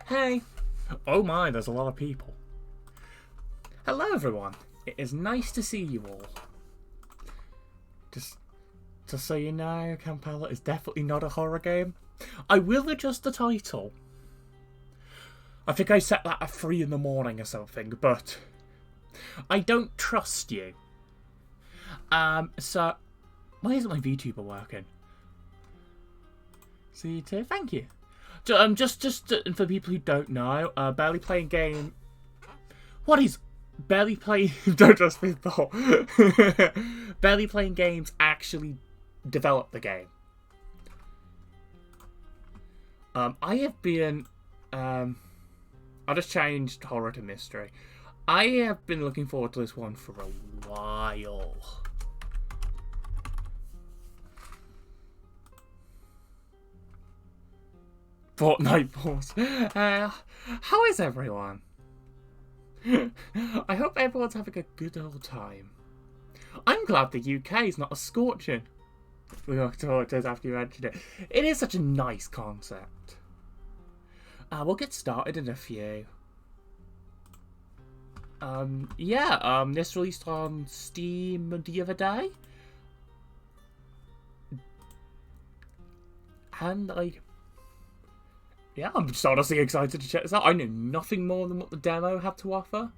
Hey! Oh my, there's a lot of people. Hello everyone. It is nice to see you all. Just so you know, Palut is definitely not a horror game. I will adjust the title. I think I set that at 3 in the morning or something, but I don't trust you. So why isn't my VTuber working? See you too, thank you. Just for people who don't know, barely playing game. What is barely playing? Don't trust me at all. Barely playing games actually develop the game. I have been. I just changed horror to mystery. I have been looking forward to this one for a while. Fortnite Balls. How is everyone? I hope everyone's having a good old time. I'm glad the UK is not a scorching. We will talk to us after you mentioned it. It is such a nice concept. We'll get started in a few. This released on Steam the other day. And I'm just honestly excited to check this out. I know nothing more than what the demo had to offer.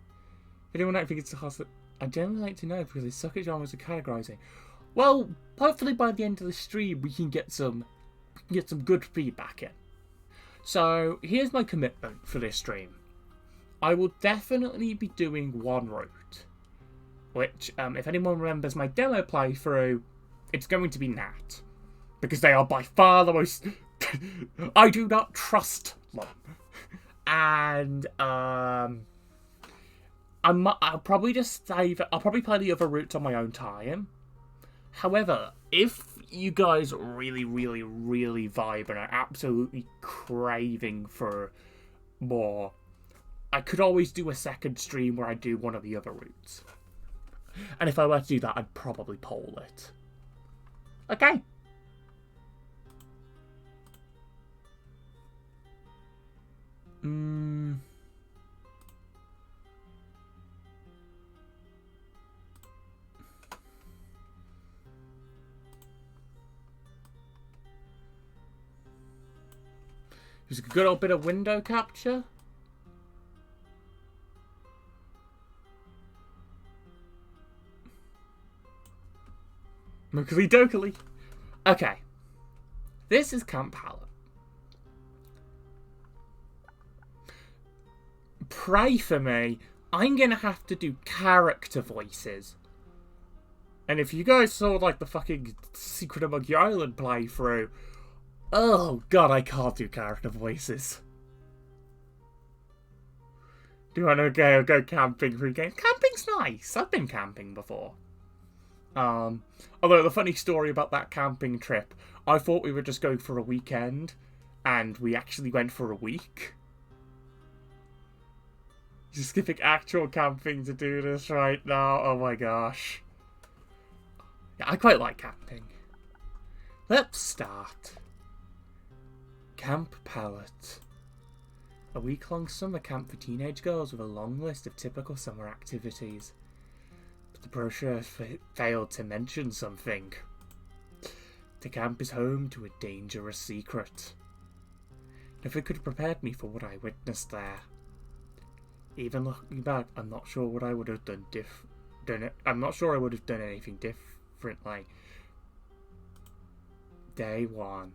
If anyone don't think it's a hustle, I generally like to know because they suck at genres of categorizing. Well, hopefully by the end of the stream we can get some good feedback in. So here's my commitment for this stream. I will definitely be doing one route, which, if anyone remembers my demo playthrough, it's going to be Nat, because they are by far the most. I do not trust them, and I'll probably just save it. I'll probably play the other routes on my own time. However, if you guys really, really, really vibe and are absolutely craving for more, I could always do a second stream where I do one of the other routes. And if I were to do that, I'd probably poll it. Okay. There's a good old bit of window capture. Mookly dokily. Okay. This is Camp Palut. Pray for me. I'm gonna have to do character voices. And if you guys saw like the fucking Secret of Monkey Island playthrough, oh god, I can't do character voices. Do you want to go camping for games? Camping's nice. I've been camping before. Although the funny story about that camping trip, I thought we were just going for a weekend, and we actually went for a week. Just skipping actual camping to do this right now. Oh my gosh. Yeah, I quite like camping. Let's start. Camp Palut. A week-long summer camp for teenage girls with a long list of typical summer activities. But the brochure failed to mention something. The camp is home to a dangerous secret. Nothing could have prepared me for what I witnessed there. Even looking back, I'm not sure what I would have done I'm not sure I would have done anything differently. Day 1.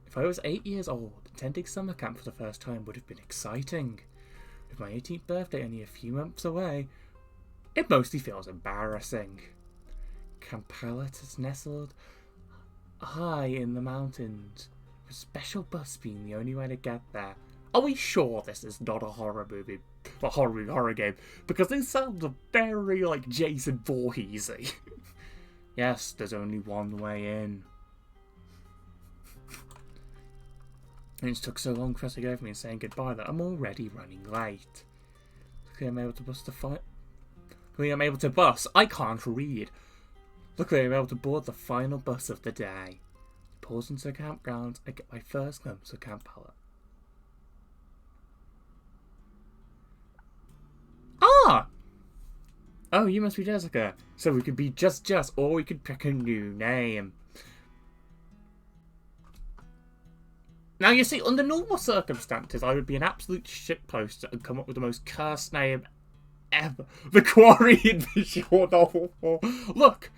If I was 8 years old, attending summer camp for the first time would have been exciting. With my 18th birthday only a few months away, it mostly feels embarrassing. Camp Palut is nestled high in the mountains, with a special bus being the only way to get there. Are we sure this is not a horror movie? A horror game? Because this sounds very like Jason Voorheesy. Yes, there's only one way in. It took so long for us to go over me and saying goodbye that I'm already running late. Luckily I'm able to bus. I can't read. Luckily I'm able to board the final bus of the day. pulls into the campground, I get my first glimpse of Camp Palut. Ah! Oh, you must be Jessica. So we could be just Jess, or we could pick a new name. Now, you see, under normal circumstances, I would be an absolute shitposter and come up with the most cursed name ever. The Quarry in visual novel form. Look,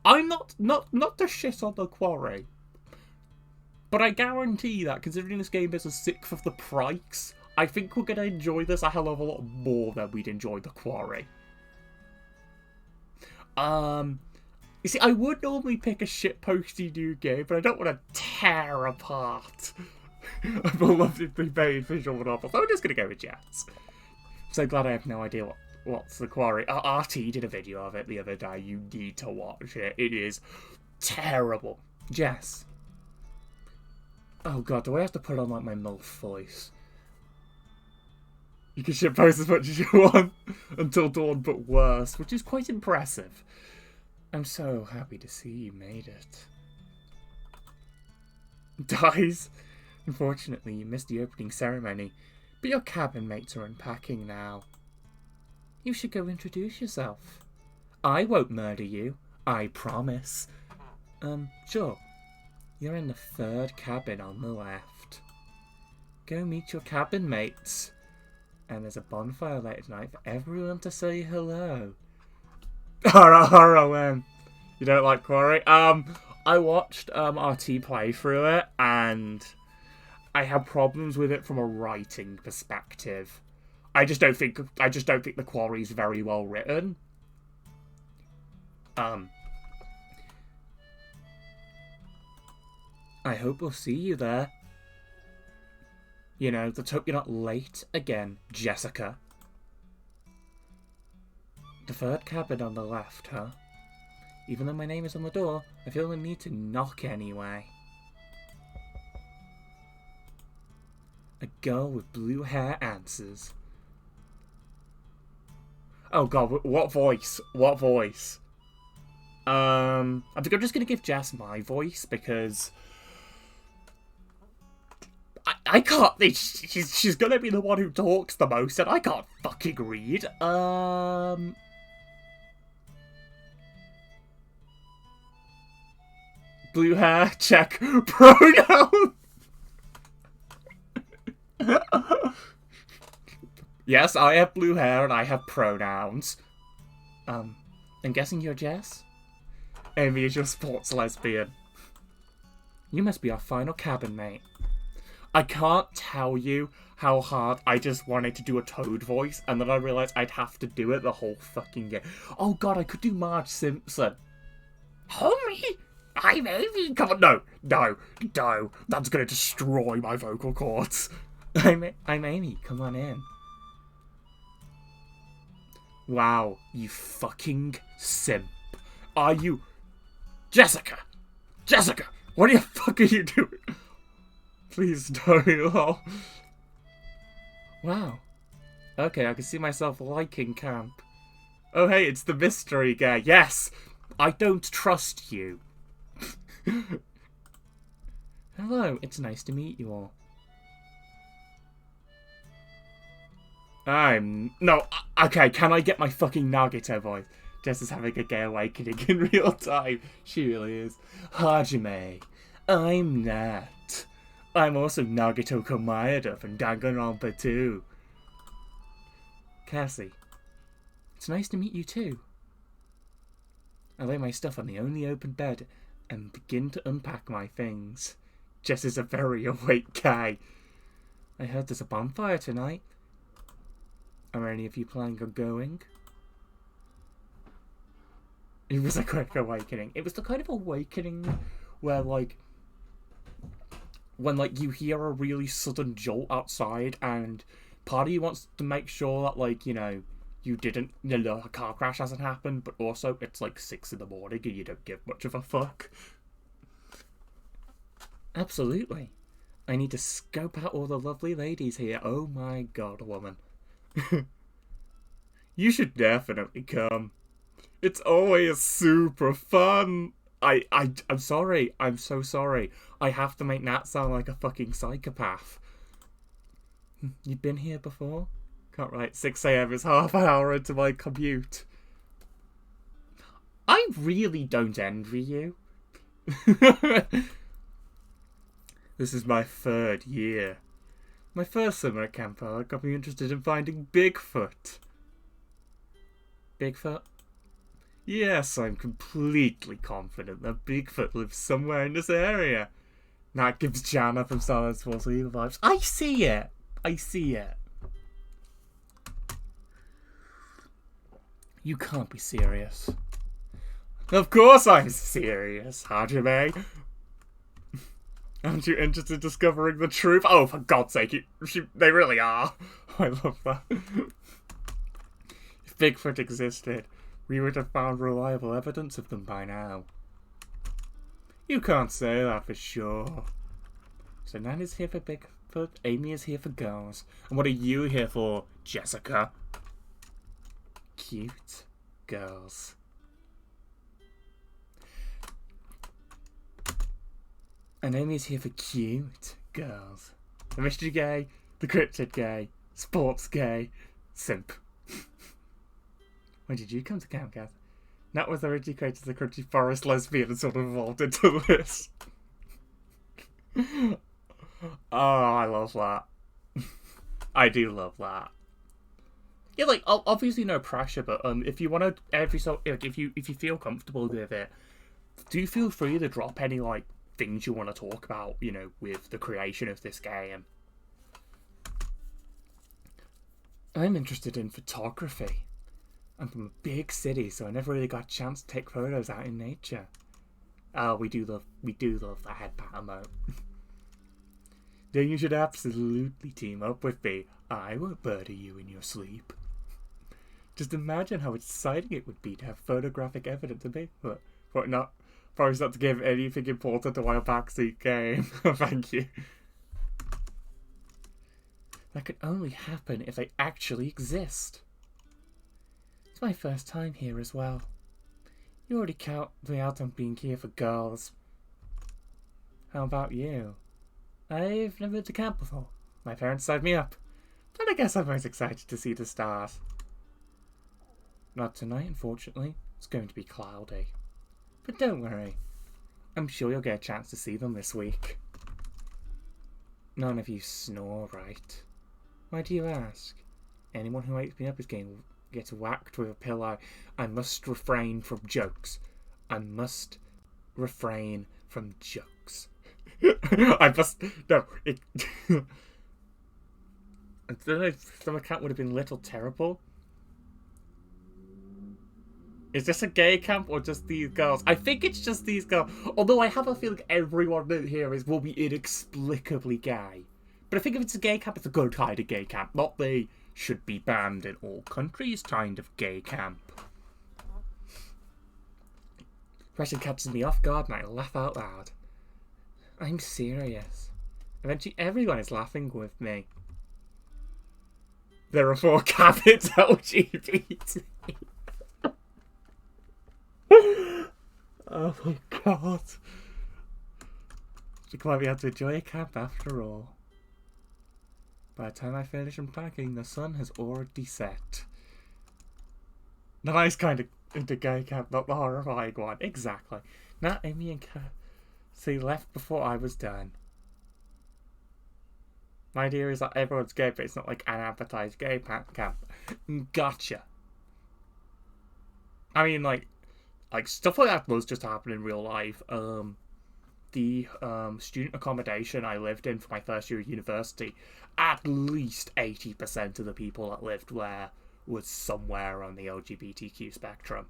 I'm not to shit on the Quarry. But I guarantee that, considering this game is a sixth of the price, I think we're going to enjoy this a hell of a lot more than we'd enjoy the Quarry. You see, I would normally pick a shitposty new game, but I don't want to tear apart a belovedly made visual novel, so I'm just going to go with Jess. I'm so glad I have no idea what's the Quarry. RT did a video of it the other day. You need to watch it. It is terrible. Jess. Oh god, do I have to put on like my MILF voice? You can shitpost as much as you want until dawn, but worse, which is quite impressive. I'm so happy to see you made it. Dies. Unfortunately, you missed the opening ceremony, but your cabin mates are unpacking now. You should go introduce yourself. I won't murder you, I promise. Sure. You're in the third cabin on the left. Go meet your cabin mates. And there's a bonfire later tonight for everyone to say hello. ROM. You don't like Quarry? I watched RT play through it, and I have problems with it from a writing perspective. I just don't think the Quarry is very well written. I hope we'll see you there. You know, let's hope you're not late again, Jessica. The third cabin on the left, huh? Even though my name is on the door, I feel the need to knock anyway. A girl with blue hair answers. Oh god, what voice? What voice? I think I'm just gonna give Jess my voice because I can't. She's gonna be the one who talks the most, and I can't fucking read. Blue hair, check. Pronoun. Yes, I have blue hair and I have pronouns. I'm guessing you're Jess? Amy is your sports lesbian. You must be our final cabin mate. I can't tell you how hard I just wanted to do a Toad voice, and then I realised I'd have to do it the whole fucking game. Oh god, I could do Marge Simpson. Homie, I'm Amy. Come on, no. That's gonna destroy my vocal cords. I'm Amy. Come on in. Wow, you fucking simp. Are you... Jessica, what the fuck are you doing? Please don't. Wow. Okay, I can see myself liking camp. Oh hey, it's the mystery guy. Yes! I don't trust you. Hello, it's nice to meet you all. No, okay, can I get my fucking Nagito voice? Jess is having a gay awakening in real time. She really is. Hajime, I'm Nat. I'm also Nagito Komaeda from Danganronpa 2. Cassie, it's nice to meet you too. I lay my stuff on the only open bed and begin to unpack my things. Jess is a very awake guy. I heard there's a bonfire tonight. Are any of you planning on going? It was a quick awakening. It was the kind of awakening where, like, when, like, you hear a really sudden jolt outside and part of you wants to make sure that, like, you know, a car crash hasn't happened, but also it's, like, 6 in the morning and you don't give much of a fuck. Absolutely. I need to scope out all the lovely ladies here. Oh my god, woman. You should definitely come. It's always super fun. I'm sorry. I'm so sorry. I have to make Nat sound like a fucking psychopath. You've been here before? Can't write. 6 a.m. is half an hour into my commute. I really don't envy you. This is my 3rd year. My first summer at Camp Palut got me interested in finding Bigfoot. Bigfoot? Yes, I'm completely confident that Bigfoot lives somewhere in this area. That gives Jana from Silence Falls Evil vibes. I see it. I see it. You can't be serious. Of course I'm serious, Hajime. Aren't you interested in discovering the truth? Oh, for God's sake, they really are. I love that. If Bigfoot existed, we would have found reliable evidence of them by now. You can't say that for sure. So Nan is here for Bigfoot, Amy is here for girls. And what are you here for, Jessica? Cute girls. And Amy's here for cute girls. The mystery gay, the cryptid gay, sports gay, simp. When did you come to Camp Cat? Nat was originally created as a crunchy forest lesbian and sort of evolved into this. Oh, I love that. I do love that. Yeah, like obviously no pressure, but if you want to, if you feel comfortable with it, do feel free to drop any like things you want to talk about, you know, with the creation of this game. I'm interested in photography. I'm from a big city, so I never really got a chance to take photos out in nature. Oh, we do love the head pat emote. Then you should absolutely team up with me. I won't murder you in your sleep. Just imagine how exciting it would be to have photographic evidence of Bigfoot. But not, promise not to give anything important to our backseat game. Thank you. That could only happen if they actually exist. It's my first time here as well. You already count me out on being here for girls. How about you? I've never been to camp before. My parents signed me up. But I guess I'm most excited to see the stars. Not tonight, unfortunately. It's going to be cloudy. But don't worry. I'm sure you'll get a chance to see them this week. None of you snore, right? Why do you ask? Anyone who wakes me up is gets whacked with a pillow. I must refrain from jokes. I must refrain from jokes. I must... No, it... I don't know if summer camp would have been a little terrible. Is this a gay camp or just these girls? I think it's just these girls. Although I have a feeling everyone out here will be inexplicably gay. But I think if it's a gay camp, it's a good kind of gay camp. Not they should be banned in all countries kind of gay camp. Question catches me off guard and I laugh out loud. I'm serious. Eventually everyone is laughing with me. There are 4 cabins LGBT. Oh my god. So glad we had to enjoy a camp after all. By the time I finish unpacking, the sun has already set. The nice kind of into gay camp, not the horrifying one. Exactly. Now Amy and Cassie left before I was done. My idea is that everyone's gay, but it's not like an advertised gay camp. Gotcha. I mean, like stuff like that does just happen in real life. The student accommodation I lived in for my first year of university, at least 80% of the people that lived there was somewhere on the LGBTQ spectrum.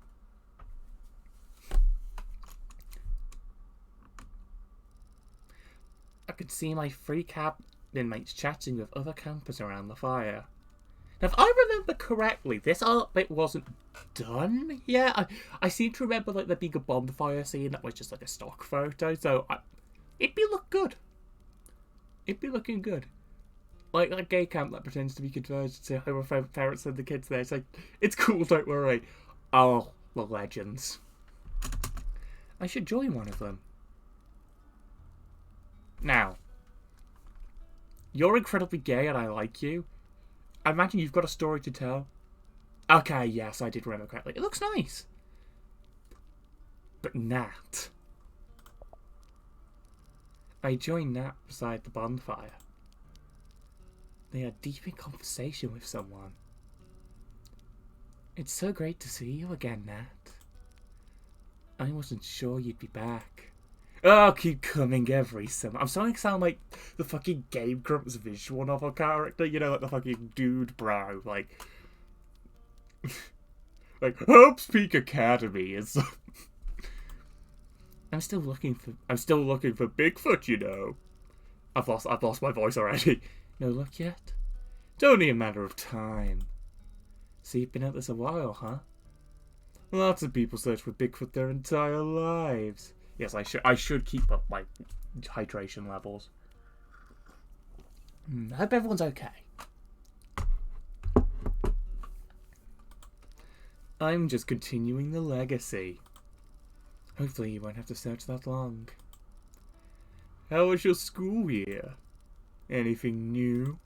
I could see my free camp inmates chatting with other campers around the fire. Now, if I remember correctly, this art bit wasn't done yet. I seem to remember like there being a bonfire scene that was just like a stock photo, so it'd be look good. It'd be looking good. Like that gay camp that pretends to be converted to homophobic parents and the kids there. It's like, it's cool, don't worry. Oh, the legends. I should join one of them. Now, you're incredibly gay and I like you. I imagine you've got a story to tell. Okay, yes, I did remember correctly. It looks nice. But Nat. I joined Nat beside the bonfire. They are deep in conversation with someone. It's so great to see you again, Nat. I wasn't sure you'd be back. Oh, keep coming every summer. I'm starting to sound like the fucking Game Grumps visual novel character. You know, like the fucking dude bro. Like Hope's Peak Academy is... I'm still looking for Bigfoot, you know. I've lost my voice already. No luck yet? It's only a matter of time. So you've been at this a while, huh? Lots of people search for Bigfoot their entire lives. Yes, I should keep up my hydration levels. I hope everyone's okay. I'm just continuing the legacy. Hopefully you won't have to search that long. How was your school year? Anything new?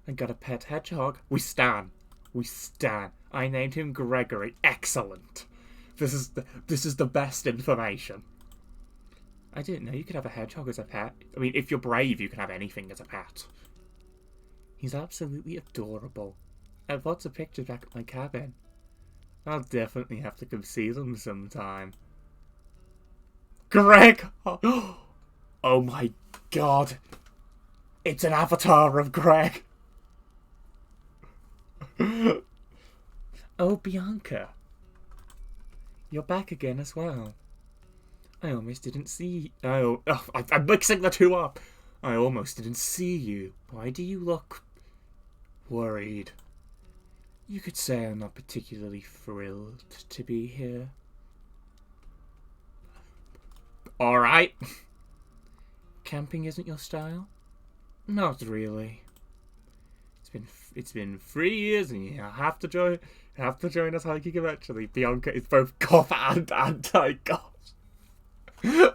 I got a pet hedgehog. We stan. I named him Gregory. Excellent. This is the best information. I didn't know you could have a hedgehog as a pet. I mean, if you're brave, you can have anything as a pet. He's absolutely adorable. I have lots of pictures back at my cabin. I'll definitely have to come see them sometime. Greg! Oh my god. It's an avatar of Greg. Oh, Bianca. You're back again as well. I almost didn't see... I'm mixing the two up. I almost didn't see you. Why do you look... worried? You could say I'm not particularly thrilled to be here. Alright. Camping isn't your style? Not really. It's been 3 years and you have to join us hiking eventually. Bianca is both goth and anti-goth. I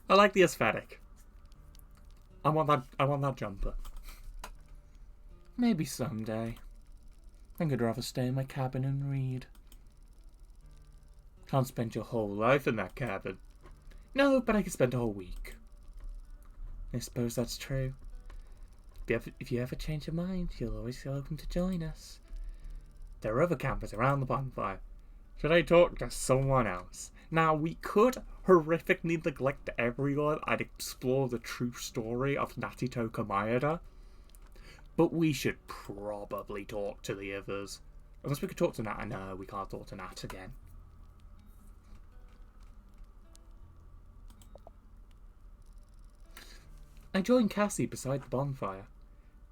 like the aesthetic. I want that jumper. Maybe someday. I think I'd rather stay in my cabin and read. Can't spend your whole life in that cabin. No, but I can spend a whole week. I suppose that's true. If you ever change your mind, you'll always be welcome to join us. There are other campers around the bonfire. Should I talk to someone else? Now, we could horrifically neglect everyone and explore the true story of Natito Komaeda. But we should probably talk to the others. Unless we could talk to Nat. No, we can't talk to Nat again. I joined Cassie beside the bonfire,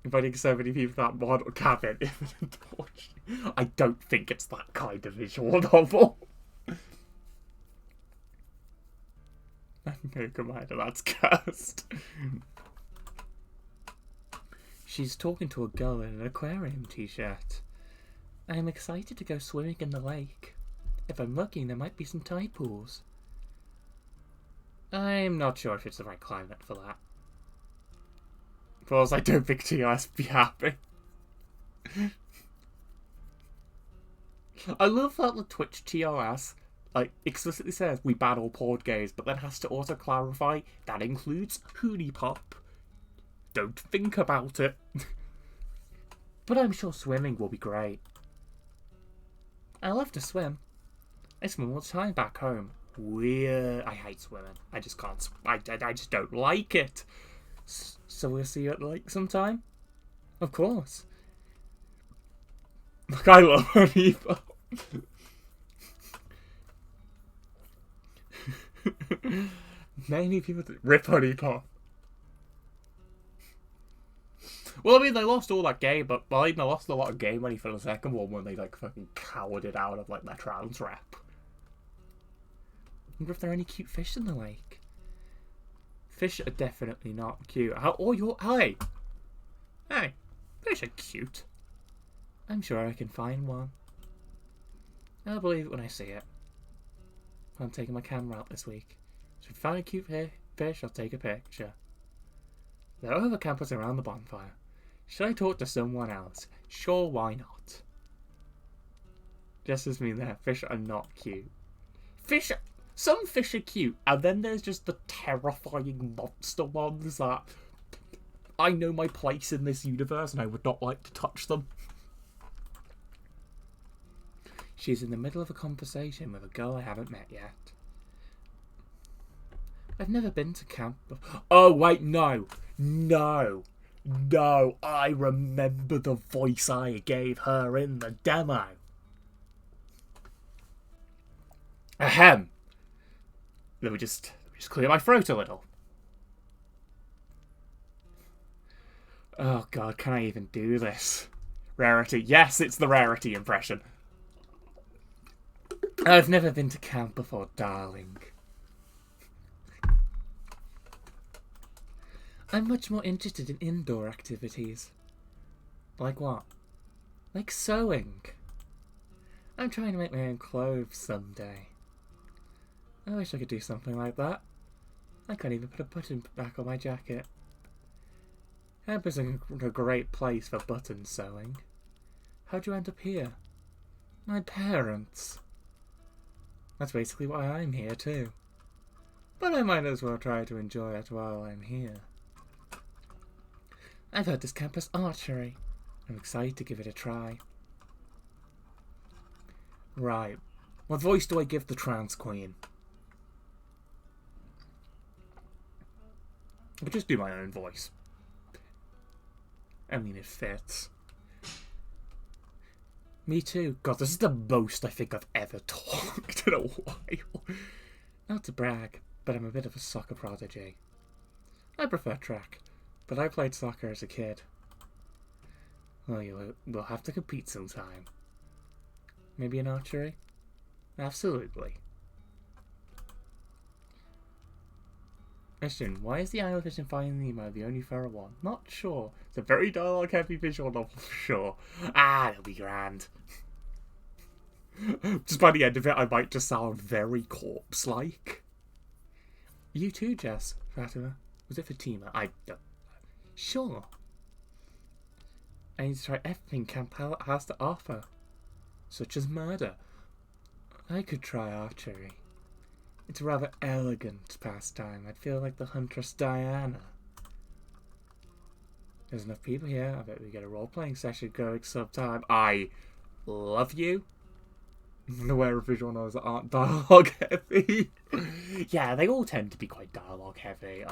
inviting so many people to that model cabin. I don't think it's that kind of visual novel. Okay, Komaeda, that's cursed. She's talking to a girl in an aquarium t-shirt. I am excited to go swimming in the lake. If I'm lucky, there might be some tide pools. I'm not sure if it's the right climate for that. Because I don't think TRS would be happy. I love that the Twitch TRS explicitly says we ban all porn gays, but then has to also clarify that includes Hoonie Pop. Don't think about it. But I'm sure swimming will be great. I love to swim. I swim all the time back home. Weird. I hate swimming. I just can't. I just don't like it. So we'll see you at the lake sometime? Of course. Look, I love Honey Pop. Many people rip Honey Pop. Well, I mean, they lost all that game, but they lost a lot of game money for the second one when they fucking cowered it out of their trans rep. I wonder if there are any cute fish in the lake. Fish are definitely not cute. Hey, fish are cute. I'm sure I can find one. I'll believe it when I see it. I'm taking my camera out this week. So if I find a cute fish, I'll take a picture. There are other campers around the bonfire. Should I talk to someone else? Sure, why not? Just as me there, fish are not cute. Some fish are cute, and then there's just the terrifying monster ones that I know my place in this universe and I would not like to touch them. She's in the middle of a conversation with a girl I haven't met yet. I've never been to camp before. Oh, wait, no. I remember the voice I gave her in the demo. Ahem. Let me just clear my throat a little. Oh god, can I even do this? Rarity. Yes, it's the Rarity impression. I've never been to camp before, darling. I'm much more interested in indoor activities. Like what? Like sewing. I'm trying to make my own clothes someday. I wish I could do something like that. I can't even put a button back on my jacket. Camp is a great place for button sewing. How'd you end up here? My parents. That's basically why I'm here too. But I might as well try to enjoy it while I'm here. I've heard this camp has archery. I'm excited to give it a try. Right. What voice do I give the trans queen? I'll just do my own voice. I mean, it fits. Me too. God, this is the most I think I've ever talked in a while. Not to brag, but I'm a bit of a soccer prodigy. I prefer track, but I played soccer as a kid. Well, we'll have to compete sometime. Maybe in archery? Absolutely. Question, why is the Anglerfish in Finding Nemo the only feral one? Not sure. It's a very dialogue-heavy visual novel for sure. Ah, it'll be grand. Just by the end of it, I might just sound very corpse-like. You too, Jess. Fatima. Was it Fatima? I don't know. Sure. I need to try everything Camp Palut has to offer. Such as murder. I could try archery. It's a rather elegant pastime. I'd feel like the Huntress Diana. There's enough people here. I bet we get a role-playing session going sometime. I love you. I'm aware of visual novels that aren't dialogue heavy. Yeah, they all tend to be quite dialogue heavy.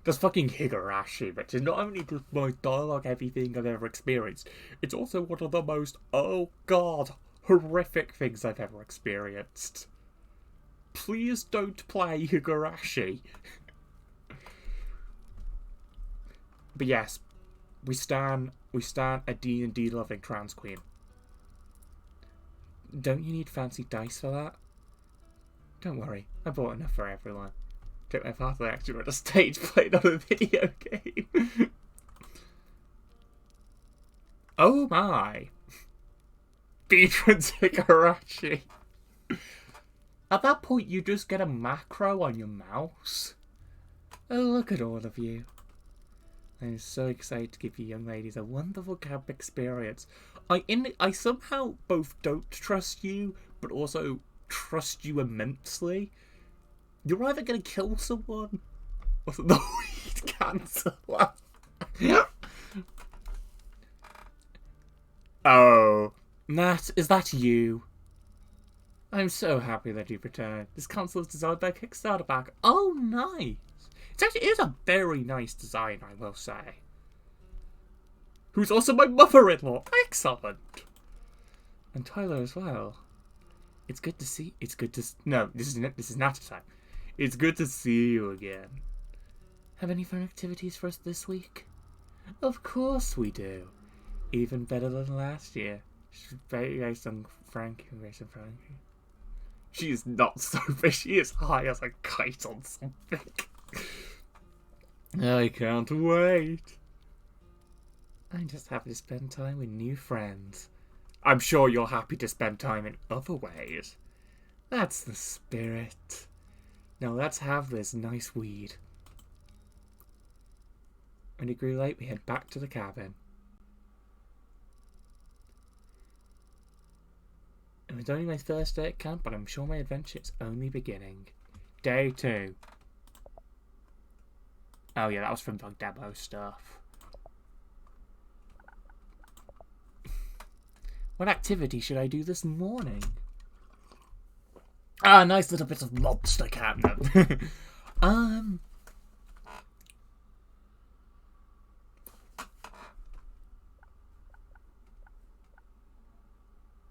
There's fucking Higurashi, which is not only the most dialogue heavy thing I've ever experienced, it's also one of the most, oh god, horrific things I've ever experienced. Please don't play Higurashi. But yes, we stand a D&D loving trans queen. Don't you need fancy dice for that? Don't worry, I bought enough for everyone. Don't know if half of the actually were at a stage playing on a video game. Oh my. Beatrix Higurashi. At that point, you just get a macro on your mouse. Oh, look at all of you. I'm so excited to give you young ladies a wonderful camp experience. I somehow both don't trust you, but also trust you immensely. You're either going to kill someone or the weed cancer. Oh, Nat, is that you? I'm so happy that you've returned. This console is designed by Kickstarter back. Oh, nice. It is a very nice design, I will say. Who's also my mother-in-law. Excellent. And Tyler as well. It's good to see. No, this is Natito time. It's good to see you again. Have any fun activities for us this week? Of course we do. Even better than last year. She's very based on Frankie. She is not stupid. She is high as a kite on something. I can't wait. I'm just happy to spend time with new friends. I'm sure you're happy to spend time in other ways. That's the spirit. Now let's have this nice weed. When it grew late, we head back to the cabin. It was only my first day at camp, but I'm sure my adventure is only beginning. Day 2. Oh yeah, that was from the demo stuff. What activity should I do this morning? Ah, nice little bit of monster camp.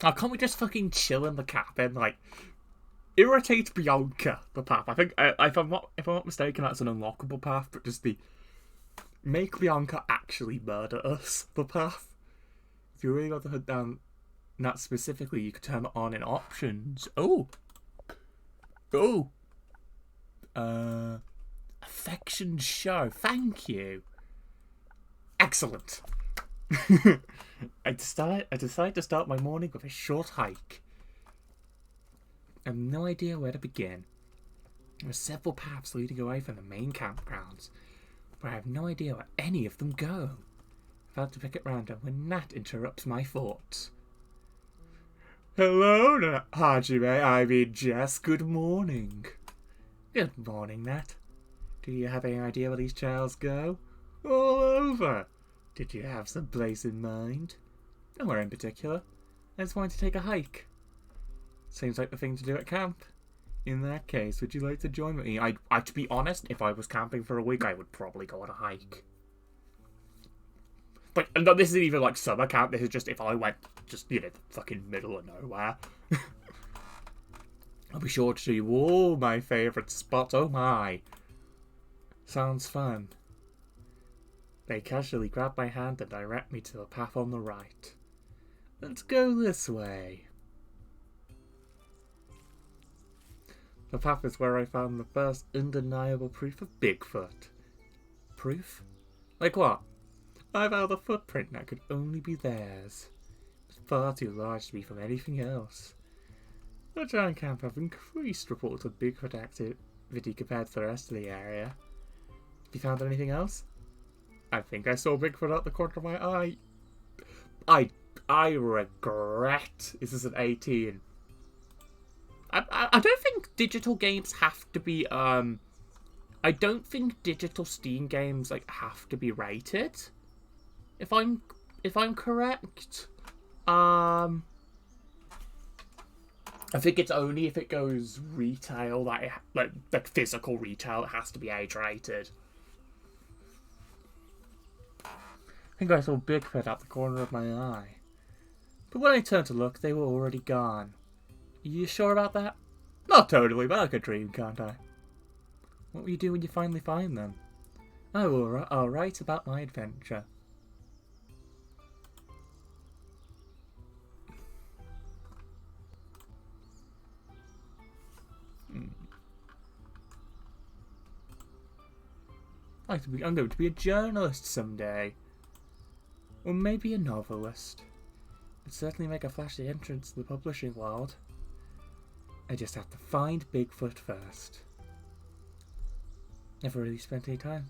Oh, can't we just fucking chill in the cabin? Like, irritate Bianca, the path. I think, if I'm not mistaken, that's an unlockable path, but just the make Bianca actually murder us, the path. If you really want to hunt down that specifically, you could turn it on in options. Oh! Affection show. Thank you. Excellent. I decided to start my morning with a short hike. I have no idea where to begin. There are several paths leading away from the main campgrounds, but I have no idea where any of them go. I've had to pick at random when Nat interrupts my thoughts. Hello, Hajime. I mean Jess. Good morning. Good morning, Nat. Do you have any idea where these trails go? All over. Did you have some place in mind? Nowhere in particular. I just wanted to take a hike. Seems like the thing to do at camp. In that case, would you like to join me? To be honest, if I was camping for a week, I would probably go on a hike. Like, no, this isn't even like summer camp. This is just if I went just, the fucking middle of nowhere. I'll be sure to show you all my favourite spots. Oh my. Sounds fun. They casually grab my hand and direct me to the path on the right. Let's go this way. The path is where I found the first undeniable proof of Bigfoot. Proof? Like what? I found a footprint that could only be theirs. It's far too large to be from anything else. The giant camp have increased reports of Bigfoot activity compared to the rest of the area. Have you found anything else? I think I saw Bigfoot out the corner of my eye. I regret this is an 18. I don't think digital games have to be I don't think digital Steam games like have to be rated. If I'm correct. I think it's only if it goes retail that like physical retail, it has to be age rated. I think I saw Bigfoot at the corner of my eye. But when I turned to look, they were already gone. Are you sure about that? Not totally, but I could dream, can't I? What will you do when you finally find them? I'll write about my adventure. I'm going to be a journalist someday. Or maybe a novelist. It'd certainly make a flashy entrance to the publishing world. I just have to find Bigfoot first. Never really spent any time.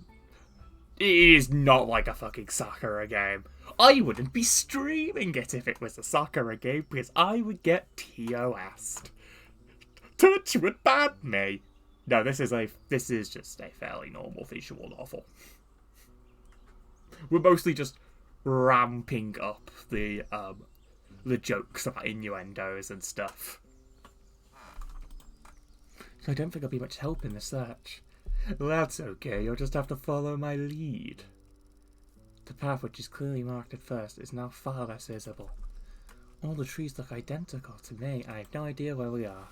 It is not like a fucking Sakura game. I wouldn't be streaming it if it was a Sakura game because I would get TOS'd. Twitch would ban me. No, this is just a fairly normal visual novel. We're mostly just ramping up the jokes about innuendos and stuff. So I don't think I'll be much help in the search. That's okay, you'll just have to follow my lead. The path, which is clearly marked at first, is now far less visible. All the trees look identical to me, and I have no idea where we are.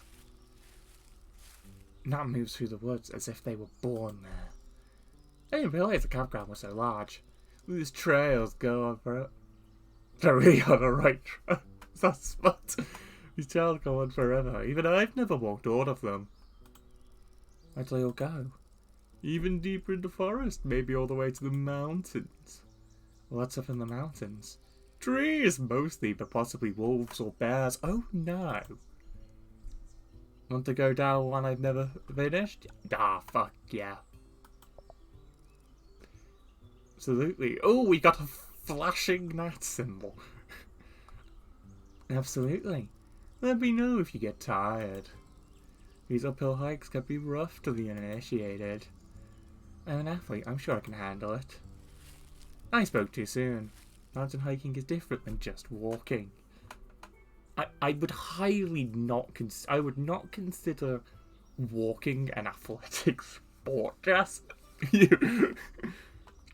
Nat moves through the woods as if they were born there. I didn't realise the campground was so large. These trails go on for... They're really on the right track. That's spot. These trails go on forever. Even I've never walked all of them. Where do they all go? Even deeper in the forest, maybe all the way to the mountains. What's up in the mountains? trees mostly, but possibly wolves or bears. Oh no. Want to go down one I've never finished? Ah, fuck yeah. Absolutely. Oh, we got a flashing night symbol. Absolutely. Let me know if you get tired. These uphill hikes can be rough to the uninitiated. I'm an athlete, I'm sure I can handle it. I spoke too soon. Mountain hiking is different than just walking. I would highly not I would not consider walking an athletic sport, Jess. It's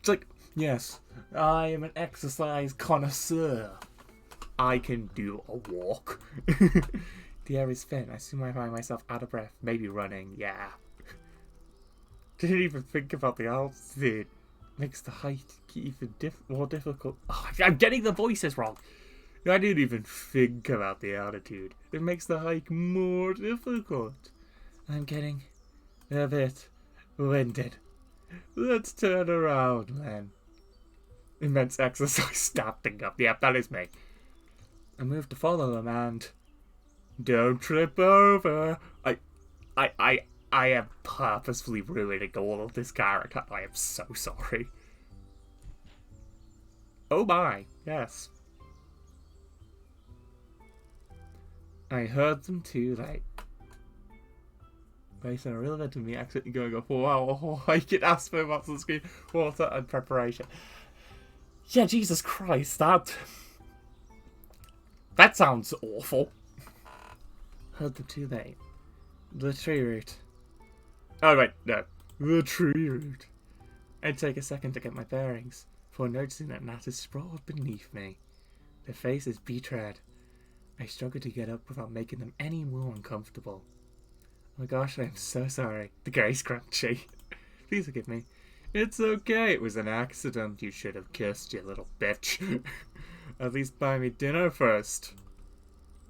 like, yes, I am an exercise connoisseur. I can do a walk. The air is thin. I soon might find myself out of breath. Maybe running, yeah. Didn't even think about the altitude. Makes the hike even more difficult. Oh, I'm getting the voices wrong. I didn't even think about the altitude. It makes the hike more difficult. I'm getting a bit winded. Let's turn around, then. Immense exercise standing up. Yep, that is me. I move to follow them and... Don't trip over. I am purposefully ruining all of this character. I am so sorry. Oh my, yes. I heard them too late. Based on a real event of me accidentally going off a while I get asked for about sunscreen, water and preparation. Yeah, Jesus Christ, that sounds awful. Heard them too late. The tree root. Oh wait, no. The tree root. I'd take a second to get my bearings, before noticing that Nat is sprawled beneath me. Their faces betrayed. I struggled to get up without making them any more uncomfortable. Oh my gosh, I am so sorry. The guy's crunchy. Please forgive me. It's okay, it was an accident. You should have kissed, you little bitch. At least buy me dinner first.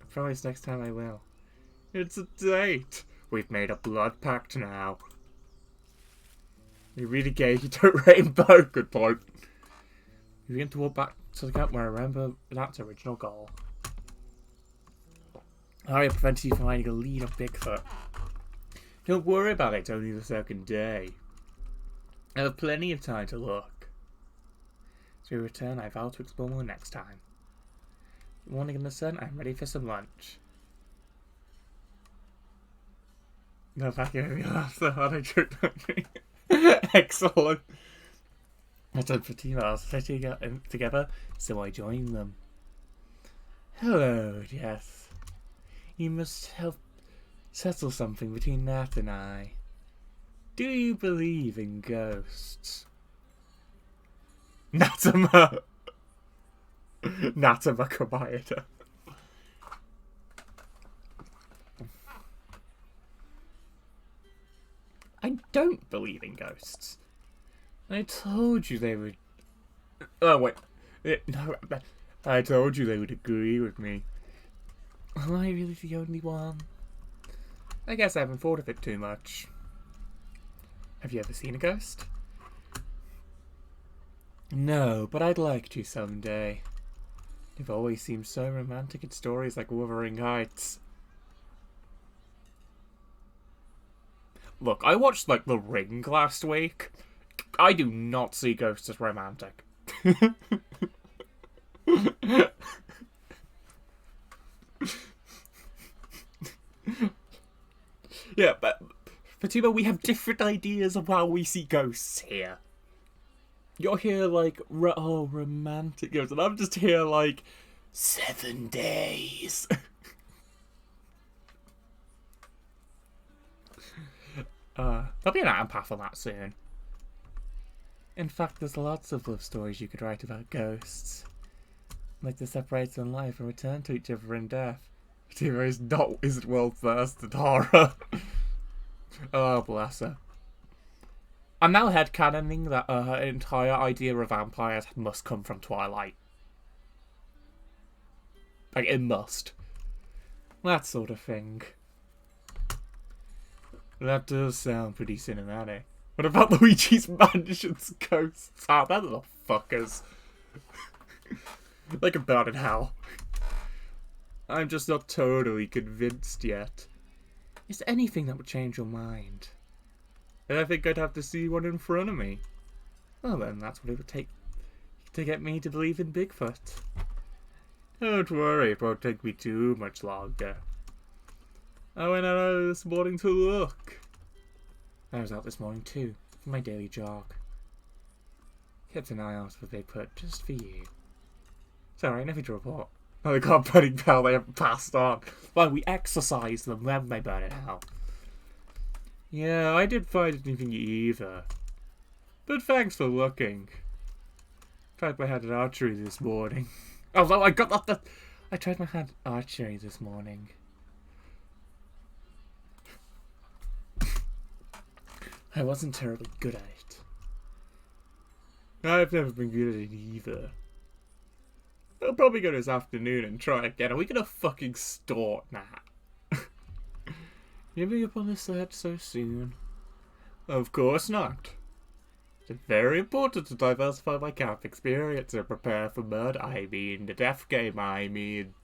I promise next time I will. It's a date. We've made a blood pact now. You really gay, you don't rainbow. Good point. You begin to walk back to the camp where I remember Nat's original goal. Harry prevented you from finding a lead on Bigfoot. Don't worry about it, it's only the second day. I have plenty of time to look. As we return, I vow to explore more next time. Morning in the sun, I'm ready for some lunch. No, thank you. That's the hard I tricked me. Excellent. I done for 2 hours sitting together, so I joined them. Hello, Jess. You must help settle something between Nat and I. Do you believe in ghosts? Natama Komaeda. I don't believe in ghosts. I told you they would... Oh, wait. No, I told you they would agree with me. Am I really the only one? I guess I haven't thought of it too much. Have you ever seen a ghost? No, but I'd like to someday. You've always seemed so romantic in stories like Wuthering Heights. Look, I watched, like, The Ring last week. I do not see ghosts as romantic. Yeah, but Fatima, we have different ideas of how we see ghosts here. You're here like, oh, romantic ghosts, and I'm just here like, 7 days. There'll be an empath on that soon. In fact, there's lots of love stories you could write about ghosts. Like the separated in life and return to each other in death. Fatima isn't well versed in horror. Oh, bless her. I'm now headcanoning that her entire idea of vampires must come from Twilight. Like, it must. That sort of thing. That does sound pretty cinematic. What about Luigi's Mansion's ghosts? Ah, they're little fuckers. Like a bird in hell. I'm just not totally convinced yet. Is there anything that would change your mind? I think I'd have to see one in front of me. Well then, that's what it would take to get me to believe in Bigfoot. Don't worry, it won't take me too much longer. I went out early this morning to look. I was out this morning too, for my daily jog. Kept an eye out for Bigfoot just for you. Sorry, nothing to report. Oh, they got a burning bell they haven't passed on. Well, we exercised them when they burn it out. Yeah, I didn't find anything either. But thanks for looking. Tried my hand at archery this morning. Although I got that. I tried my hand at archery this morning. I wasn't terribly good at it. I've never been good at it either. I'll probably go this afternoon and try again. Are we gonna fucking start now? Giving up on the search so soon? Of course not. It's very important to diversify my camp experience and prepare for murder. I mean, the death game. I mean,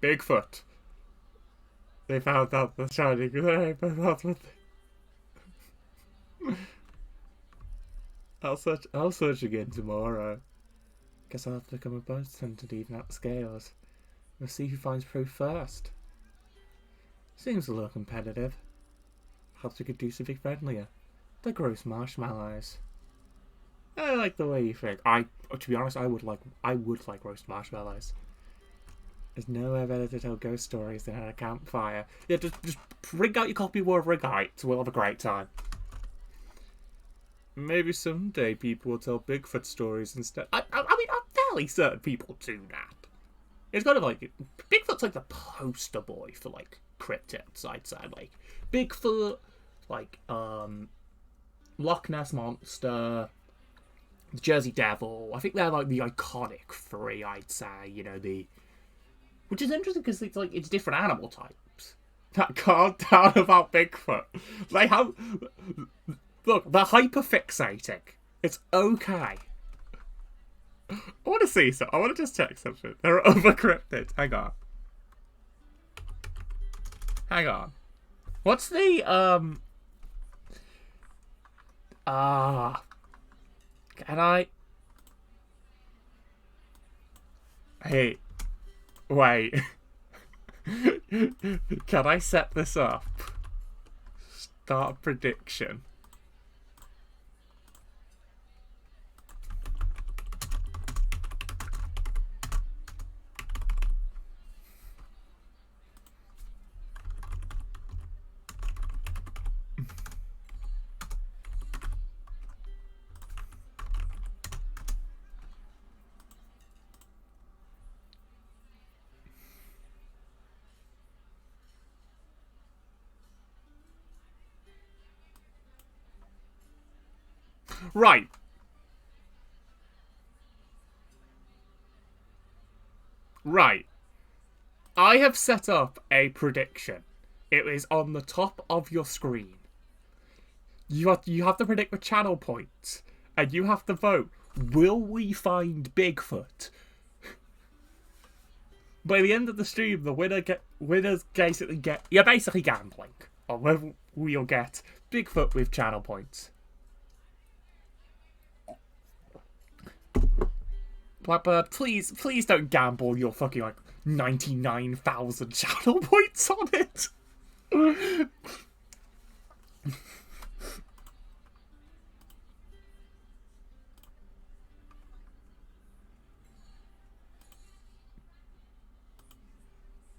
Bigfoot. They found out the shining grape, and that's what I'll search again tomorrow. Guess I'll have to become a bonus hunter to even out the scales. We'll see who finds proof first. Seems a little competitive. Perhaps we could do something friendlier. The gross marshmallows. I like the way you think. To be honest, I would like roast marshmallows. There's nowhere better to tell ghost stories than at a campfire. Yeah, just bring out your copy of War of Rigites. We'll have a great time. Maybe someday people will tell Bigfoot stories instead. I mean, I'm fairly certain people do that. It's kind of like Bigfoot's like the poster boy for like cryptids. I'd say like Bigfoot, like Loch Ness Monster, the Jersey Devil. I think they're like the iconic three. I'd say, you know, which is interesting because it's different animal types that calm down about Bigfoot. They have. Look, they're hyperfixating. It's okay. I want to see some. I want to just check something. There are other cryptids. Hang on. Hang on. What's the can I? Hey, wait. Can I set this up? Start prediction. Right. Right. I have set up a prediction. It is on the top of your screen. You have to predict the channel points, and you have to vote. Will we find Bigfoot? By the end of the stream, the winners basically get. You're basically gambling on whether we'll get Bigfoot with channel points. Blackbird, please don't gamble your fucking, 99,000 channel points on it.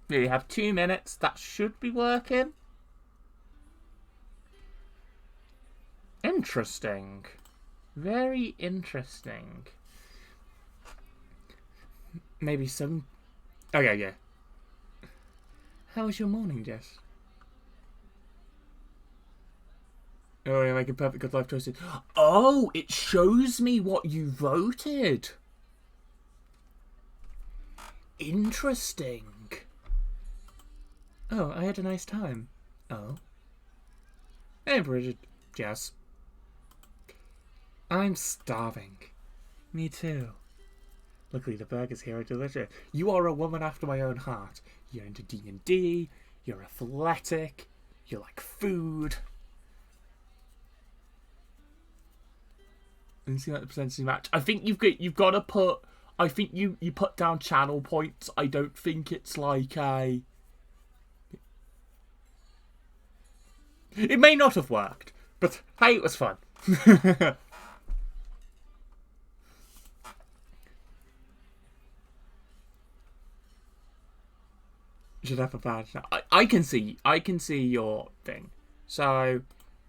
You have 2 minutes. That should be working. Interesting. Very interesting. Maybe some... Okay, yeah. How was your morning, Jess? Oh, you're making perfect good life choices. Oh, it shows me what you voted. Interesting. Oh, I had a nice time. Oh. Hey, Bridget. Jess. I'm starving. Me too. Luckily, the burgers here are delicious. You are a woman after my own heart. You're into D&D. You're athletic. You like food. Let me see what the percentage match. I think you've got to put. I think you put down channel points. I don't think it's like a. It may not have worked, but hey, it was fun. Should have a badge now. I can see your thing. So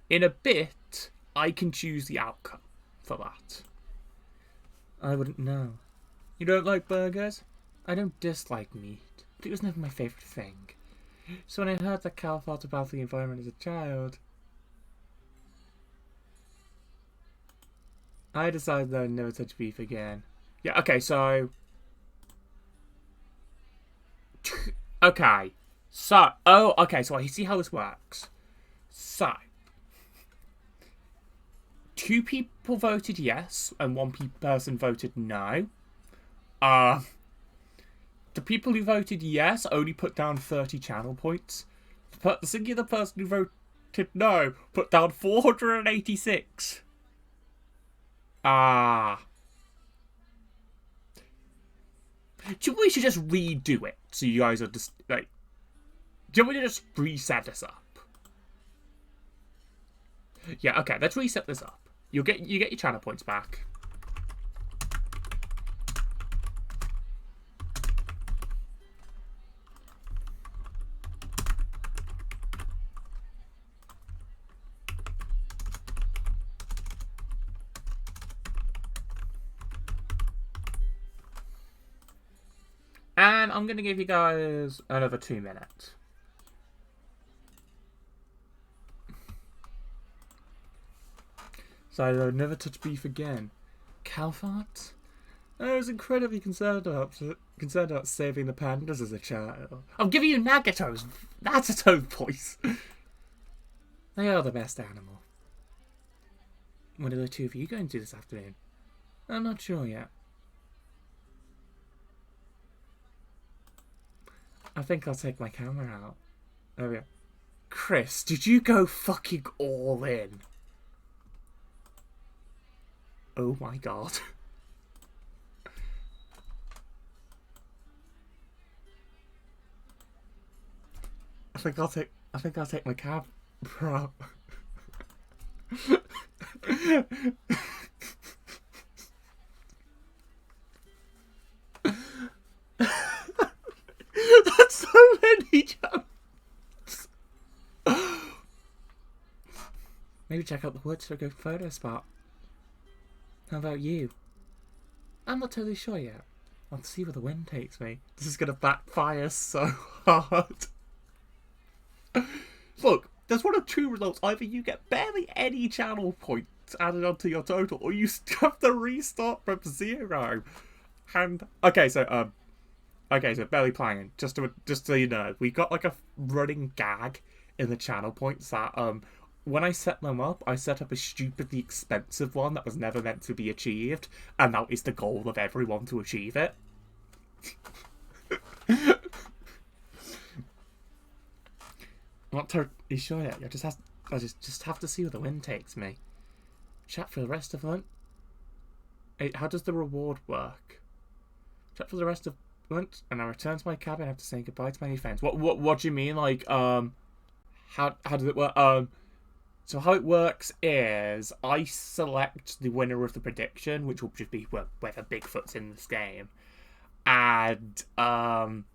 in a bit I can choose the outcome for that. I wouldn't know. You don't like burgers? I don't dislike meat, but it was never my favourite thing. So when I heard that Cal thought about the environment as a child, I decided that I'd never touch beef again. Yeah, okay, so okay. So, okay, so I see how this works. So, 2 people voted yes, and 1 person voted no. The people who voted yes only put down 30 channel points. But the singular person who voted no put down 486. We should just redo it so you guys are just like. Do you want me to just reset this up? Yeah, okay, let's reset this up. You get your channel points back. And I'm going to give you guys another 2 minutes. So I'll never touch beef again. Calfart? I was incredibly concerned about saving the pandas as a child. I'm giving you Nagatos. That's a tone voice. They are the best animal. What are the 2 of you going to do this afternoon? I'm not sure yet. I think I'll take my camera out. There we go. Chris, did you go fucking all in? Oh my god. I think I'll take my camera out. That's so many jumps. Maybe check out the woods for a good photo spot. How about you? I'm not totally sure yet. I'll see where the wind takes me. This is gonna backfire so hard. Look, there's 1 of 2 results. Either you get barely any channel points added onto your total, or you have to restart from 0. And okay, so barely playing. Just so you know, we got like a running gag in the channel points that when I set them up, I set up a stupidly expensive one that was never meant to be achieved, and that is the goal of everyone to achieve it. I'm not totally sure yet. I just have to see where the wind takes me. Chat for the rest of lunch. Hey, how does the reward work? Chat for the rest of lunch, and I return to my cabin after saying goodbye to my new friends. What do you mean? Like how does it work? So how it works is I select the winner of the prediction, which will just be whether Bigfoot's in this game, and from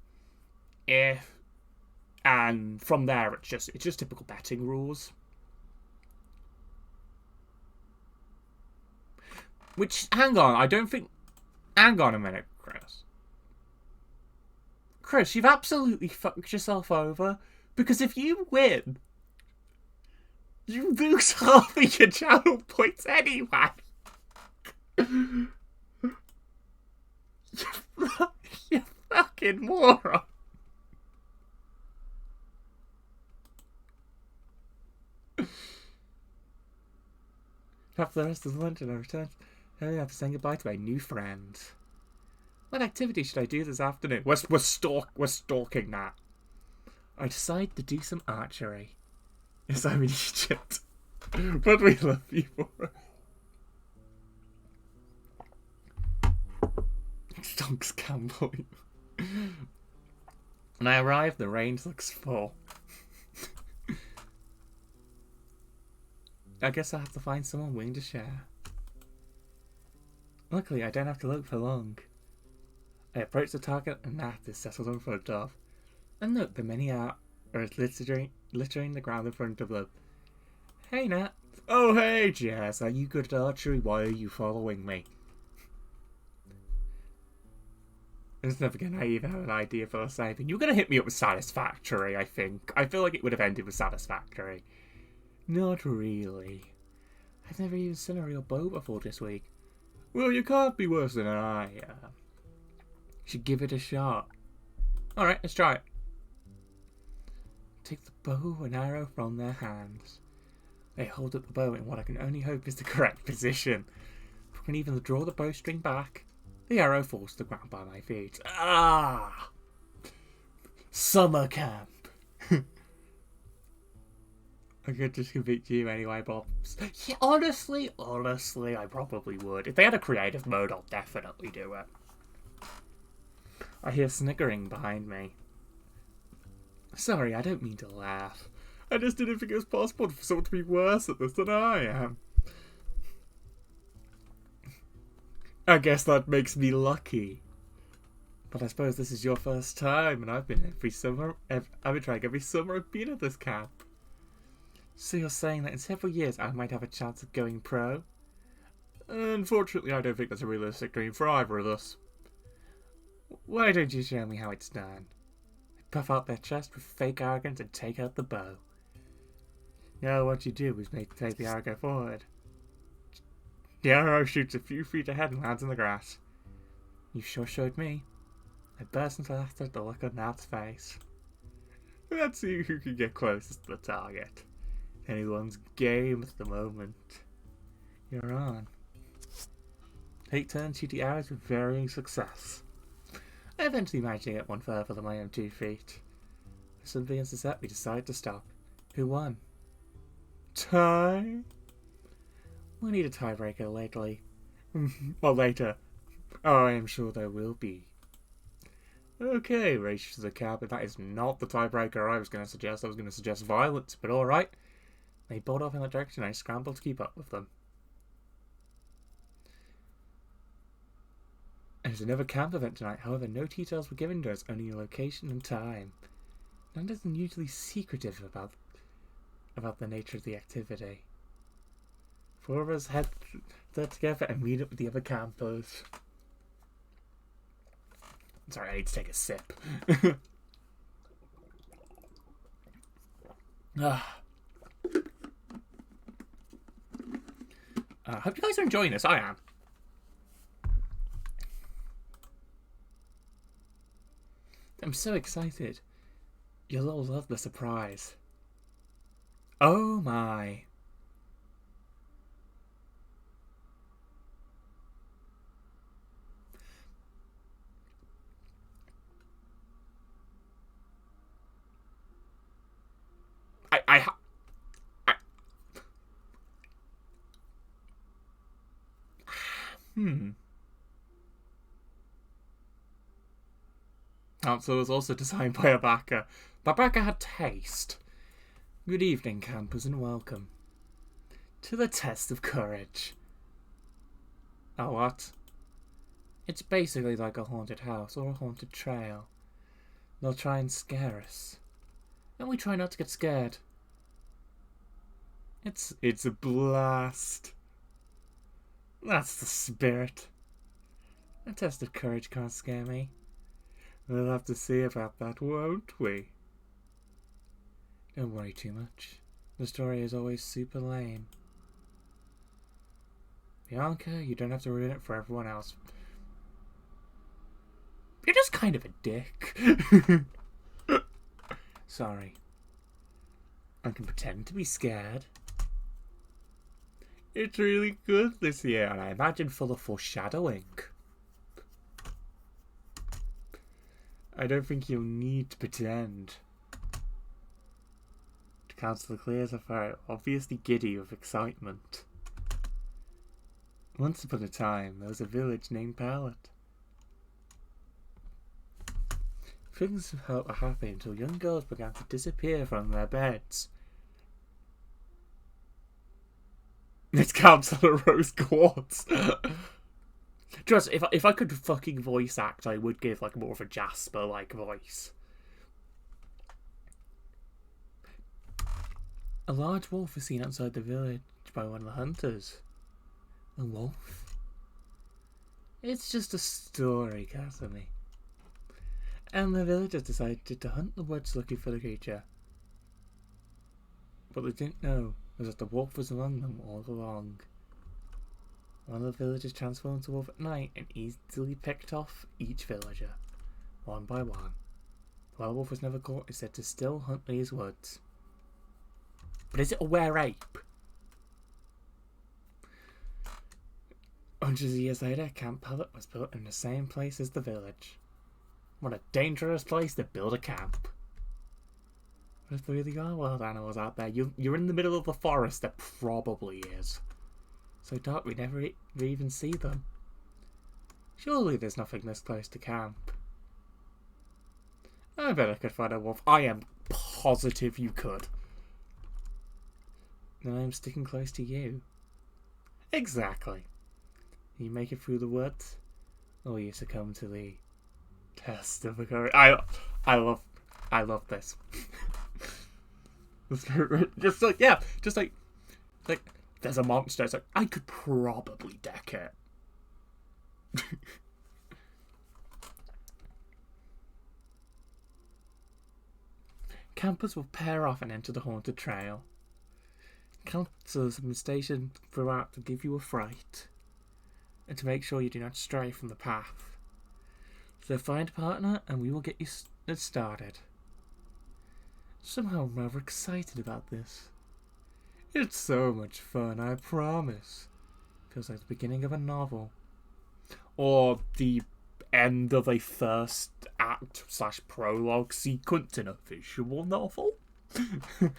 there it's just typical betting rules. Which hang on a minute, Chris. Chris, you've absolutely fucked yourself over, because if you win, you lose half of your channel points anyway. You fucking moron. After the rest of the lunch and I returned, I have to say goodbye to my new friend. What activity should I do this afternoon? We're stalking that. I decide to do some archery. Yes, I'm in Egypt. But we love you for it. Stonks gambling. When I arrive, the range looks full. I guess I'll have to find someone willing to share. Luckily, I don't have to look for long. I approach the target and Nat is settled in front of. And look, the many are littering the ground in front of them. Hey, Nat. Oh, hey, Jess. Are you good at archery? Why are you following me? It's never gonna even have an idea for the same thing. You're gonna hit me up with satisfactory, I think. I feel like it would have ended with satisfactory. Not really. I've never even seen a real bow before this week. Well, you can't be worse than I am. Should give it a shot. Alright, let's try it. Take the bow and arrow from their hands. They hold up the bow in what I can only hope is the correct position. I can even draw the bowstring back. The arrow falls to the ground by my feet. Ah! Summer camp. I could just convict you anyway, Bob. Yeah, honestly, I probably would. If they had a creative mode, I'll definitely do it. I hear sniggering behind me. Sorry, I don't mean to laugh. I just didn't think it was possible for someone to be worse at this than I am. I guess that makes me lucky. But I suppose this is your first time, and I've been trying every summer I've been at this camp. So you're saying that in several years I might have a chance of going pro? Unfortunately, I don't think that's a realistic dream for either of us. Why don't you show me how it's done? They puff out their chest with fake arrogance and take out the bow. Now what you do is take the arrow go forward. The arrow shoots a few feet ahead and lands in the grass. You sure showed me. I burst into laughter at the look on Nat's face. Let's see who can get closest to the target. Anyone's game at the moment. You're on. Take turns shooting arrows with varying success. I eventually managed to get one further than my own 2 feet. As something begins to set, we decide to stop. Who won? Tie? We'll need a tiebreaker lately. Well, later. Oh, I am sure there will be. Okay, race to the cab, but that is not the tiebreaker I was going to suggest. I was going to suggest violence, but alright. They bolt off in that direction and I scramble to keep up with them. There's another camp event tonight, however no details were given to us, only location and time. None isn't usually secretive about the nature of the activity. 4 of us head there together and meet up with the other campers. Sorry, I need to take a sip. Hope you guys are enjoying this. I am. I'm so excited. You'll all love the surprise. Oh my. Council was also designed by a backer. Babaka had taste. Good evening, campers, and welcome to the test of courage. Oh, what? It's basically like a haunted house or a haunted trail. They'll try and scare us, and we try not to get scared. It's a blast. That's the spirit. A test of courage can't scare me. We'll have to see about that, won't we? Don't worry too much. The story is always super lame. Bianca, you don't have to ruin it for everyone else. You're just kind of a dick. Sorry. I can pretend to be scared. It's really good this year, and I imagine full of foreshadowing. I don't think you'll need to pretend. The councillor clears a throat, obviously giddy with excitement. Once upon a time, there was a village named Palut. Things were happy until young girls began to disappear from their beds. It's Councillor Rose Quartz. Just if I could fucking voice act, I would give like more of a Jasper like voice. A large wolf was seen outside the village by one of the hunters. A wolf? It's just a story, Casimir. And the villagers decided to hunt the woods looking for the creature. What they didn't know was that the wolf was among them all along. One of the villagers transformed into a wolf at night and easily picked off each villager, one by one. The werewolf was never caught, is said to still hunt these woods. But is it a were-ape? Hundreds of years later, Camp Palut was built in the same place as the village. What a dangerous place to build a camp. But if there really are wild animals out there, you're in the middle of the forest, there probably is. So dark we never even see them. Surely there's nothing this close to camp. I bet I could find a wolf. I am positive you could. Then I'm sticking close to you. Exactly. You make it through the woods, or you succumb to the test of the courage. I love this. Just like there's a monster. It's like I could probably deck it. Campers will pair off and enter the haunted trail. Councillors have been stationed throughout to give you a fright and to make sure you do not stray from the path. So find a partner and we will get you started. Somehow I'm rather excited about this. It's so much fun, I promise. Feels like the beginning of a novel. Or the end of a first act / prologue sequence in a visual novel. I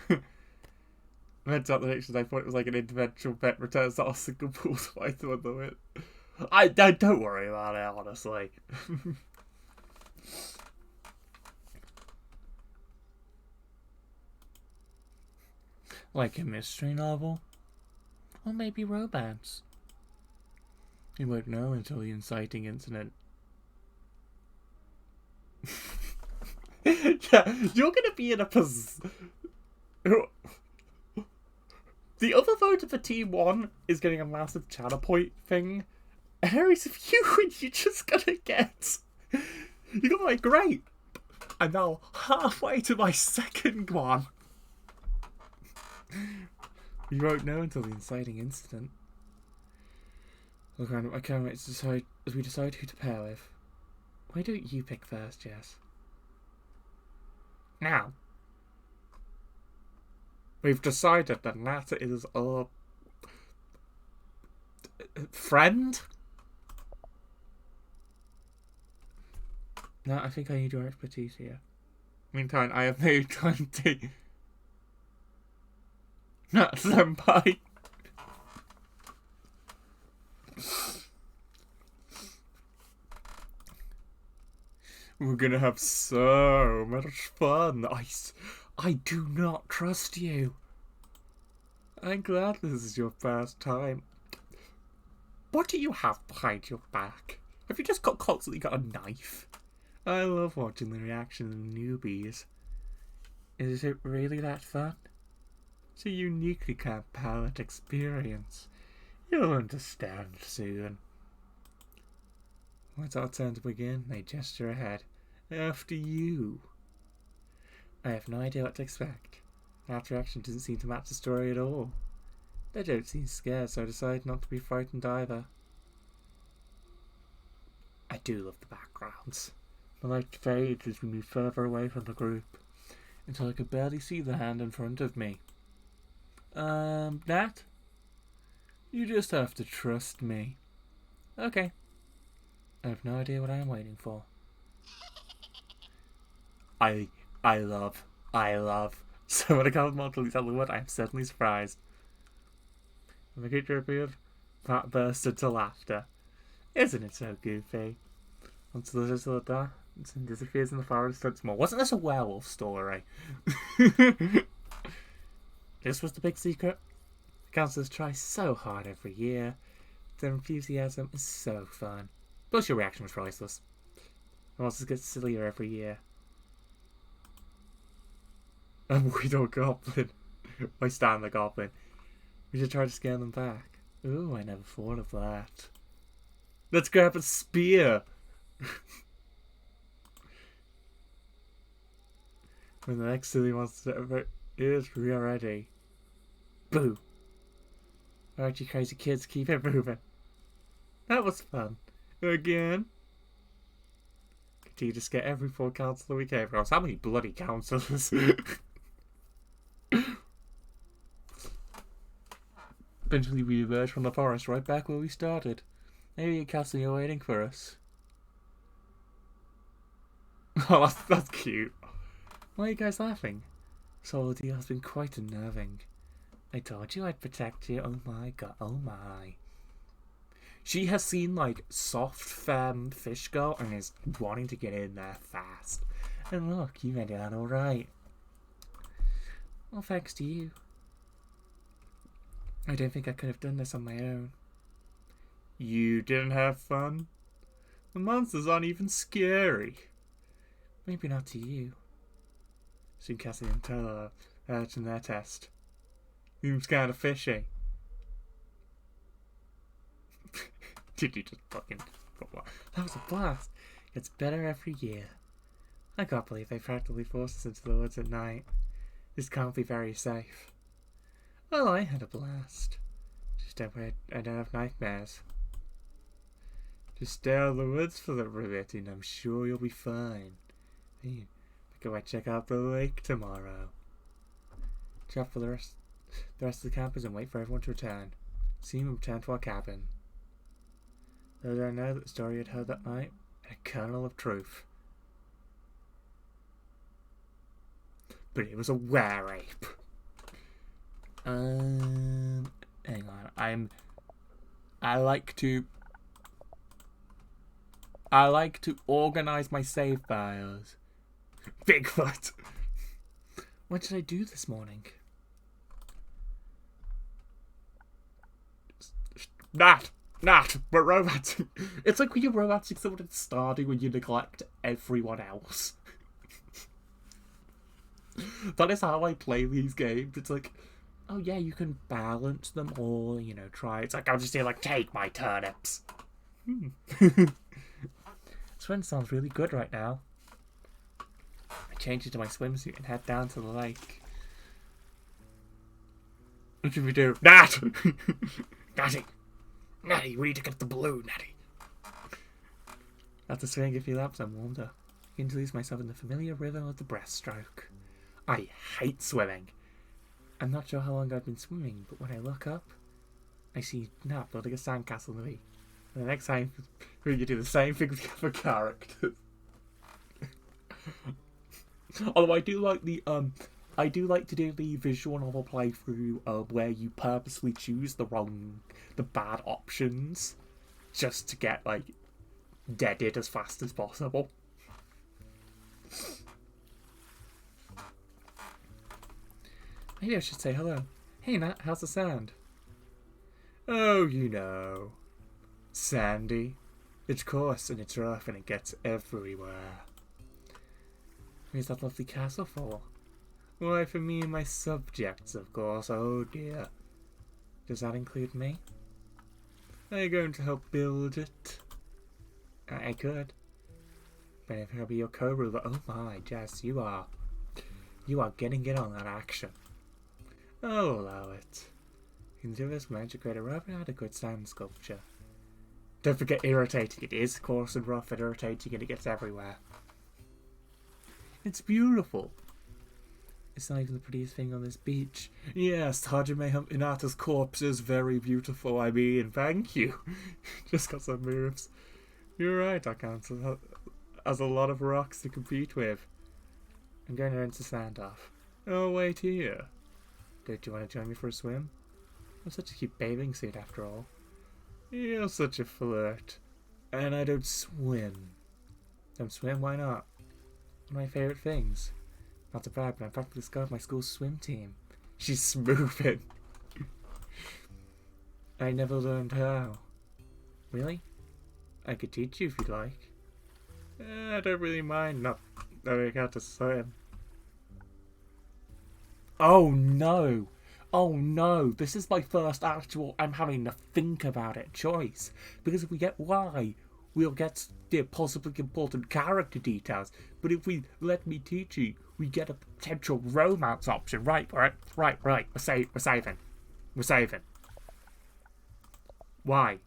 read out the pictures, I thought it was like an intervention vet returns to obstacle pools fight on the wit. I don't worry about it, honestly. Like a mystery novel? Or maybe romance? You won't know until the inciting incident. Yeah, you're gonna be in a position. The other vote of the team one is getting a massive channel point thing. And Harry's of you and you're just gonna get. You got like, great. I'm now halfway to my second one. You won't know until the inciting incident. Look, I can't wait to decide as we decide who to pair with. Why don't you pick first, Jess? Now. We've decided that Nat is a friend. No, I think I need your expertise here. Meantime, I have no time to. Nat Senpai. We're gonna have so much fun. I do not trust you. I'm glad this is your first time. What do you have behind your back? Have you just constantly got a knife? I love watching the reaction of newbies. Is it really that fun? It's a uniquely Camp Palut experience. You'll understand soon. When it's our turn to begin, they gesture ahead. After you. I have no idea what to expect. That reaction doesn't seem to match the story at all. They don't seem scared, so I decide not to be frightened either. I do love the backgrounds. The light fades as we move further away from the group, until I could barely see the hand in front of me. Nat? You just have to trust me. Okay. I have no idea what I am waiting for. I love. So when I got multiple Hollywood, I'm certainly surprised. When the creature appeared, Pat burst into laughter. Isn't it so goofy? Until the little dance and disappears in the forest once more. Wasn't this a werewolf story? This was the big secret. The counselors try so hard every year. Their enthusiasm is so fun. Plus your reaction was priceless. The monsters get sillier every year. And we don't goblin. Why stand the goblin? We should try to scare them back. Ooh, I never thought of that. Let's grab a spear. When the next silly monster ever is, we are ready. Boo. Alright, you crazy kids, keep it moving. That was fun. Again. Continue to scare every poor counsellor we came across. How many bloody counsellors? Eventually we emerged from the forest right back where we started. Maybe a castle you're waiting for us. Oh, that's cute. Why are you guys laughing? Solidity has been quite unnerving. I told you I'd protect you. Oh my god, oh my. She has seen, like, soft, firm fish girl and is wanting to get in there fast. And look, you made it out alright. Well, thanks to you. I don't think I could have done this on my own. You didn't have fun? The monsters aren't even scary. Maybe not to you. Soon Cassie and Taylor urged in their test. Seems kind of fishy. Did you just fucking... That was a blast. It's better every year. I can't believe they practically forced us into the woods at night. This can't be very safe. Well, I had a blast. Just don't worry, I don't have nightmares. Just stay out of the woods for a little bit and I'm sure you'll be fine. Hey, we might check out the lake tomorrow. Chat for the rest of the campers and wait for everyone to return. Soon we'll return to our cabin. Little did I know that the story I'd heard that night had a kernel of truth. But it was a were-ape. Hang on. I like to organize my save files. Bigfoot. What did I do this morning? Nat, we're romancing. It's like when you're romancing someone at starting when you neglect everyone else. That is how I play these games. It's like, oh yeah, you can balance them all, you know, try. It's like, I'll just say, like, take my turnips. Swim sounds really good right now. I change into my swimsuit and head down to the lake. What should we do? Nat! Natty, we need to get the balloon, Natty. After swimming a few laps, I'm warmed up. I can introduce myself in the familiar rhythm of the breaststroke. I hate swimming. I'm not sure how long I've been swimming, but when I look up, I see Nat building a sandcastle in the sea. And the next time, we can do the same thing with the other characters. Although I do like to do the visual novel playthrough where you purposely choose the bad options just to get, like, deaded as fast as possible. Maybe I should say hello. Hey Nat, how's the sand? Oh, you know. Sandy. It's coarse and it's rough and it gets everywhere. Where's that lovely castle for? Why, for me and my subjects, of course. Oh dear. Does that include me? Are you going to help build it? I could. But if I'll be your co-ruler, oh my, Jess, you are getting in on that action. I'll allow it. You can do this magic create a rough and adequate sand sculpture. Don't forget irritating. It is coarse and rough and irritating and it gets everywhere. It's beautiful. It's not even the prettiest thing on this beach. Yes, Hajime Hinata's corpse is very beautiful. I mean, thank you. Just got some moves. You're right, our council has a lot of rocks to compete with. I'm going to rinse the sand off. Oh, wait here. Don't you want to join me for a swim? I'm such a cute bathing suit after all. You're such a flirt. And I don't swim. Don't swim? Why not? One of my favourite things. Not to brag, but I'm practically the guy of my school's swim team. She's smoothing. I never learned how. Really? I could teach you if you'd like. I don't really mind not knowing how to swim. Oh no! Oh no! This is my first actual I'm having to think about it choice. Because if we get Y, we'll get the possibly important character details. But if we let me teach you, we get a potential romance option. Right. We're saving. We're saving. Why?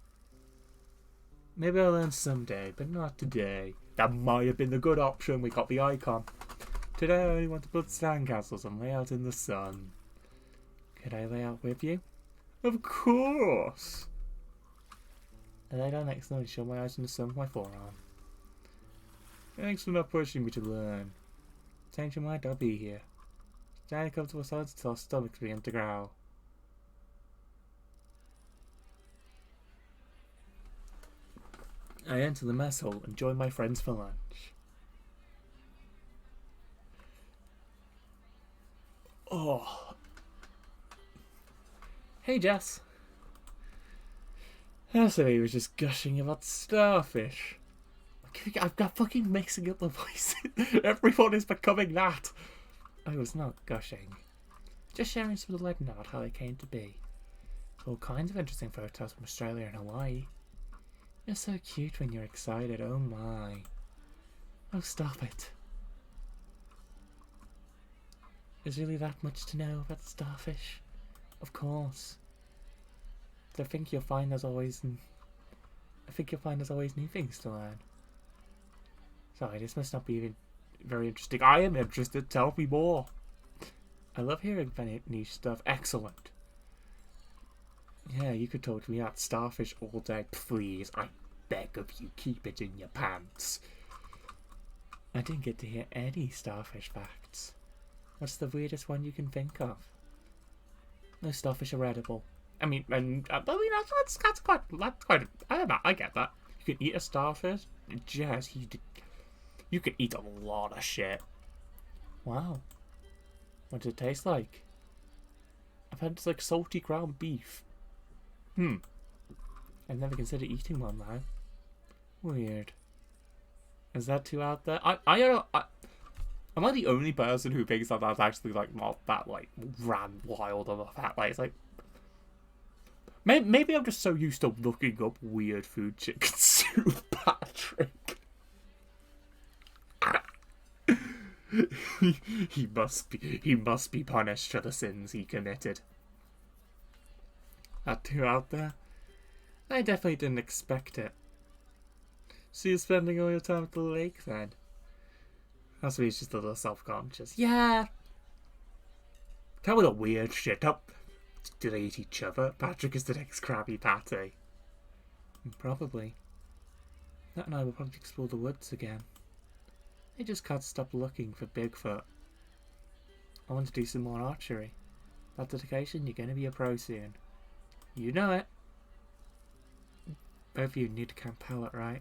Maybe I'll learn someday, but not today. That might have been the good option. We got the icon. Today I only want to build sandcastles and lay out in the sun. Could I lay out with you? Of course! I lay down next to and show my eyes in the sun with my forearm. Thanks for not pushing me to learn. Change your mind, I'll be here. Stand in comfortable silence until our stomachs begin to growl. I enter the mess hall and join my friends for lunch. Oh. Hey, Jess. So he was just gushing about starfish. I've got fucking mixing up the voices. Everyone is becoming that. I was not gushing. Just sharing some of the legend about how they came to be. All kinds of interesting photos from Australia and Hawaii. You're so cute when you're excited, oh my. Oh, stop it. Is really that much to know about starfish? Of course. But I think you'll find there's always new things to learn. Sorry, this must not be even very interesting. I am interested, tell me more. I love hearing niche stuff. Excellent. Yeah, you could talk to me about starfish all day. Please, I beg of you, keep it in your pants. I didn't get to hear any starfish facts. What's the weirdest one you can think of? No, starfish are edible. I mean, that's quite. I get that. You can eat a starfish. Jess, you can eat a lot of shit. Wow. What does it taste like? I've had it's like salty ground beef. I've never considered eating one though. Weird. Is that too out there? Am I the only person who thinks that that's actually like not that like ran wild of a fact? Like it's like maybe I'm just so used to looking up weird food shit to consume, Patrick. he must be punished for the sins he committed. That too out there? I definitely didn't expect it. So you're spending all your time at the lake then? That's why he's just a little self-conscious. Yeah. Tell me the weird shit up. Do they eat each other? Patrick is the next Krabby Patty. Probably. That and I will probably explore the woods again. I just can't stop looking for Bigfoot. I want to do some more archery. That dedication, you're going to be a pro soon. You know it. Both of you need to Camp Palut, right?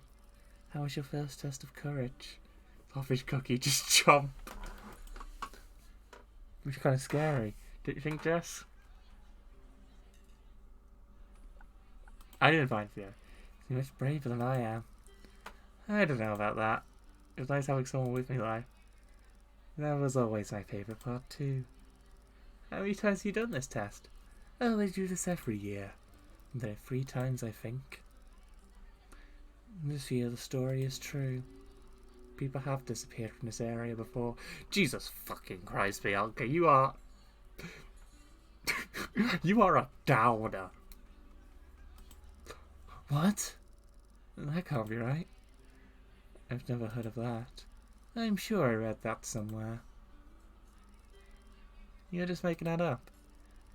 How was your first test of courage? Offish cookie, just chomp. Which is kind of scary. Don't you think, Jess? I didn't find you. You're much braver than I am. I don't know about that. It was nice having someone with me, though. That was always my favourite part, too. How many times have you done this test? Oh, they do this every year. There are 3 times, I think. This year, the story is true. People have disappeared from this area before. Jesus fucking Christ, Bianca, you are... you are a downer. What? That can't be right. I've never heard of that. I'm sure I read that somewhere. You're just making that up.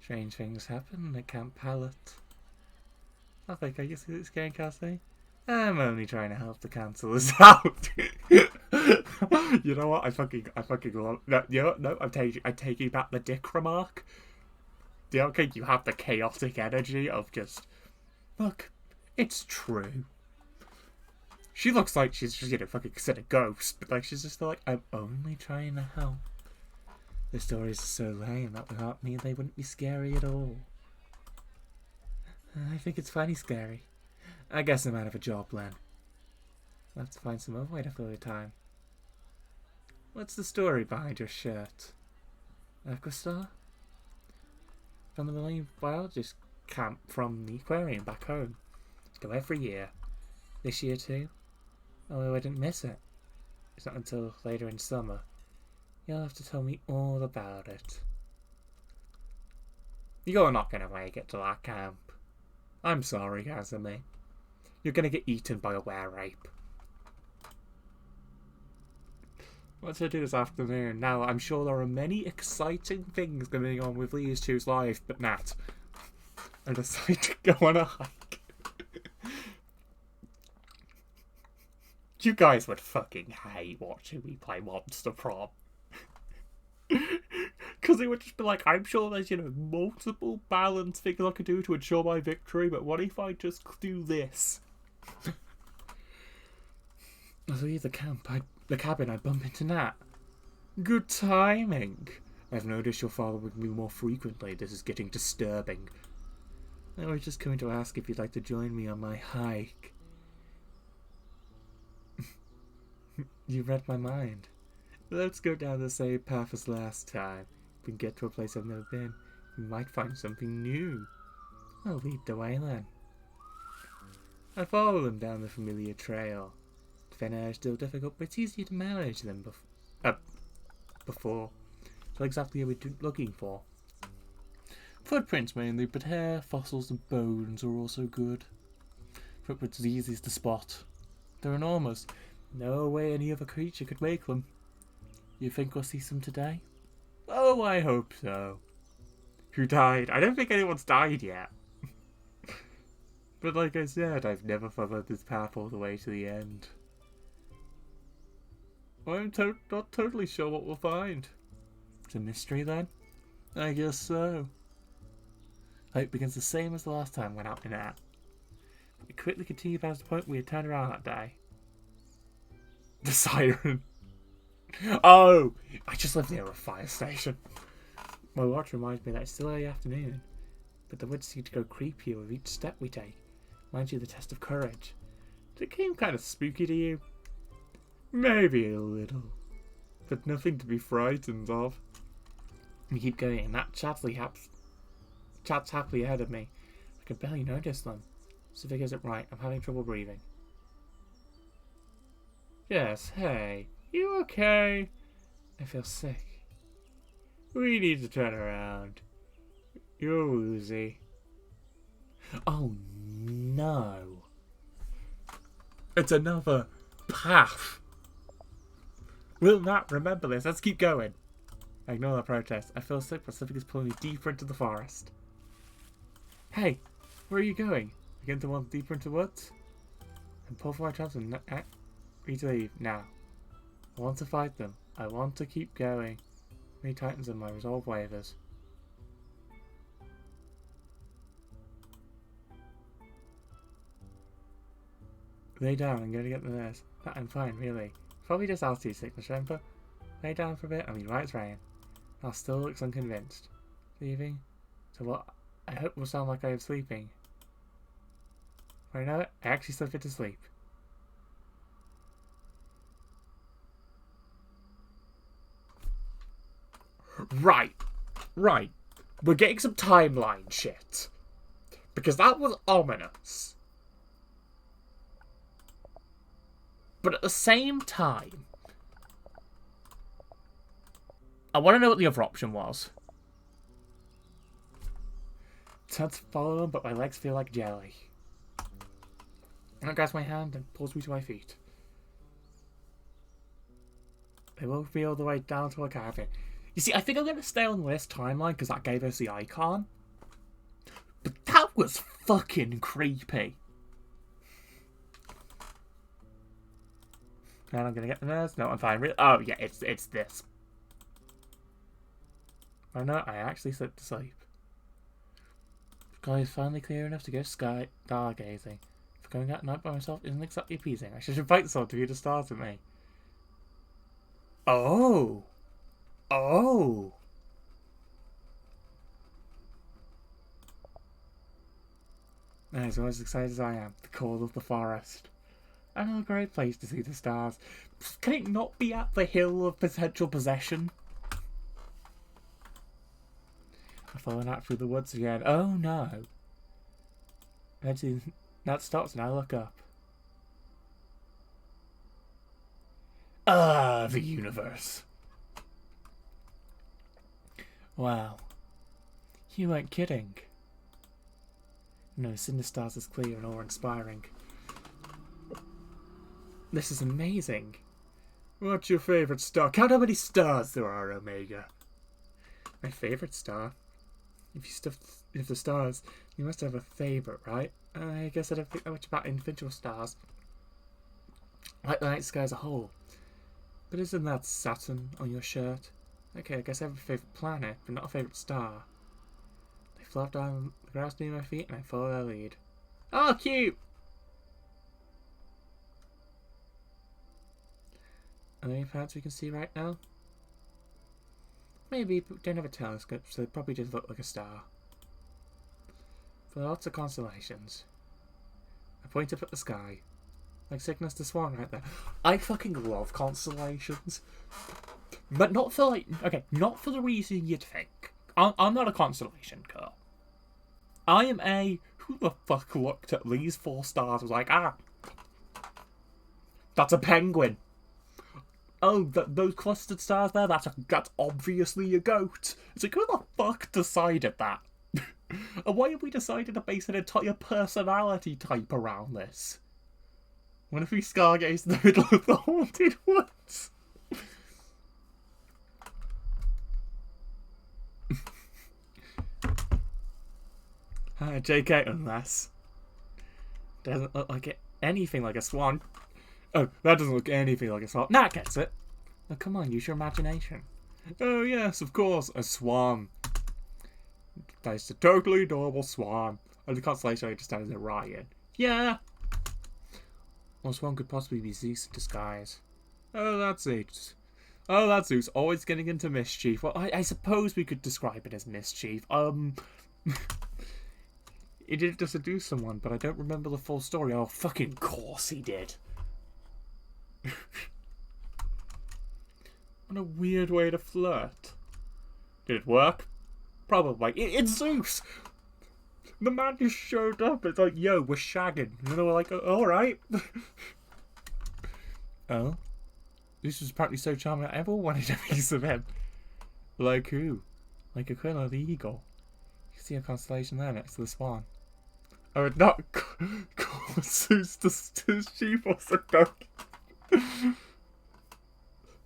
Strange things happen at Camp Palut. I think I guess it's getting Cassie. I'm only trying to help the cancel this out. You know what? I fucking love. No, you know what? No, I'm taking back the dick remark. Do you think you have the chaotic energy of just, look, it's true. She looks like she's just, you know, fucking said a ghost, but like she's just like, I'm only trying to help. The stories are so lame that without me they wouldn't be scary at all. I think it's funny scary. I guess I'm out of a job then. I'll have to find some other way to fill your time. What's the story behind your shirt? Aquastar? From the marine biologist camp from the aquarium back home. Go every year. This year too? Although I didn't miss it. It's not until later in summer. You'll have to tell me all about it. You're not going to make it to that camp. I'm sorry, Kazumi. You're going to get eaten by a were-ape. What should I do this afternoon? Now, I'm sure there are many exciting things going on with Lee's Two's life, but Nat, I decided to go on a hike. You guys would fucking hate watching me play Monster Prom. Because it would just be like, I'm sure there's, you know, multiple balance things I could do to ensure my victory, but what if I just do this? As I leave the cabin, I bump into Nat. Good timing. I've noticed your father with me more frequently. This is getting disturbing. I was just coming to ask if you'd like to join me on my hike. You read my mind. Let's go down the same path as last time. If we can get to a place I've never been, we might find something new. I'll lead the way then. I follow them down the familiar trail. The thin air is still difficult, but it's easier to manage than before. So exactly what we're looking for. Footprints mainly, but hair, fossils and bones are also good. Footprints are easiest to spot. They're enormous. No way any other creature could make them. You think we'll see some today? Oh, I hope so. Who died? I don't think anyone's died yet. But like I said, I've never followed this path all the way to the end. I'm not totally sure what we'll find. It's a mystery then? I guess so. Hope begins the same as the last time we went out in that. We quickly continued past the point we had turned around that day. The siren. Oh! I just live near a fire station. My watch reminds me that it's still early afternoon, but the woods seem to go creepier with each step we take. Reminds you of the test of courage. Did it seem kind of spooky to you? Maybe a little, but nothing to be frightened of. We keep going, and that chat's happily ahead of me. I can barely notice them. So figures it right. I'm having trouble breathing. Yes, hey. You okay? I feel sick. We need to turn around. You're woozy. Oh no. It's another path. Will not remember this. Let's keep going. I ignore the protest. I feel sick, but something is pulling me deeper into the forest. Hey, where are you going? Again to want deeper into woods? And pull for my traps and need to leave now. I want to fight them. I want to keep going. Many titans and my resolve wavers. Lay down, I'm going to get the nurse. I'm fine, really. Probably just altitude sickness, remember? Lay down for a bit, I mean, right as rain. I'll still look unconvinced. Leaving? So what? I hope will sound like I am sleeping. But I know it, I actually slipped into sleep. Right. We're getting some timeline shit. Because that was ominous. But at the same time, I want to know what the other option was. Time to follow them, but my legs feel like jelly. And it grabs my hand and pulls me to my feet. They won't be all the way down to a cabin. You see, I think I'm going to stay on this timeline because that gave us the icon. But that was fucking creepy. And I'm gonna get the nurse. No, I'm fine. Oh, yeah, it's this. Oh no, I actually slipped to sleep. The sky is finally clear enough to go stargazing. For going out at night by myself isn't exactly appeasing. I should invite someone to view the stars with me. Oh! Oh! As always excited as I am, the call of the forest. Another great place to see the stars. Can it not be at the hill of potential possession? I've fallen out through the woods again. Oh no. Eventually, that stops and I look up. Ah, the universe. Wow. You weren't kidding. No, seeing the stars is clear and awe-inspiring. This is amazing. What's your favourite star? Count how many stars there are, Omega. My favourite star? If the stars, you must have a favourite, right? I guess I don't think that much about individual stars. I like the night sky as a whole. But isn't that Saturn on your shirt? Okay, I guess I have a favourite planet, but not a favourite star. They flop down the grass near my feet and I follow their lead. Oh, cute! Are there any planets we can see right now? Maybe, but we don't have a telescope, so they probably just look like a star. There are lots of constellations. I point up at the sky. Like Cygnus the Swan right there. I fucking love constellations. But not for like... Okay, not for the reason you'd think. I'm not a constellation girl. I am a... Who the fuck looked at these 4 stars and was like, ah, that's a penguin. Oh, those clustered stars there, that's obviously a goat. It's like, who the fuck decided that? And why have we decided to base an entire personality type around this? What if we stargaze in the middle of the haunted woods? JK, unless. Doesn't look like anything like a swan. Oh, that doesn't look anything like a swan. Nat gets it. Oh, come on, use your imagination. Oh, yes, of course, a swan. That's a totally adorable swan. And the constellation I understand is Orion. Yeah. Well, swan could possibly be Zeus in disguise. Oh, that's Zeus. Oh, that's Zeus. Always getting into mischief. Well, I suppose we could describe it as mischief. He did to seduce someone, but I don't remember the full story. Oh, fucking course he did. What a weird way to flirt. Did it work? Probably. It's Zeus! The man just showed up. It's like, yo, we're shagging. And they were like, oh, alright. Oh? Zeus was apparently so charming that everyone wanted a piece of him. Like who? Like Aquila or the eagle. You see a constellation there next to the swan. I would not call Zeus the sheep or the donkey.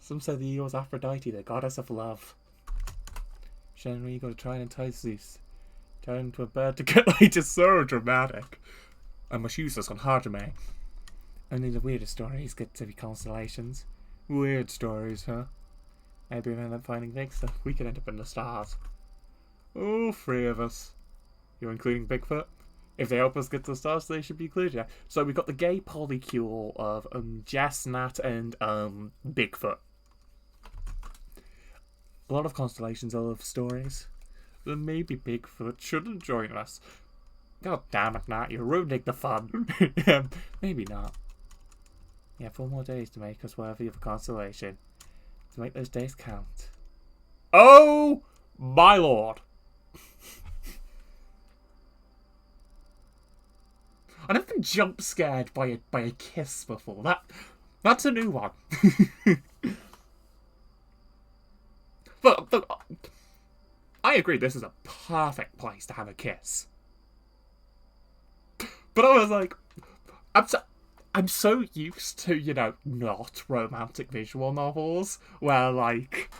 Some say the eagle was Aphrodite, the goddess of love. Generally, you got to try and entice Zeus. Turn into a bird to get laid is so dramatic. I must use this on Hajime. Only the weirdest stories get to be constellations. Weird stories, huh? Maybe we end up finding big stuff. We could end up in the stars. All 3 of us. You're including Bigfoot? If they help us get to the stars, they should be included. Yeah. So we got the gay polycule of Jess, Nat, and Bigfoot. A lot of constellations are love stories. Then maybe Bigfoot shouldn't join us. God damn it, Nat, you're ruining the fun. Maybe not. Yeah, 4 more days to make us worthy of a constellation. To make those days count. Oh, my lord. I've never been jump scared by a kiss before. That's a new one. But I agree, this is a perfect place to have a kiss. But I was like, I'm so used to, you know, not romantic visual novels where like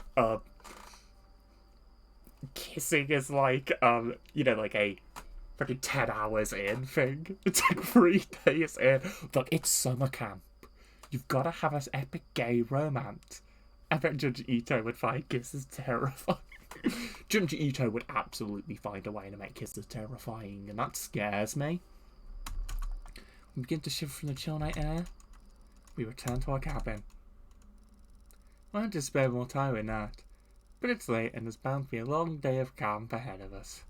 kissing is like you know, like a fucking 10 hours in thing. It's like 3 days in. Look, it's summer camp. You've got to have this epic gay romance. I bet Judge Ito would find kisses terrifying. Judge Ito would absolutely find a way to make kisses terrifying, and that scares me. We begin to shiver from the chill night air. We return to our cabin. I want to spend more time with Nat, but it's late and there's bound to be a long day of camp ahead of us.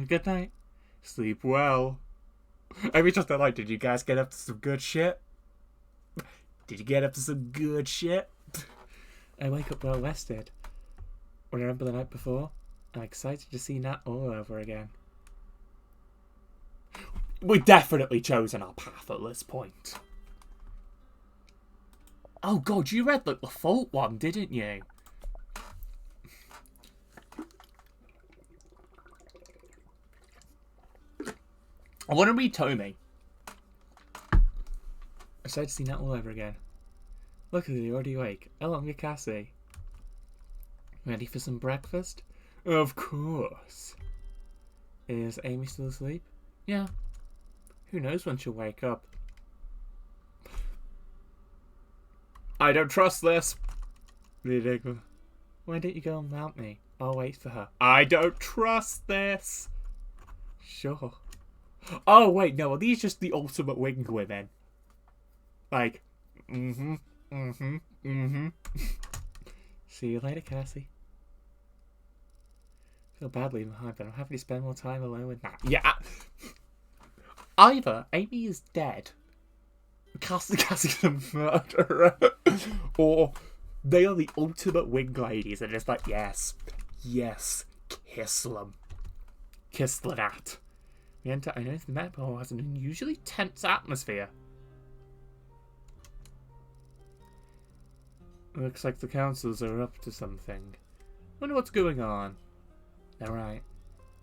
Good night. Sleep well. Maybe just like, did you guys get up to some good shit? Did you get up to some good shit? I wake up well rested. When I remember the night before, I'm excited to see Nat all over again. We've definitely chosen our path at this point. Oh god, you read like the fault one, didn't you? I want to read Tommy. I'm excited to see Nat all over again. Look at you, already awake. How long are Cassie? Ready for some breakfast? Of course. Is Amy still asleep? Yeah. Who knows when she'll wake up? I don't trust this. Why don't you go and mount me? I'll wait for her. I don't trust this. Sure. Oh, wait, no. Are these just the ultimate winged women? Like, See you later, Cassie. I feel badly behind, but I'm happy to spend more time alone with Nat. Yeah. Either Amy is dead, Cassie's a murderer, or they are the ultimate winged ladies and it's like, yes, kiss them. Kiss the Nat. We enter, I noticed the Met Ball has an unusually tense atmosphere. Looks like the councils are up to something. Wonder what's going on. They're right.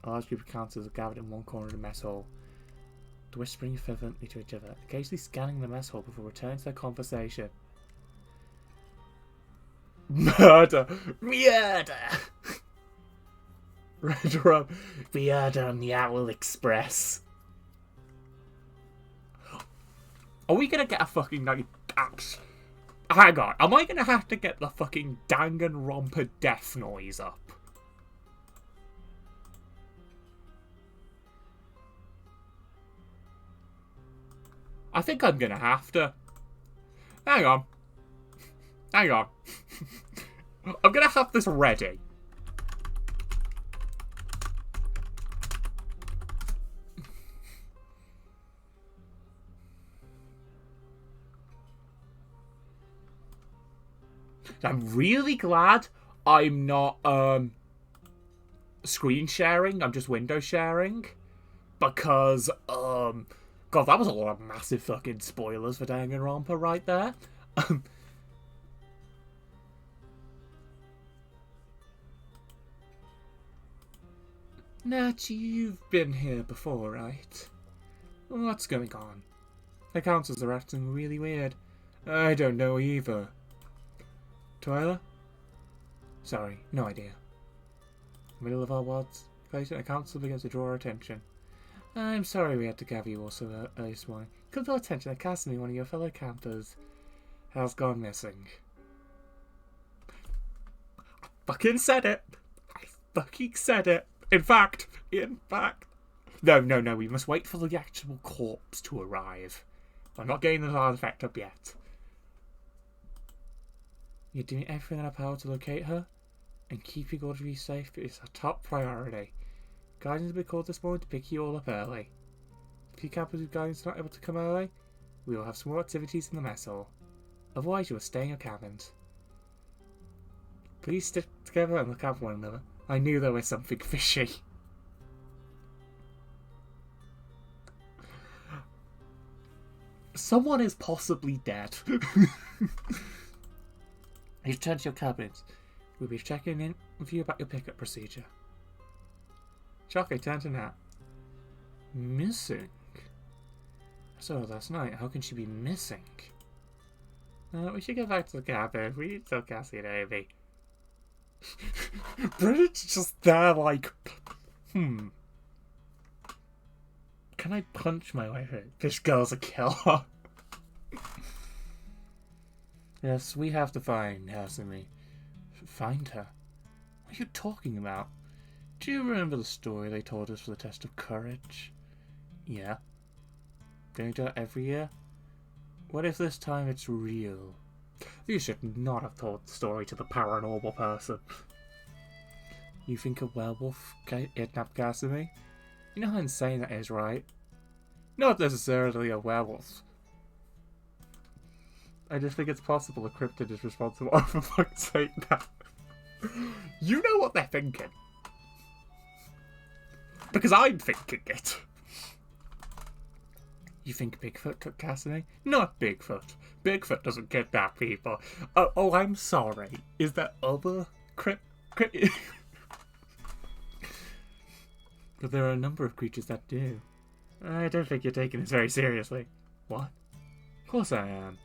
A large group of councils are gathered in one corner of the mess hall, whispering fervently to each other, occasionally scanning the mess hall before returning to their conversation. Murder! Murder! Red Rum. Murder on the Owl Express. Are we gonna get a fucking like axe? Hang on, am I gonna have to get the fucking Danganronpa death noise up? I think I'm gonna have to. Hang on. I'm gonna have this ready. I'm really glad I'm not screen sharing, I'm just window sharing. Because God, that was a lot of massive fucking spoilers for Danganronpa right there. Nat, you've been here before, right? What's going on? The councils are acting really weird. I don't know either. Twyla? Sorry, no idea. Middle of our world's place at the council begins to draw our attention. I'm sorry we had to gather you all so early this morning. Come to our attention that Cassidy, one of your fellow campers, has gone missing. I fucking said it! I fucking said it! In fact! No, we must wait for the actual corpse to arrive. I'm not getting the artifact up yet. You're doing everything in our power to locate her and keep your daughter safe. It's our top priority. Guardians will be called this morning to pick you all up early. If you campers with Guardians are not able to come early, we will have some more activities in the mess hall. Otherwise, you will stay in your cabins. Please stick together and look out for one another. I knew there was something fishy. Someone is possibly dead. You've turned to your cabins. We'll be checking in with you about your pickup procedure. Shockey, turn to Nat. Missing? I saw her last night. How can she be missing? We should get back to the cabin. We need to tell Cassie and Amy. Bridget's just there like, Can I punch my way through? This girl's a killer. Yes, we have to find Hasumi. Find her? What are you talking about? Do you remember the story they told us for the test of courage? Yeah. Don't you do it every year? What if this time it's real? You should not have told the story to the paranormal person. You think a werewolf kidnapped Kasumi? You know how insane that is, right? Not necessarily a werewolf. I just think it's possible a cryptid is responsible. Oh, for fuck's sake, now. You know what they're thinking. Because I'm thinking it. You think Bigfoot took Kasumi? Not Bigfoot. Bigfoot doesn't kidnap people. Oh, I'm sorry. Is there other But there are a number of creatures that do. I don't think you're taking this very seriously. What? Of course I am.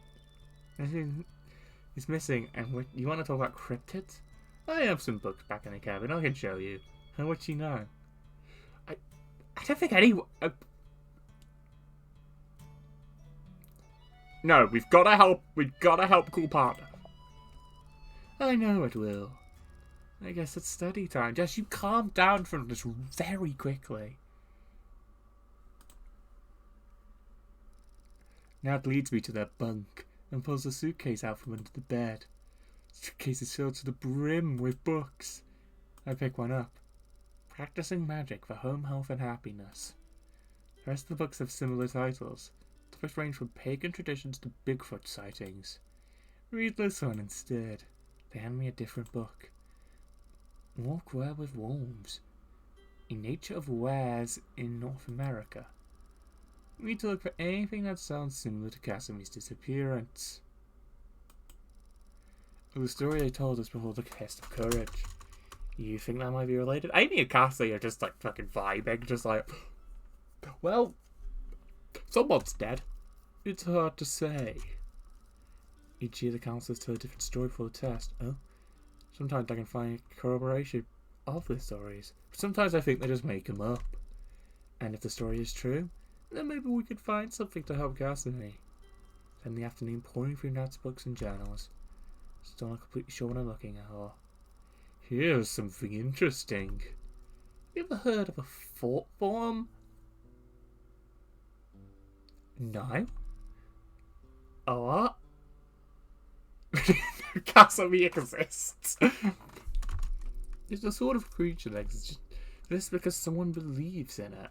He's missing, and you want to talk about cryptids? I have some books back in the cabin. I can show you. How much you know? I don't think anyone. No, we've got to help. We've got to help cool partner. I know it will. I guess it's study time. Jess, you calm down from this very quickly. Nad leads me to their bunk and pulls a suitcase out from under the bed. The suitcase is filled to the brim with books. I pick one up. Practicing Magic for Home, Health and Happiness. The rest of the books have similar titles. Topics range from pagan traditions to Bigfoot sightings. Read this one instead. They hand me a different book. Walk Where with Wolves. A Nature of Wares in North America. We need to look for anything that sounds similar to Kasumi's disappearance. The story they told us before the test of courage. You think that might be related? Amy and Cassie are just like fucking vibing, just like, well, someone's dead. It's hard to say. Each year the counselors tell a different story for the test. Oh? Sometimes I can find corroboration of the stories. But sometimes I think they just make them up. And if the story is true, then maybe we could find something to help Kasumi. Spend the afternoon poring through Nat's books and journals. Still not completely sure what I'm looking at. Or here's something interesting. You ever heard of a thought form? No. Oh, what? Kasumi exists. It's the sort of creature that exists just because someone believes in it.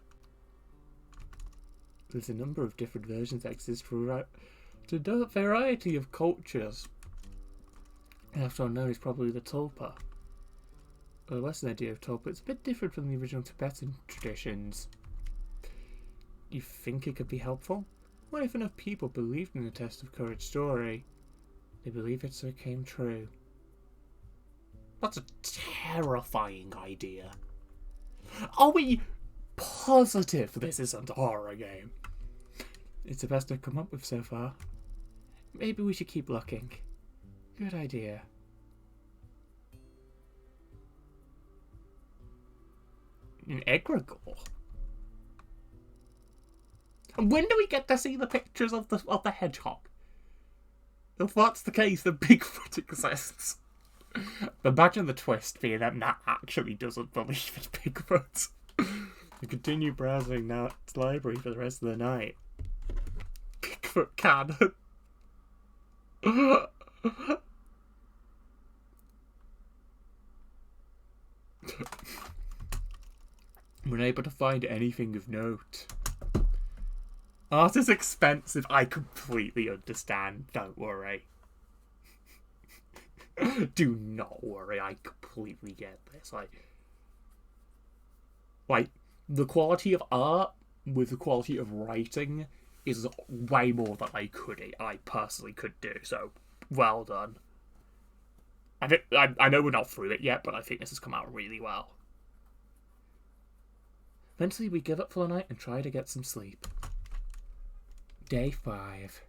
There's a number of different versions that exist throughout a variety of cultures. And after all known is probably the tulpa. Well, the Western idea of tulpa is a bit different from the original Tibetan traditions. You think it could be helpful? What if enough people believed in the test of courage story? They believe it so it came true. That's a terrifying idea. Are we positive this isn't a horror game? It's the best I've come up with so far. Maybe we should keep looking. Good idea. An egregore? And when do we get to see the pictures of the hedgehog? If that's the case, then Bigfoot exists. Imagine the twist being that Nat actually doesn't believe in Bigfoot. We continue browsing Nat's library for the rest of the night. Bigfoot canon. We're unable to find anything of note. Art is expensive. I completely understand. Don't worry. Do not worry. I completely get this. Like the quality of art with the quality of writing is way more than I personally could do. So, well done. I know we're not through it yet, but I think this has come out really well. Eventually, we give up for the night and try to get some sleep. Day 5.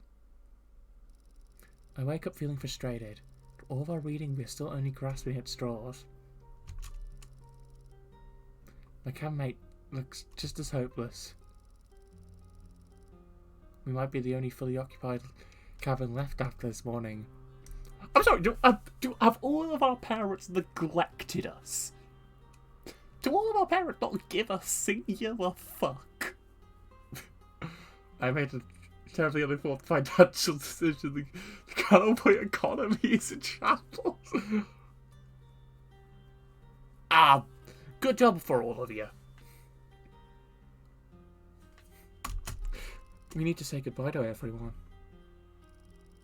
I wake up feeling frustrated. All of our reading, we're still only grasping at straws. My campmate looks just as hopeless. We might be the only fully occupied cabin left after this morning. I'm sorry, have all of our parents neglected us? Do all of our parents not give a singular fuck? I made a terribly uninformed financial decision. The cowboy economy is in shambles. Good job for all of you. We need to say goodbye to everyone.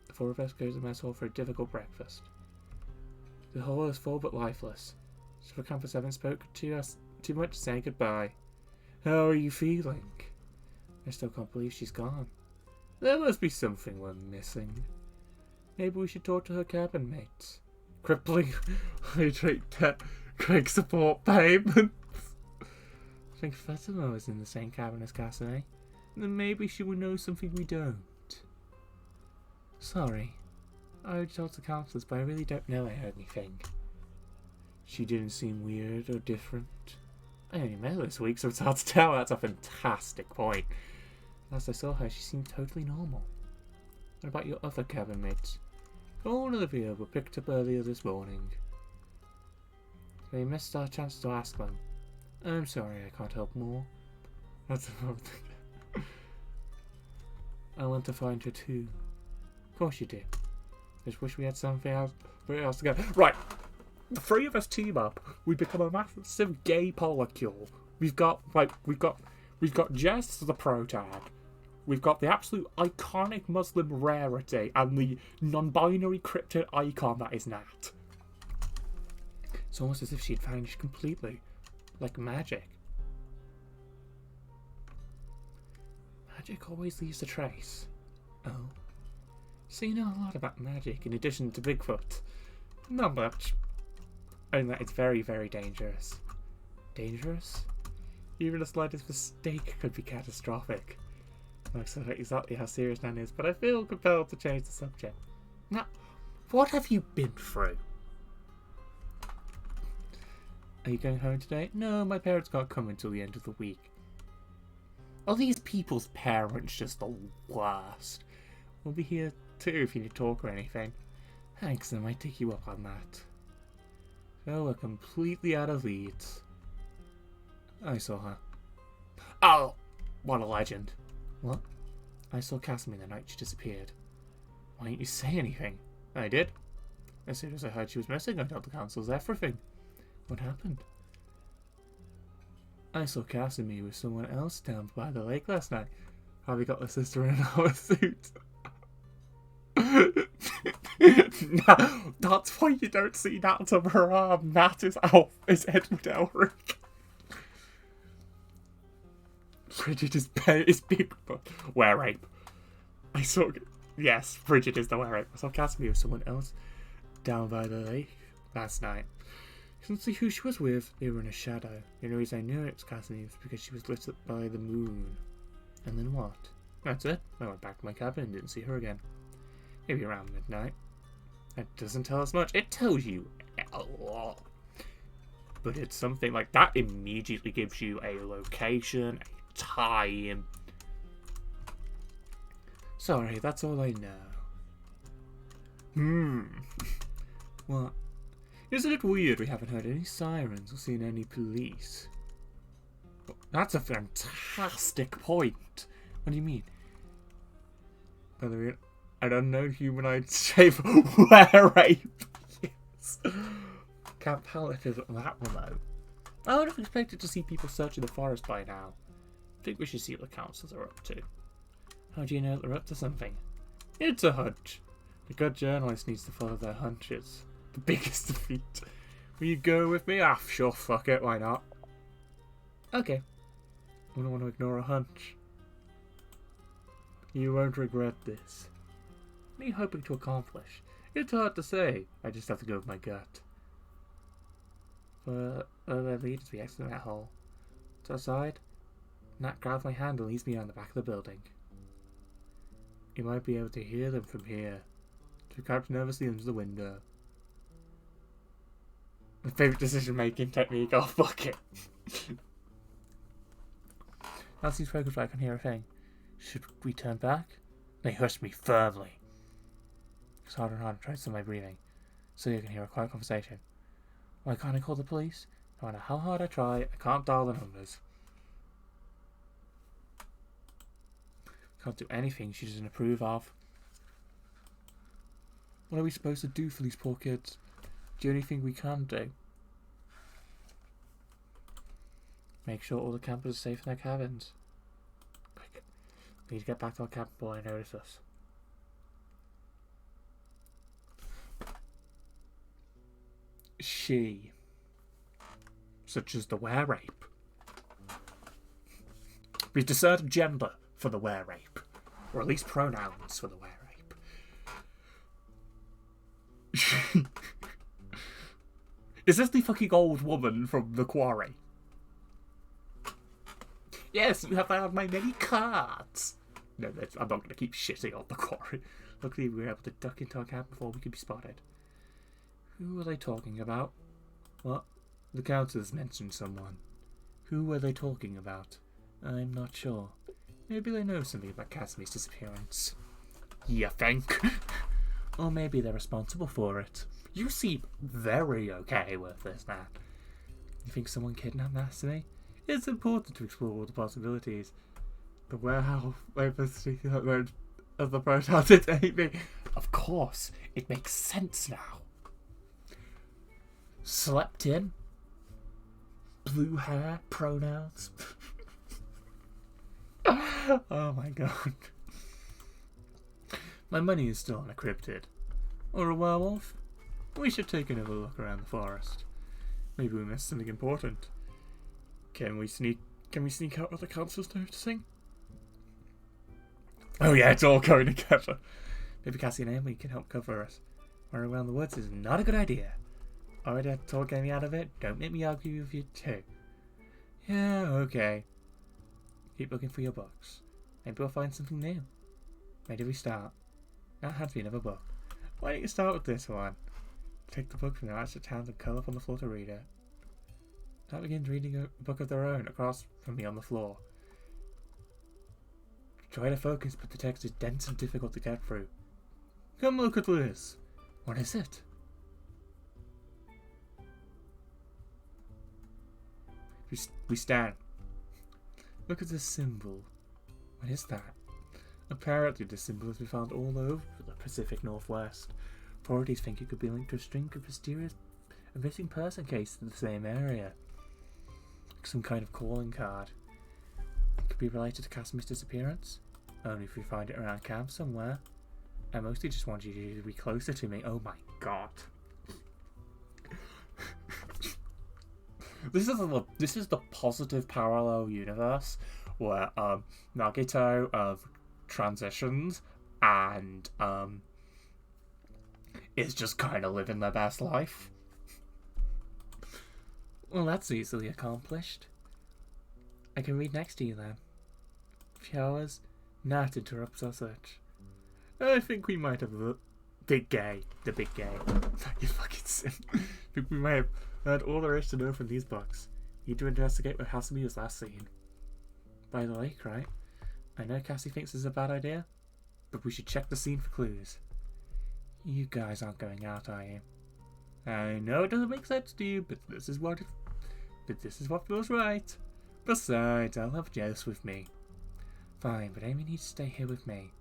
The four of us go to the mess hall for a difficult breakfast. The hall is full but lifeless. So the campus haven't spoken to us too much to say goodbye. How are you feeling? I still can't believe she's gone. There must be something we're missing. Maybe we should talk to her cabin mates. Crippling hydrate debt, quick support payments. I think Fatima is in the same cabin as Cassidy. Then maybe she will know something we don't. Sorry. I would talk to counselors, but I really don't know anything. She didn't seem weird or different. I only met her this week, so it's hard to tell. That's a fantastic point. Last I saw her, she seemed totally normal. What about your other cabin mates? All of you were picked up earlier this morning. We missed our chance to ask them. I'm sorry, I can't help more. That's another thing. I want to find her too. Of course you do. Just wish we had something else to go. Right, the three of us team up. We become a massive gay polycule. We've got Jess the protag. We've got the absolute iconic Muslim rarity and the non-binary cryptid icon that is Nat. It's almost as if she'd vanished completely, like magic. Magic always leaves a trace. Oh. So you know a lot about magic in addition to Bigfoot. Not much. Only that it's very, very dangerous. Dangerous? Even the slightest mistake could be catastrophic. I'm not sure exactly how serious Nan is, but I feel compelled to change the subject. Now, what have you been through? Are you going home today? No, my parents can't come until the end of the week. Are these people's parents just the worst? We'll be here too if you need to talk or anything. Thanks, I might take you up on that. So we're completely out of leads. I saw her. Oh, what a legend. What? I saw Casimir the night she disappeared. Why didn't you say anything? I did. As soon as I heard she was missing, I told the councils everything. What happened? I saw Casimir with someone else down by the lake last night. Harvey got the sister in our suit. That's why you don't see Nat of her arm. Nat is Edward Elric. Bridget is big, but were-ape. I saw... Yes, Bridget is the were-ape. I saw Casimir with someone else down by the lake last night. I couldn't see who she was with. They were in a shadow. The only reason I knew it was Casimir was because she was lit up by the moon. And then what? That's it. I went back to my cabin and didn't see her again. Maybe around midnight. That doesn't tell us much. It tells you a lot. But it's something like that immediately gives you a location, a time. Sorry, that's all I know. What? Isn't it weird we haven't heard any sirens or seen any police? That's a fantastic point. What do you mean? An unknown humanoid shape were-ape. Yes. Camp Palut isn't that remote. I would have expected to see people searching the forest by now. I think we should see what the councils are up to. How do you know they're up to something? It's a hunch. The good journalist needs to follow their hunches. The biggest defeat. Will you go with me? Ah, sure, fuck it, why not? Okay. I don't want to ignore a hunch. You won't regret this. What are you hoping to accomplish? It's hard to say. I just have to go with my gut. For other leaders, we exit that hole. To the side, Nat grabs my hand and leads me around the back of the building. You might be able to hear them from here. She crouched nervously under the window. My favourite decision-making technique. Oh, fuck it. Now seems focused where I can hear a thing. Should we turn back? They hushed me firmly. It's harder and harder to try to stop my breathing, so you can hear a quiet conversation. Why can't I call the police? No matter how hard I try, I can't dial the numbers. Can't do anything she doesn't approve of. What are we supposed to do for these poor kids? The only thing we can do. Make sure all the campers are safe in their cabins. Quick. We need to get back to our camp before they notice us. She. Such as the were-rape. We've discerned gender for the were-rape. Or at least pronouns for the were-rape. Is this the fucking old woman from the quarry? Yes, you have my many cards. No, I'm not going to keep shitting on the quarry. Luckily, we were able to duck into our camp before we could be spotted. Who were they talking about? What? The countess mentioned someone. Who were they talking about? I'm not sure. Maybe they know something about Cassimy's disappearance. You think? Or maybe they're responsible for it. You seem very okay with this, man. You think someone kidnapped Cassimy? It's important to explore all the possibilities. The warehouse of the protest it's Amy. Of course, it makes sense now. Slept in. Blue hair, pronouns. Oh my god. My money is still unencrypted. Or a werewolf? We should take another look around the forest. Maybe we missed something important. Can we sneak out what the council's noticing? Oh yeah, it's all going together. Maybe Cassie and Amy can help cover us. Running around the woods is not a good idea. Already had to talk Amy out of it. Don't make me argue with you too. Yeah, okay. Keep looking for your books. Maybe we'll find something new. Where do we start? That had to be another book. Why don't you start with this one? Take the book from the rest of town and curl up on the floor to read it. That begins reading a book of their own across from me on the floor. Try to focus, but the text is dense and difficult to get through. Come look at this. What is it? We stand. Look at this symbol. What is that? Apparently this symbol has been found all over the Pacific Northwest. Authorities think it could be linked to a string of mysterious missing person cases in the same area. Like some kind of calling card. It could be related to Cassimy's disappearance. Only if we find it around camp somewhere. I mostly just want you to be closer to me. Oh my god. This is the positive parallel universe where Nagito transitions and is just kind of living their best life. Well, that's easily accomplished. I can read next to you then. A few hours, Nat interrupts our search. I think we might have the big gay. You fucking sin. I think we might have heard all there is to know from these books. Need to investigate where Cassimy was last seen. By the lake, right? I know Cassie thinks this is a bad idea, but we should check the scene for clues. You guys aren't going out, are you? I know it doesn't make sense to you, but this is what feels right. Besides, I'll have Jess with me. Fine, but Amy needs to stay here with me.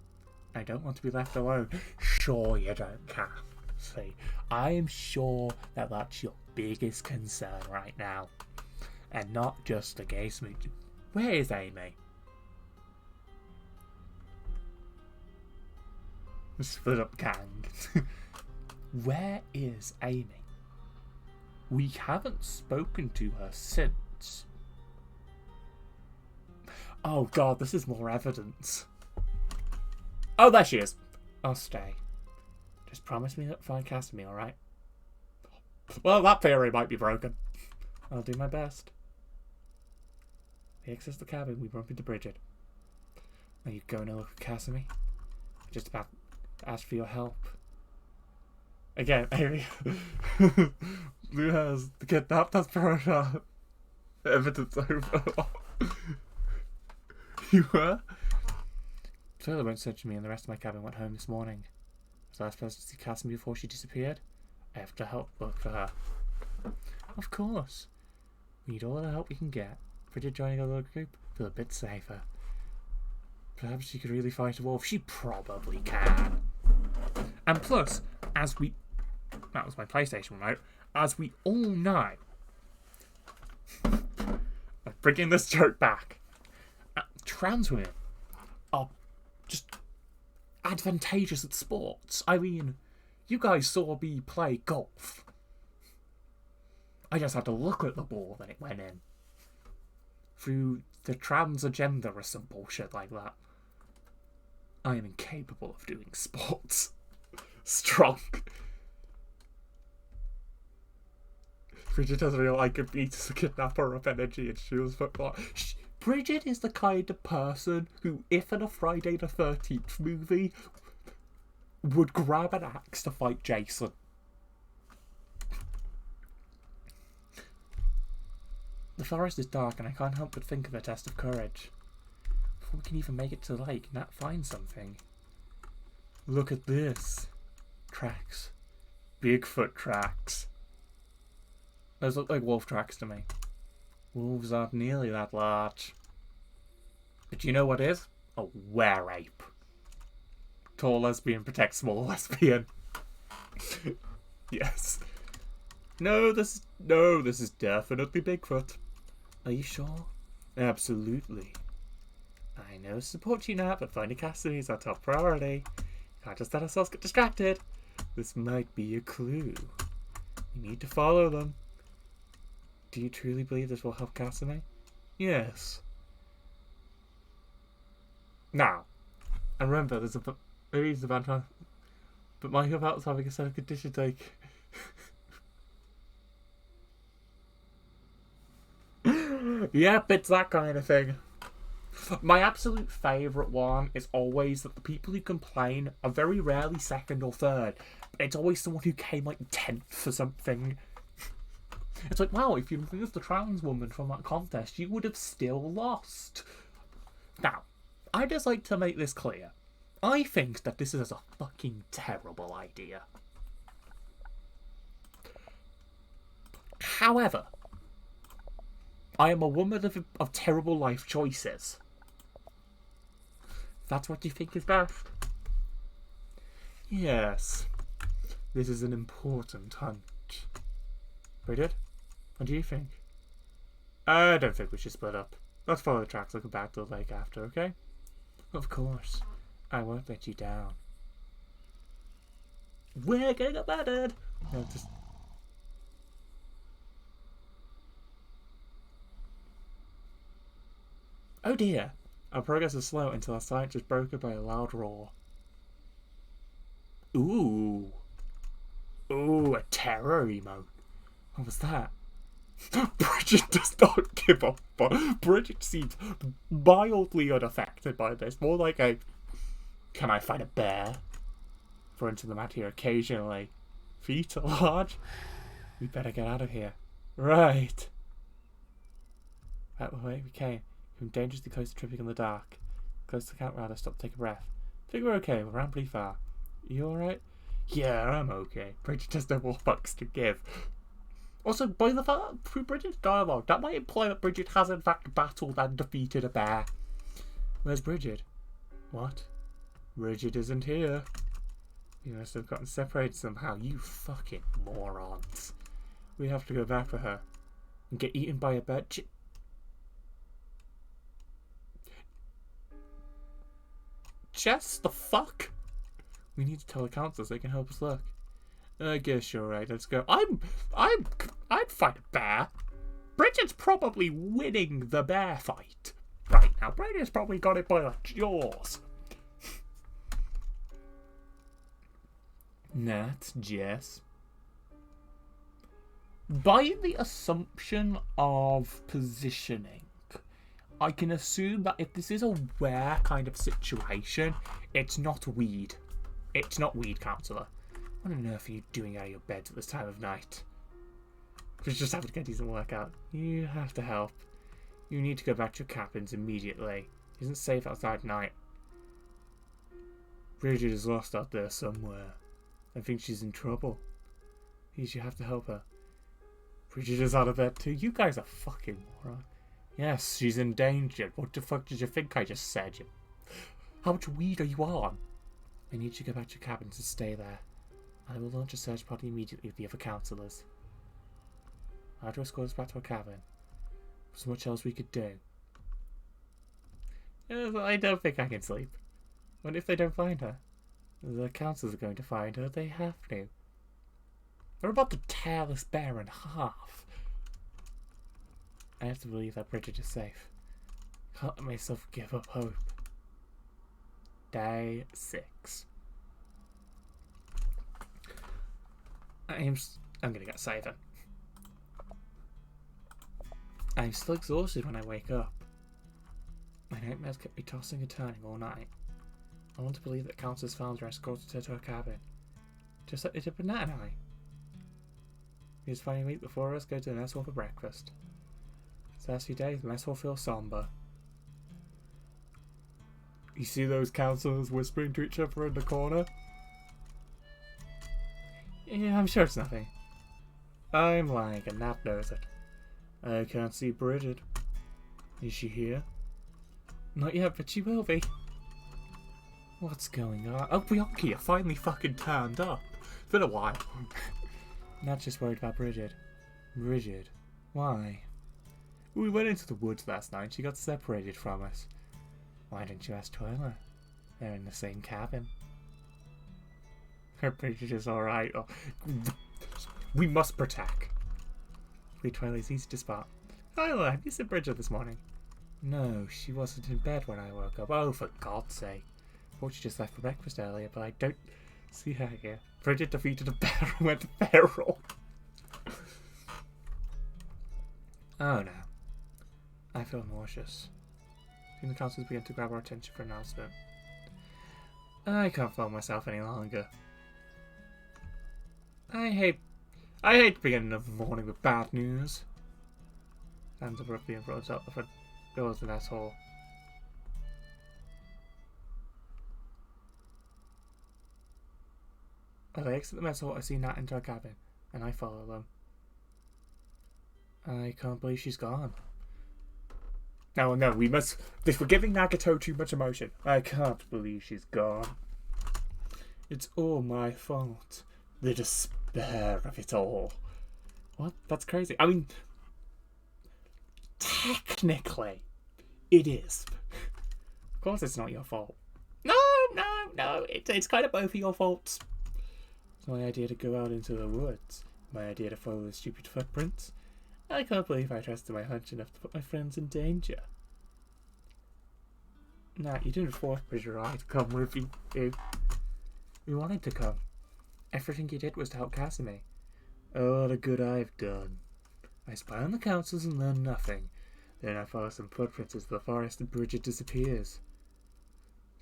I don't want to be left alone. Sure you don't, Cass. See, I am sure that that's your biggest concern right now. And not just a gay smooch. Where is Amy? Split up gang. Where is Amy? We haven't spoken to her since. Oh god, this is more evidence. Oh, there she is. I'll stay. Just promise me that find Cassimy, alright? Well, that theory might be broken. I'll do my best. We access the cabin, we bump into Bridget. Are you going to look at Cassimy? Just about to ask for your help. Again, Amy. Blue has the kidnapped as per evidence over. You were? Taylor won't search me and the rest of my cabin went home this morning. Was I supposed to see Casimir before she disappeared? I have to help look for her. Of course. We need all the help we can get. Bridget joining our little group, feel a bit safer. Perhaps she could really fight a wolf. She probably can. And plus, as we... That was my PlayStation remote. As we all know... I'm bringing this joke back. Trans women are just advantageous at sports. I mean, you guys saw me play golf. I just had to look at the ball when it went in. Through the trans agenda or some bullshit like that. I am incapable of doing sports. Strong. Bridget doesn't feel like a beat as a kidnapper of energy and she was football. Bridget is the kind of person who, if in a Friday the 13th movie, would grab an axe to fight Jason. The forest is dark and I can't help but think of a test of courage. Before we can even make it to the lake, Nat finds something. Look at this. Tracks. Bigfoot tracks. Those look like wolf tracks to me. Wolves aren't nearly that large. But you know what is? A were-ape. Tall lesbian protects small lesbian. Yes. No, this is definitely Bigfoot. Are you sure? Absolutely. I know support you now, but finding Cassidy is our top priority. Can't just let ourselves get distracted. This might be a clue. We need to follow them. Do you truly believe this will help Cassidy? Yes. Now, and remember, there's a bad one, but Michael Pelt's having a set of condition take. Yep, it's that kind of thing. My absolute favourite one is always that the people who complain are very rarely second or third. It's always someone who came like 10th for something. It's like, wow, if you removed the trans woman from that contest, you would have still lost. Now, I just like to make this clear. I think that this is a fucking terrible idea. However, I am a woman of terrible life choices. That's what you think is best? Yes. This is an important hunt. Bridget, what do you think? I don't think we should split up. Let's follow the tracks looking back to the lake after, okay? Of course. I won't let you down. We're getting abandoned! No, just... Oh dear. Our progress is slow until our silence is broken by a loud roar. Ooh. Ooh, a terror emote. What was that? Bridget does not give up. Bridget seems mildly unaffected by this. More like a, can I find a bear? Throw into the mat here occasionally. Feet are large. We better get out of here. Right. Right the way we came. We're dangerously close to tripping in the dark. Close to the camp rather, stop, take a breath. I think we're okay, we're around pretty far. You alright? Yeah, I'm okay. Bridget has no more fucks to give. Also, by the fact through Bridget's dialogue, that might imply that Bridget has in fact battled and defeated a bear. Where's Bridget? What? Bridget isn't here. You must have gotten separated somehow, you fucking morons. We have to go back for her. And get eaten by a bear. Jess, the fuck? We need to tell the council so they can help us look. I guess you're right. Let's go. I'd fight a bear. Bridget's probably winning the bear fight right now. Bridget's probably got it by the jaws. Nat, Jess. By the assumption of positioning, I can assume that if this is a rare kind of situation, it's not weed. It's not weed, counsellor. What on earth are you doing out of your beds at this time of night? Just having to get a decent workout. You have to help. You need to go back to your cabins immediately. It isn't safe outside at night. Bridget is lost out there somewhere. I think she's in trouble. You have to help her. Bridget is out of bed too. You guys are fucking moron. Yes, she's endangered. What the fuck did you think I just said? How much weed are you on? I need you to go back to your cabin to stay there. I will launch a search party immediately with the other councillors. I have to escort us back to our cabin. There's much else we could do. I don't think I can sleep. What if they don't find her? The councillors are going to find her. They have to. They're about to tear this bear in half. I have to believe that Bridget is safe. Can't let myself give up hope. Day 6. I'm gonna get saving. I'm still exhausted when I wake up. My nightmares kept me tossing and turning all night. I want to believe that Countess found her and escorted her to her cabin. Just like they did with Nat and I. He was finding meat before us go to the mess hall for breakfast. The last few days, the mess hall feels somber. You see those councillors whispering to each other in the corner? Yeah, I'm sure it's nothing. I'm lying and Nat knows it. I can't see Bridget. Is she here? Not yet, but she will be. What's going on? Oh, Bianchi, you finally fucking turned up. It's been a while. Nat's just worried about Bridget. Bridget? Why? We went into the woods last night and she got separated from us. Why didn't you ask Twyla? They're in the same cabin. Her Bridget is alright. Oh, we must protect. Sweet Twyla's easy to spot. Twyla, have you seen Bridget this morning? No, she wasn't in bed when I woke up. Oh, for God's sake. Thought she just left for breakfast earlier, but I don't see her here. Bridget defeated a bear and went feral. Oh no. I feel nauseous. I think the councillors begin to grab our attention for an announcement. I can't follow myself any longer. I hate beginning of the morning with bad news. Hands abruptly and runs out the front door of the mess hall. As I exit the mess hall, I see Nat enter our cabin, and I follow them. I can't believe she's gone. No, we must... We're giving Nagato too much emotion. I can't believe she's gone. It's all my fault. The despair of it all. What? That's crazy. I mean, technically, it is. Of course it's not your fault. No. It's kind of both of your faults. It's my idea to go out into the woods. My idea to follow the stupid footprints. I can't believe I trusted my hunch enough to put my friends in danger. Nah, you didn't force Bridget or I to come with you. You wanted to come. Everything you did was to help Casimir. Oh, what a good I've done. I spy on the councils and learn nothing. Then I follow some footprints into the forest and Bridget disappears.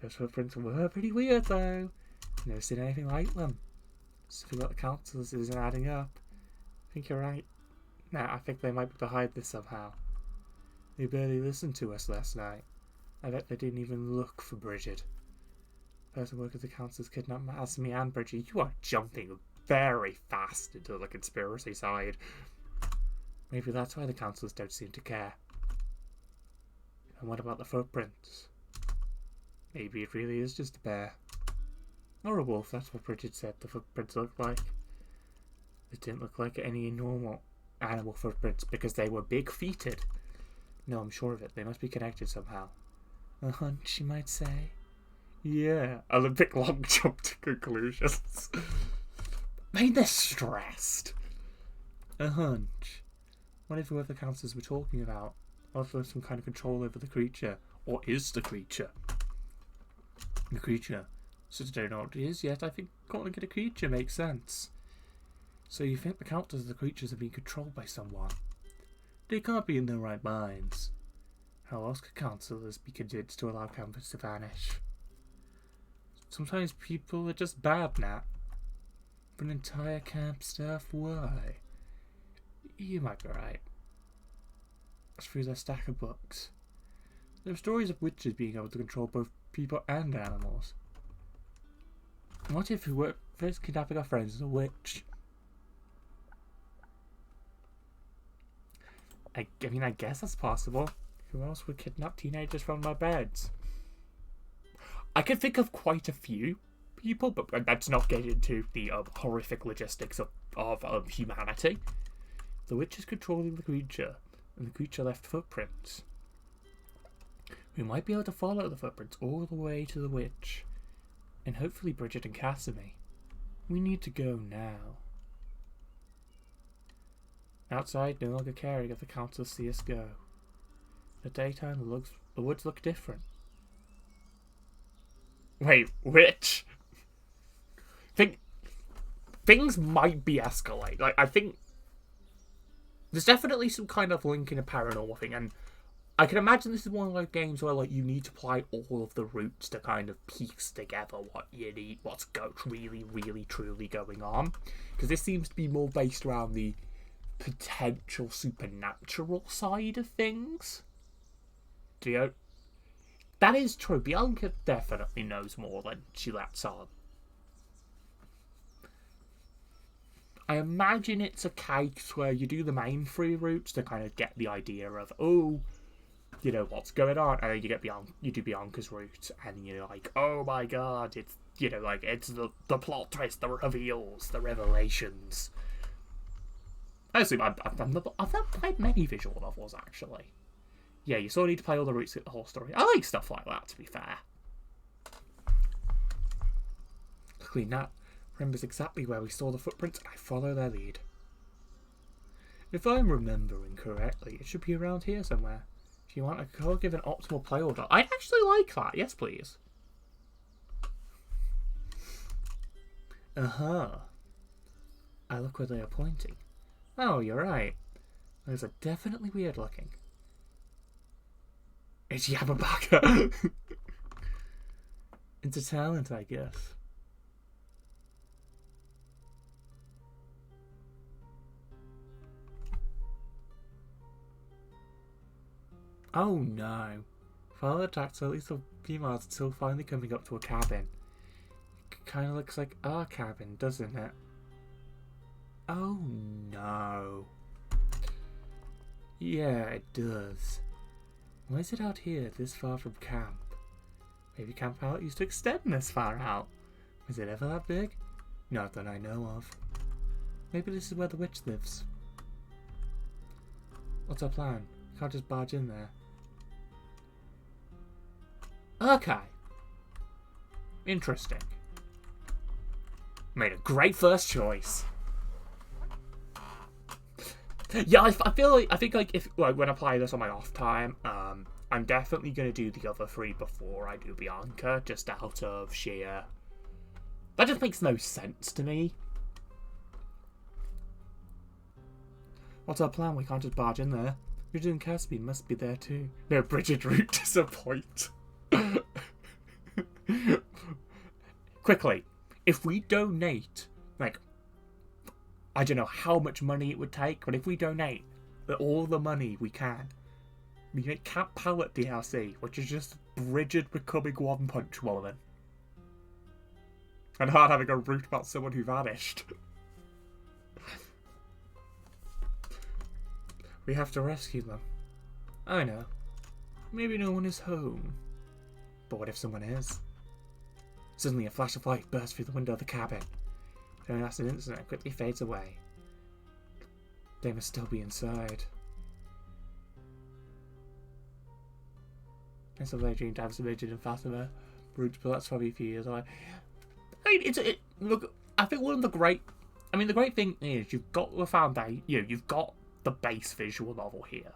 Those footprints were pretty weird though. Never seen anything like them. Something about the councils isn't adding up. I think you're right. Nah, I think they might be behind this somehow. They barely listened to us last night. I bet they didn't even look for Bridget. Person working at the councils kidnapped Asmi and Bridget. You are jumping very fast into the conspiracy side. Maybe that's why the councils don't seem to care. And what about the footprints? Maybe it really is just a bear. Or a wolf, that's what Bridget said the footprints looked like. It didn't look like any normal animal footprints because they were big-feeted. No, I'm sure of it. They must be connected somehow. A hunch, you might say. Yeah, Olympic long jump to conclusions. Made this stressed. A hunch. What if whoever the councillors were talking about also has some kind of control over the creature? Or is the creature? The creature. Since I don't know what it is yet, I think calling it a creature makes sense. So you think the councillors of the creatures are being controlled by someone? They can't be in their right minds. How else could councillors be convinced to allow campers to vanish? Sometimes people are just bad, Nat. But an entire camp staff, why? You might be right. Through their stack of books. There are stories of witches being able to control both people and animals. What if First kidnapping our friends is a witch. I mean, I guess that's possible. Who else would kidnap teenagers from their beds? I could think of quite a few people, but let's not get into the horrific logistics of humanity. The witch is controlling the creature, and the creature left footprints. We might be able to follow the footprints all the way to the witch, and hopefully Bridget and Casimir. We need to go now. Outside, no longer caring if the council see us go. In the daytime, the woods look different. Wait, which? Things might be escalating. Like, I think there's definitely some kind of link in a paranormal thing, and I can imagine this is one of those games where, like, you need to apply all of the roots to kind of piece together what you need, what's really, really, truly going on. Because this seems to be more based around the potential supernatural side of things. Do you know? That is true. Bianca definitely knows more than she lets on. I imagine it's a case where you do the main 3 routes to kind of get the idea of, oh, you know, what's going on, and then you do Bianca's route, and you're like, oh my god, it's, you know, like, it's the plot twist, the reveals, the revelations. Honestly, I've not played many visual novels, actually. Yeah, you sort of need to play all the routes to get the whole story. I like stuff like that, to be fair. Luckily, Nat remembers exactly where we saw the footprints, and I follow their lead. If I'm remembering correctly, it should be around here somewhere. If you want, I could give an optimal play order. I'd actually like that. Yes, please. Uh-huh. I look where they are pointing. Oh, you're right. Those are definitely weird looking. It's Yamabaka. It's a talent, I guess. Oh no. Follow the tracks at least a few miles until finally coming up to a cabin. It kind of looks like our cabin, doesn't it? Oh no. Yeah, it does. Why is it out here this far from camp? Maybe Camp Palut used to extend this far out. Was it ever that big? Not that I know of. Maybe this is where the witch lives. What's our plan? We can't just barge in there. Okay. Interesting. Made a great first choice. Yeah, I think if when I play this on my off time, I'm definitely gonna do the other 3 before I do Bianca, just out of sheer. That just makes no sense to me. What's our plan? We can't just barge in there. Bridget and Casby must be there too. No, Bridget route disappoint. Quickly, if we donate, like, I don't know how much money it would take, but if we donate all the money we can, we get Camp Palut DLC, which is just Bridget becoming One Punch Woman. And her having a route about someone who vanished. We have to rescue them. I know. Maybe no one is home. But what if someone is? Suddenly a flash of light bursts through the window of the cabin. Then after an instant, it quickly fades away. They must still be inside. I still dream to have some rigid and Fatima routes, but that's probably a few years away. I mean, look, I think one of the great thing is you've got the foundation, you've got the base visual novel here,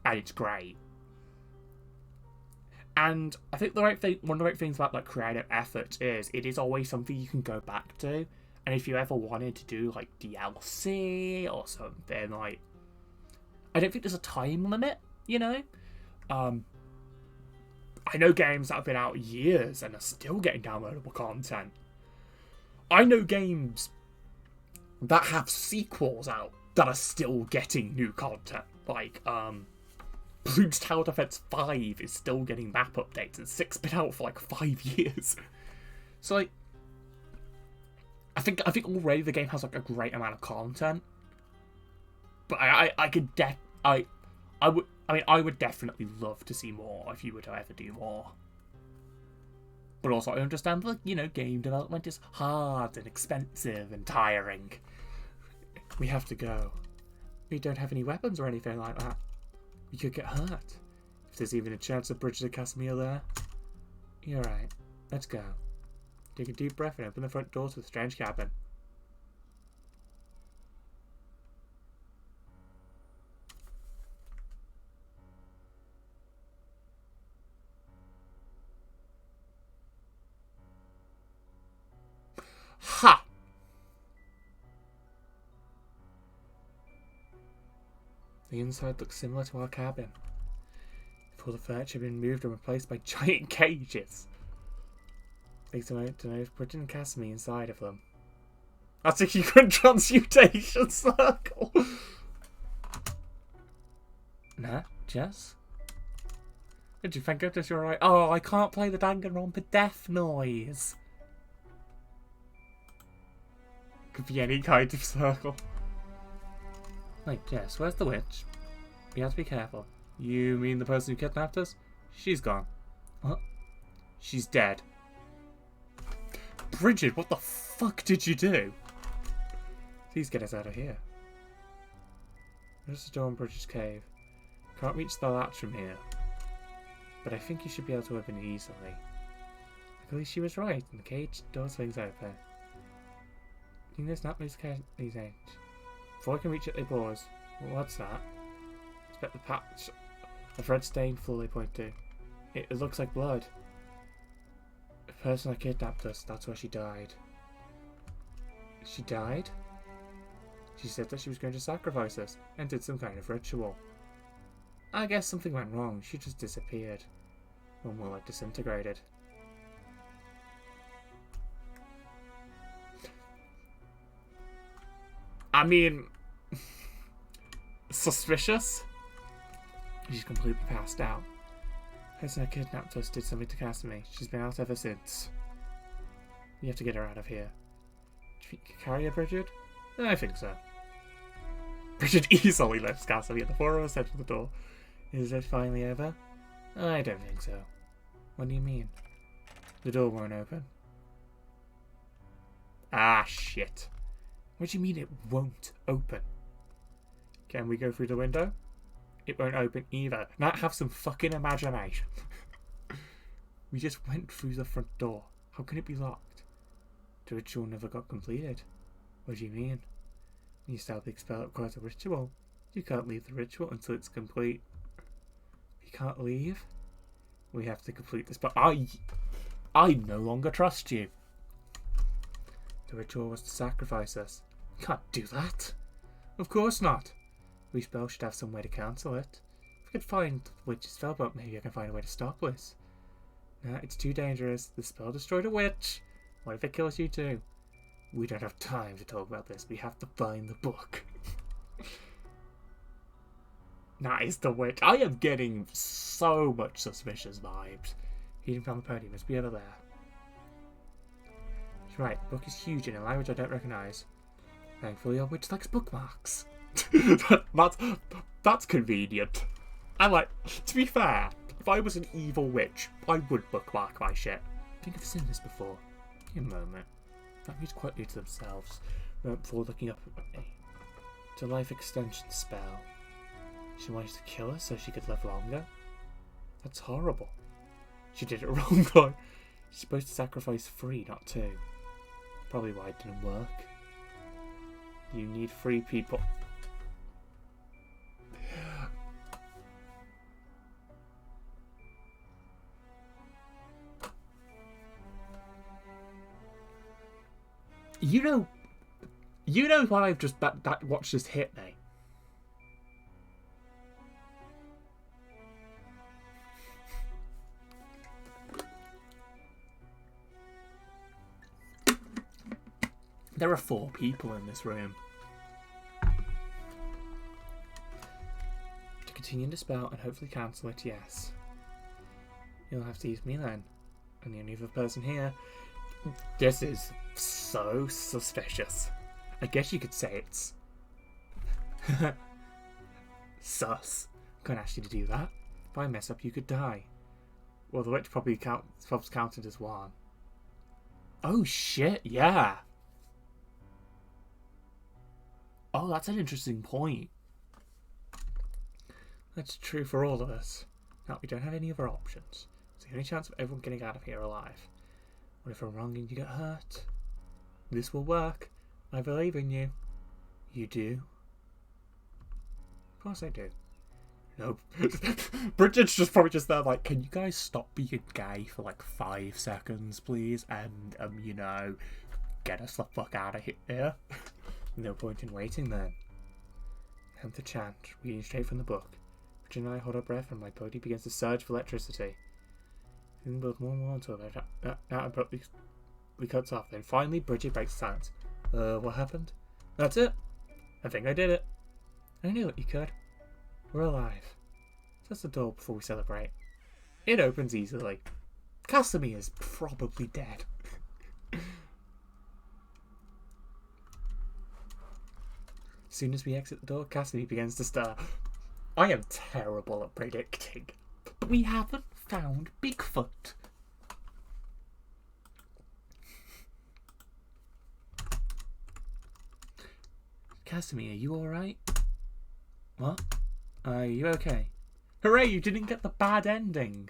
and it's great. And I think one of the great things about like creative effort is it is always something you can go back to. And if you ever wanted to do like DLC or something, like, I don't think there's a time limit, you know? I know games that have been out years and are still getting downloadable content. I know games that have sequels out that are still getting new content. Like, Bloons Tower Defense 5 is still getting map updates, and 6's been out for like 5 years. So, like, I think already the game has like a great amount of content. But I could I would definitely love to see more if you were to ever do more. But also I understand that, you know, game development is hard and expensive and tiring. We have to go. We don't have any weapons or anything like that. We could get hurt. If there's even a chance of Bridget and Casimir there. You're right. Let's go. Take a deep breath and open the front door to the strange cabin. Ha! The inside looks similar to our cabin. If all the furniture had been moved and replaced by giant cages. Takes a moment to know if Bridget and Casimir inside of them. That's a secret transmutation circle! Nah, Jess? Did you thank goodness you're right? Oh, I can't play the Danganronpa death noise! Could be any kind of circle. Wait, Jess, where's the witch? We have to be careful. You mean the person who kidnapped us? She's gone. What? She's dead. Bridget, what the fuck did you do? Please get us out of here. There's a door in Bridget's cave. Can't reach the latch from here. But I think you should be able to open it easily. Luckily she was right, and the cage door swings open. You can just not lose these edge. Before I can reach it, they pause. What's that? Inspect the patch of red stained floor they point to. It looks like blood. The person that kidnapped us, that's where she died. She died? She said that she was going to sacrifice us and did some kind of ritual. I guess something went wrong. She just disappeared. Or more like disintegrated. I mean, suspicious? She's completely passed out. The person who kidnapped us did something to Casimir. She's been out ever since. You have to get her out of here. Do you think you can carry her, Bridget? I think so. Bridget easily lifts Casimir. The four of us head to the door. Is it finally over? I don't think so. What do you mean? The door won't open. Ah, shit. What do you mean it won't open? Can we go through the window? It won't open either. Now have some fucking imagination. We just went through the front door. How can it be locked? The ritual never got completed. What do you mean? When you start the spell, it requires a ritual. You can't leave the ritual until it's complete. You can't leave? We have to complete this, but I no longer trust you. The ritual was to sacrifice us. You can't do that. Of course not. We spell should have some way to cancel it. If we could find the witch's spellbook, maybe I can find a way to stop this. Nah, it's too dangerous. The spell destroyed a witch. What if it kills you too? We don't have time to talk about this. We have to find the book. Nice, the witch. I am getting so much suspicious vibes. He didn't find the podium. Must be over there. He's right. The book is huge in a language I don't recognise. Thankfully, our witch likes bookmarks. That's convenient. And like, to be fair, if I was an evil witch, I would bookmark my shit. I think I've seen this before. In a moment. That means quite new to themselves. Before looking up at me. It's a life extension spell. She wanted to kill us so she could live longer? That's horrible. She did it wrong though. She's supposed to sacrifice 3, not 2. Probably why it didn't work. You need 3 people. You know what I've just that watch just hit me. There are 4 people in this room. To continue the spell and hopefully cancel it, yes. You'll have to use me then. I'm the only other person here. This is So suspicious. I guess you could say it's sus. Can't ask you to do that. If I mess up, you could die. Well, the witch probably counted as one. Oh shit, yeah. Oh, that's an interesting point. That's true for all of us. Now, we don't have any other options. It's the only chance of everyone getting out of here alive. What if I'm wrong and you get hurt? This will work. I believe in you. You do? Of course I do. No. Bridget's just probably just there like, can you guys stop being gay for like 5 seconds, please? And, you know, get us the fuck out of here. No point in waiting then. Time to chant, reading straight from the book. Bridget and I hold our breath and my body begins to surge with electricity. Then builds more and more until that abruptly cuts off. Then finally Bridget breaks silence. What happened? That's it. I think I did it. I knew it, you could. We're alive. Just the door before we celebrate. It opens easily. Casimir is probably dead. As soon as we exit the door, Cassidy begins to stir. I am terrible at predicting, but we haven't found Bigfoot. Casimir, are you alright? What? Are you okay? Hooray, you didn't get the bad ending.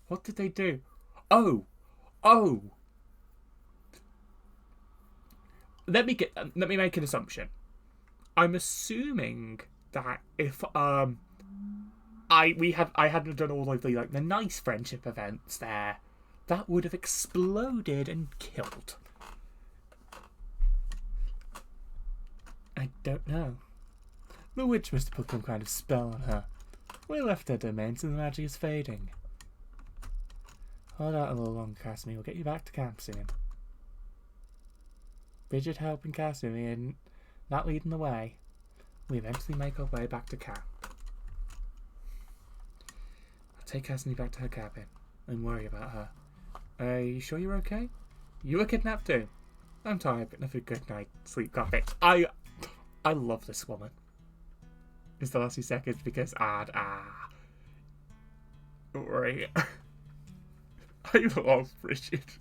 What did they do? Oh! Let me make an assumption. I'm assuming that if I hadn't done all of the nice friendship events there, that would have exploded and killed. I don't know. The witch must have put some kind of spell on her. We left her domain, so the magic is fading. Hold out a little longer, Casimir. We'll get you back to camp soon. Bridget helping Casimir and not leading the way. We eventually make our way back to camp. I'll take Casimir back to her cabin and worry about her. Are you sure you're okay? You were kidnapped too. I'm tired, but enough of a good night sleep got it. I love this woman. It's the last few seconds because don't worry. I love Bridget.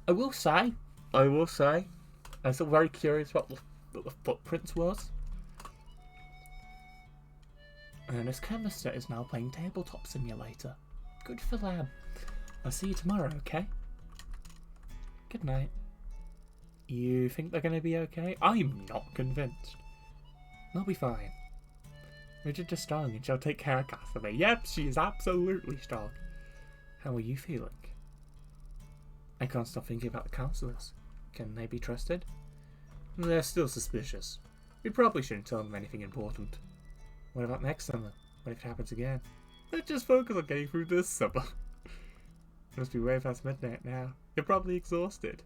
I will say, I'm still very curious what the footprints was. Ernest Chemist is now playing Tabletop Simulator. Good for them. I'll see you tomorrow, okay? Good night. You think they're going to be okay? I'm not convinced. They'll be fine. Bridget is strong and she'll take care of Casimir. Yep, she is absolutely strong. How are you feeling? I can't stop thinking about the counsellors. Can they be trusted? They're still suspicious. We probably shouldn't tell them anything important. What about next summer? What if it happens again? Let's just focus on getting through this summer. It must be way past midnight now. You're probably exhausted.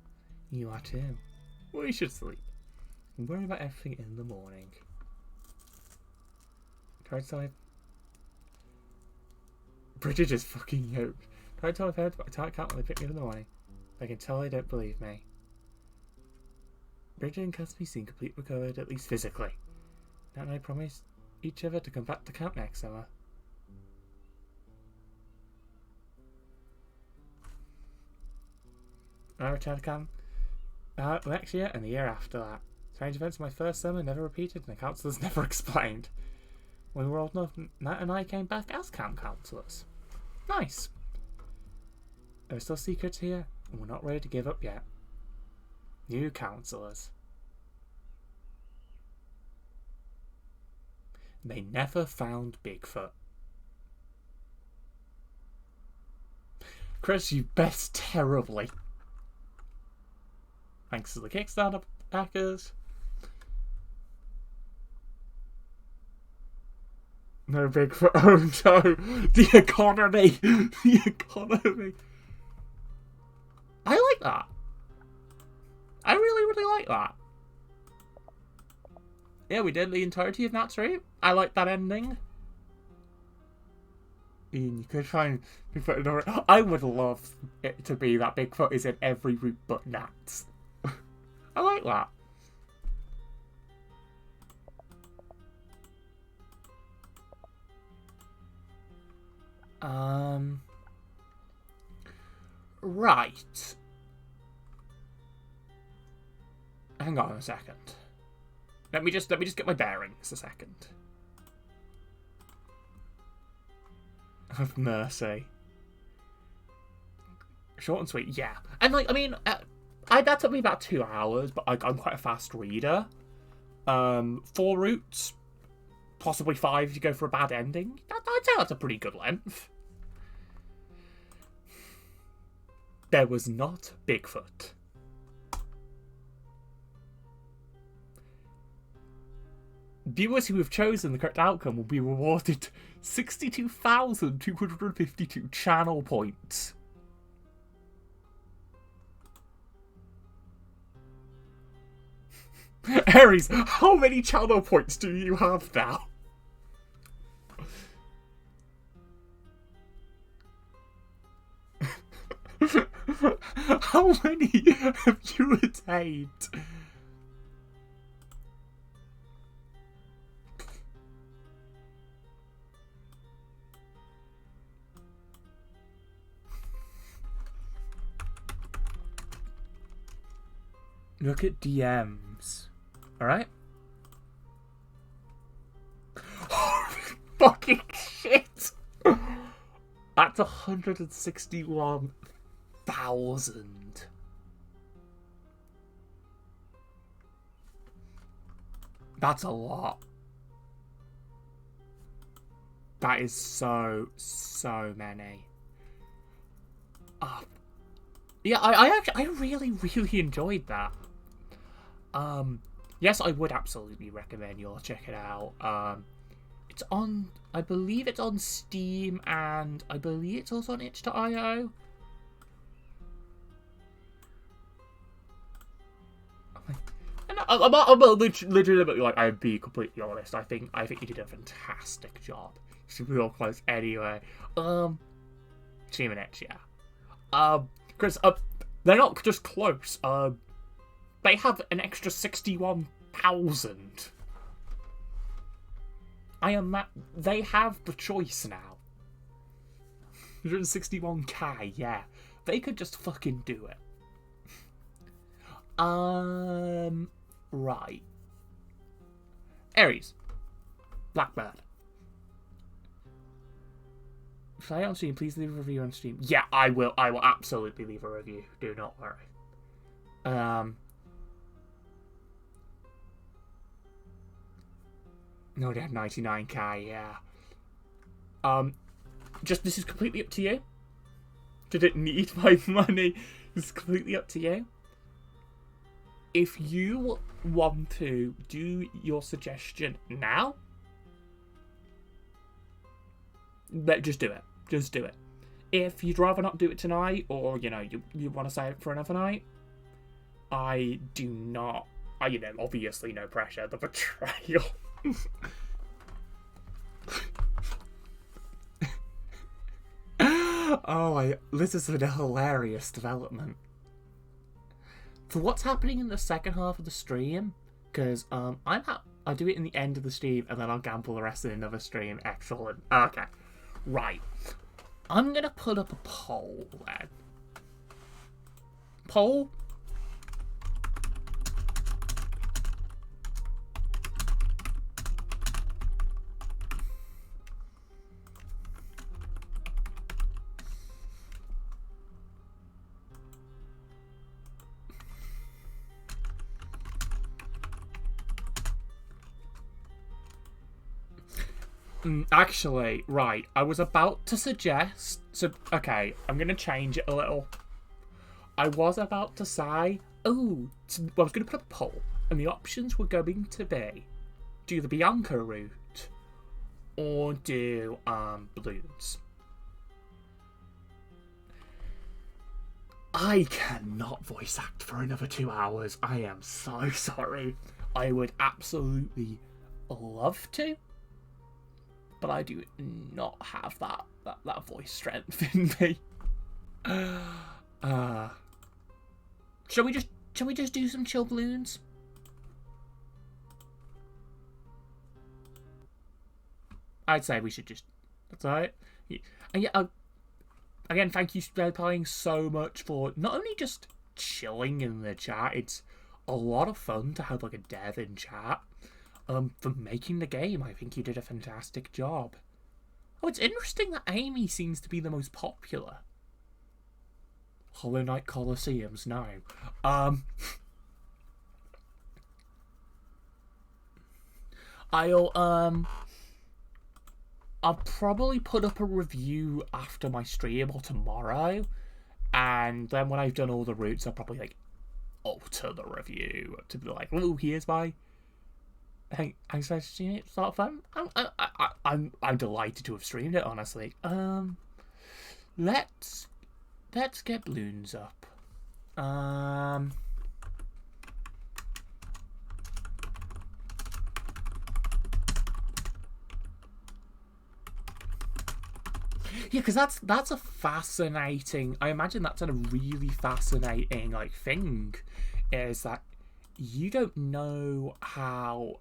You are too. We should sleep. And worry about everything in the morning. Try to tell my... Bridget is fucking yoked. Try to tell my parents, but I can't when they pick me up in the morning. I can tell they don't believe me. Bridget and Cassidy seem completely recovered, at least physically. Now and I promise each other to come back to camp next summer. I return to camp next year and the year after that. Strange events in my first summer never repeated and the counsellors never explained. When we were old enough, Nat and I came back as camp counsellors. Nice. There are still secrets here, and we're not ready to give up yet. New counsellors. They never found Bigfoot. Chris, you bet terribly. Thanks to the Kickstarter backers. No Bigfoot. Oh no! The economy! The economy! I like that. I really, really like that. Yeah, we did the entirety of Nat's route. I like that ending. Ian, you could try and Bigfoot in a... I would love it to be that Bigfoot is in every route but Nats. I like that. Right. Hang on a second. Let me just get my bearings a second. Have mercy. Short and sweet, yeah. And like, I mean, that took me about 2 hours, but I'm quite a fast reader. 4 routes, possibly 5 if you go for a bad ending. I'd say that's a pretty good length. There was not Bigfoot. Viewers who have chosen the correct outcome will be rewarded 62,252 channel points. Aries, how many channel points do you have now? How many have you attained? Look at DMs. Alright? Fucking shit! That's 161,000. That's a lot. That is so many. Yeah, I really enjoyed that. Yes, I would absolutely recommend you all check it out. It's on, I believe it's on Steam, and I believe it's also on itch.io. And I'm legitimately, like, I'd be completely honest. I think you did a fantastic job. You should be real close anyway. Steam and itch, yeah. Because they're not just close. They have an extra 61,000. They have the choice now. 161k, yeah. They could just fucking do it. Right. Aries. Blackbird. Play on Steam, please leave a review on Steam. Yeah, I will absolutely leave a review. Do not worry. No, they had 99k, yeah. Just, this is completely up to you. Didn't need my money. It's completely up to you. If you want to do your suggestion now, just do it. Just do it. If you'd rather not do it tonight, or, you know, you want to save it for another night, I do not. You know, obviously no pressure. The betrayal. This is a hilarious development. For what's happening in the second half of the stream, because I do it in the end of the stream, and then I'll gamble the rest in another stream. Excellent. Okay. Right. I'm gonna put up a poll then. Poll? Actually, right, I was about to suggest... So, okay, I'm going to change it a little. I was about to say... I was going to put up a poll, and the options were going to be... Do the Bianca route, or do, balloons. I cannot voice act for another 2 hours. I am so sorry. I would absolutely love to. but I do not have that voice strength in me. Shall we just do some chill balloons? I'd say we should just. That's alright. And yeah, again, thank you, playing so much for not only just chilling in the chat. It's a lot of fun to have like a dev in chat. For making the game, I think you did a fantastic job. Oh, it's interesting that Amy seems to be the most popular. Hollow Knight Colosseums, no. I'll probably put up a review after my stream or tomorrow, and then when I've done all the routes, I'll probably like alter the review to be like, "Oh, here's my." I'm supposed to stream it. It's a lot of fun. I'm delighted to have streamed it. Honestly, let's get balloons up. Yeah, because that's a fascinating. I imagine that's a really fascinating like thing, is that you don't know how.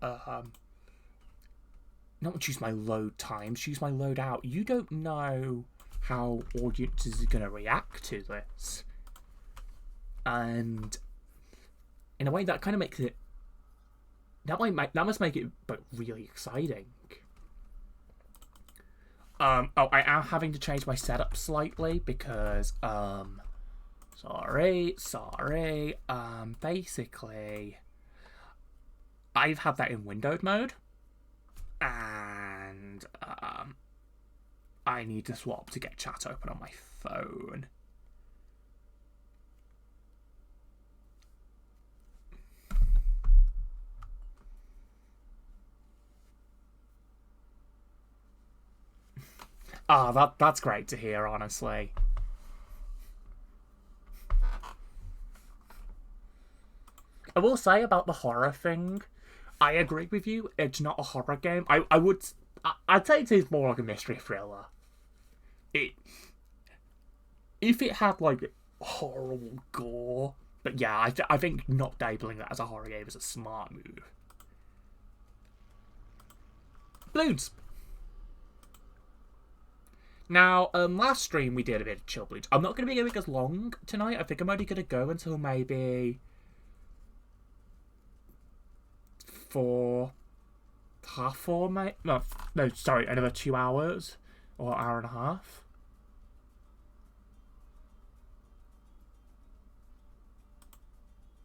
Not choose my load time. Choose my load out. You don't know how audiences are going to react to this, and in a way that kind of makes it. That must make it but really exciting. Oh, I am having to change my setup slightly because, sorry, basically, I've had that in windowed mode, and, I need to swap to get chat open on my phone. That's great to hear, honestly. I will say about the horror thing, I agree with you. It's not a horror game. I'd say it's more like a mystery thriller. If it had like horrible gore, but yeah, I think not labeling that as a horror game is a smart move. Balloons. Now, last stream we did a bit of chill balloons. I'm not going to be going as long tonight. I think I'm only going to go until maybe 4, mate. No, sorry, another 2 hours or hour and a half.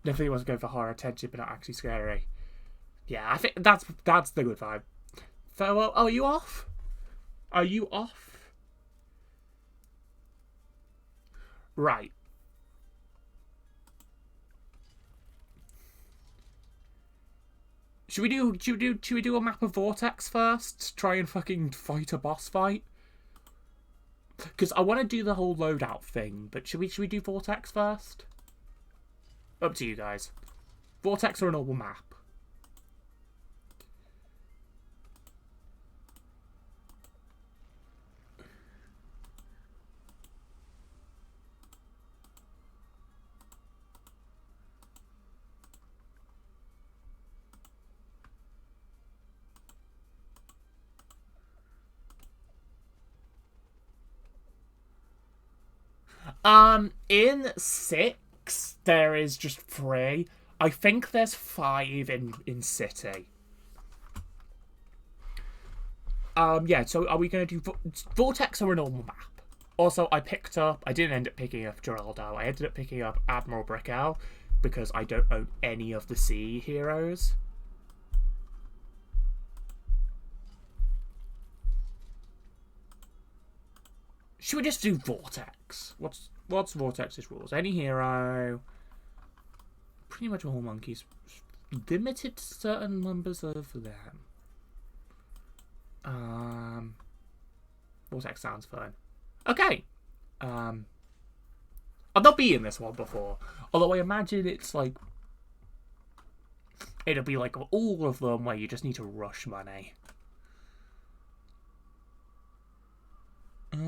Definitely wasn't going for horror attention, but not actually scary. Yeah, I think that's the good vibe. Farewell. Oh, are you off? Are you off? Right. Should we do a map of Vortex first? Try and fucking fight a boss fight? Because I want to do the whole loadout thing, but should we do Vortex first? Up to you guys. Vortex or a normal map? In 6, there is just 3. I think there's 5 in City. Yeah, so are we going to do Vortex or a normal map? Also, I didn't end up picking up Geraldo. I ended up picking up Admiral Brickow because I don't own any of the sea heroes. Should we just do Vortex? What's Vortex's rules? Any hero, pretty much all monkeys, limited to certain numbers of them. Vortex sounds fun. Okay. I've not been in this one before, although I imagine it's like it'll be like all of them where you just need to rush money. Put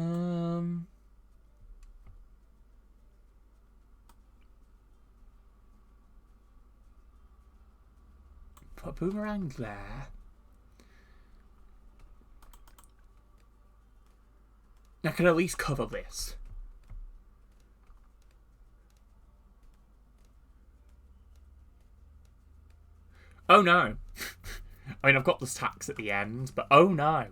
a boomerang there. I can at least cover this. Oh no. I mean, I've got this tax at the end, but oh no.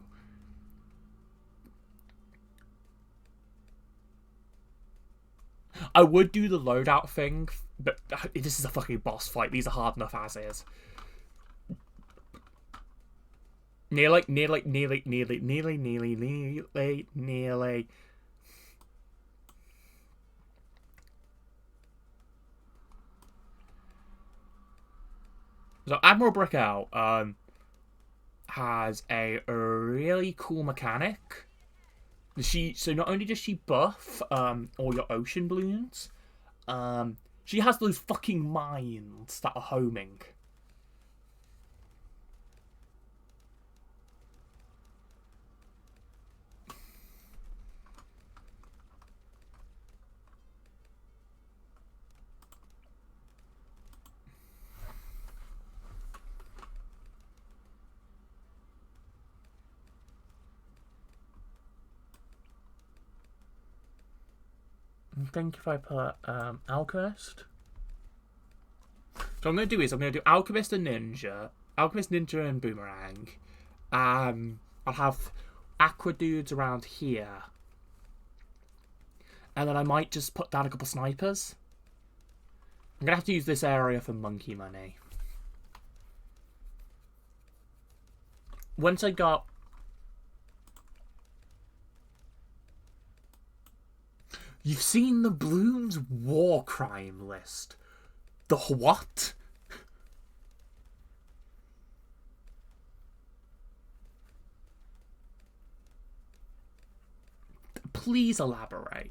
I would do the loadout thing, but this is a fucking boss fight. These are hard enough as is. Nearly. So Admiral Brickout has a really cool mechanic. So not only does she buff all your ocean balloons, she has those fucking mines that are homing. I think if I put Alchemist. So what I'm going to do is I'm going to do Alchemist and Ninja. Alchemist, Ninja and Boomerang. I'll have Aqua Dudes around here. And then I might just put down a couple snipers. I'm going to have to use this area for monkey money. Once I got... You've seen the Bloons war crime list. The what? Please elaborate.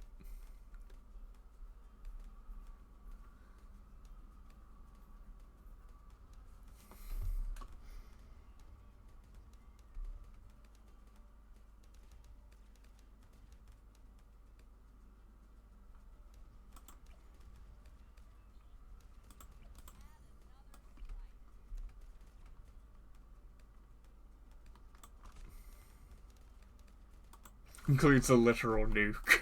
Includes a literal nuke.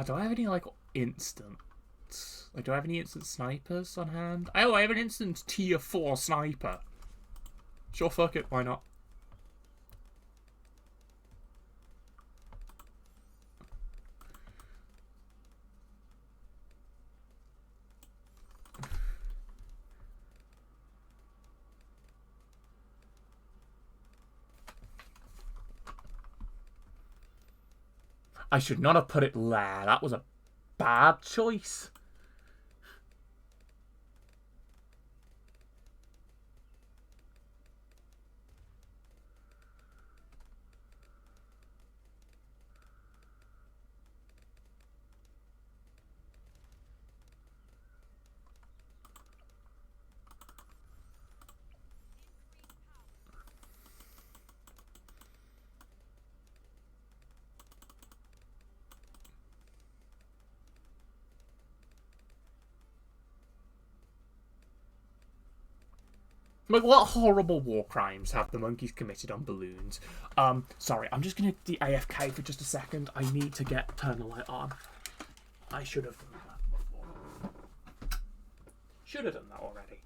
Do I have any, like, instants? Like, do I have any instant snipers on hand? Oh, I have an instant tier 4 sniper. Sure, fuck it, why not? I should not have put it there. That was a bad choice. Like, what horrible war crimes have the monkeys committed on balloons? Sorry, I'm just gonna do AFK for just a second. I need to turn the light on. I should have done that before. Should have done that already.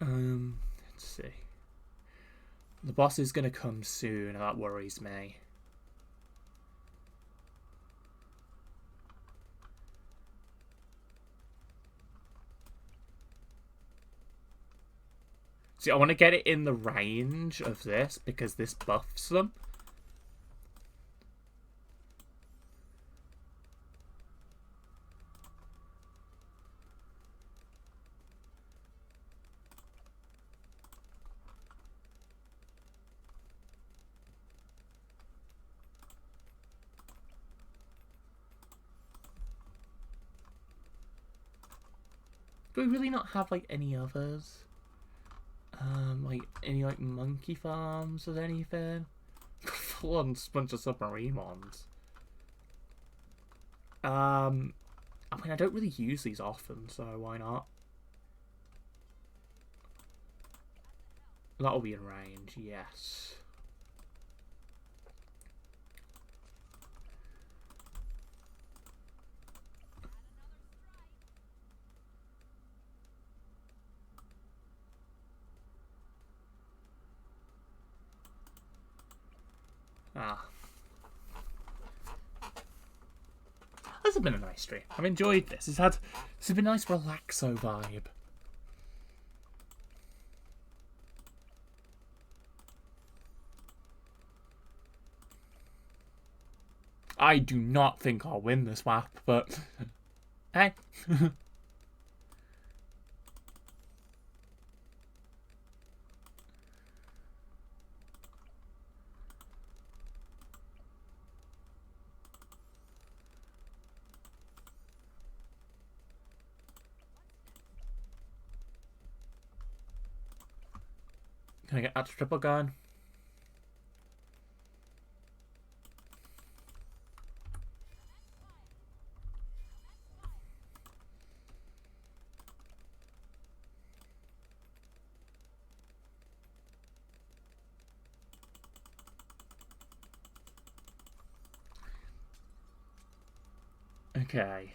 Let's see. The boss is going to come soon, that worries me. See, I want to get it in the range of this because this buffs them. Do we really not have, like, any others? Like, any, like, monkey farms or anything? Full on bunch of submarine ones. I mean, I don't really use these often, so why not? That'll be in range, yes. Ah. This has been a nice stream. I've enjoyed this. This has been a nice relaxo vibe. I do not think I'll win this map, but hey. Can I get that triple gun? Okay.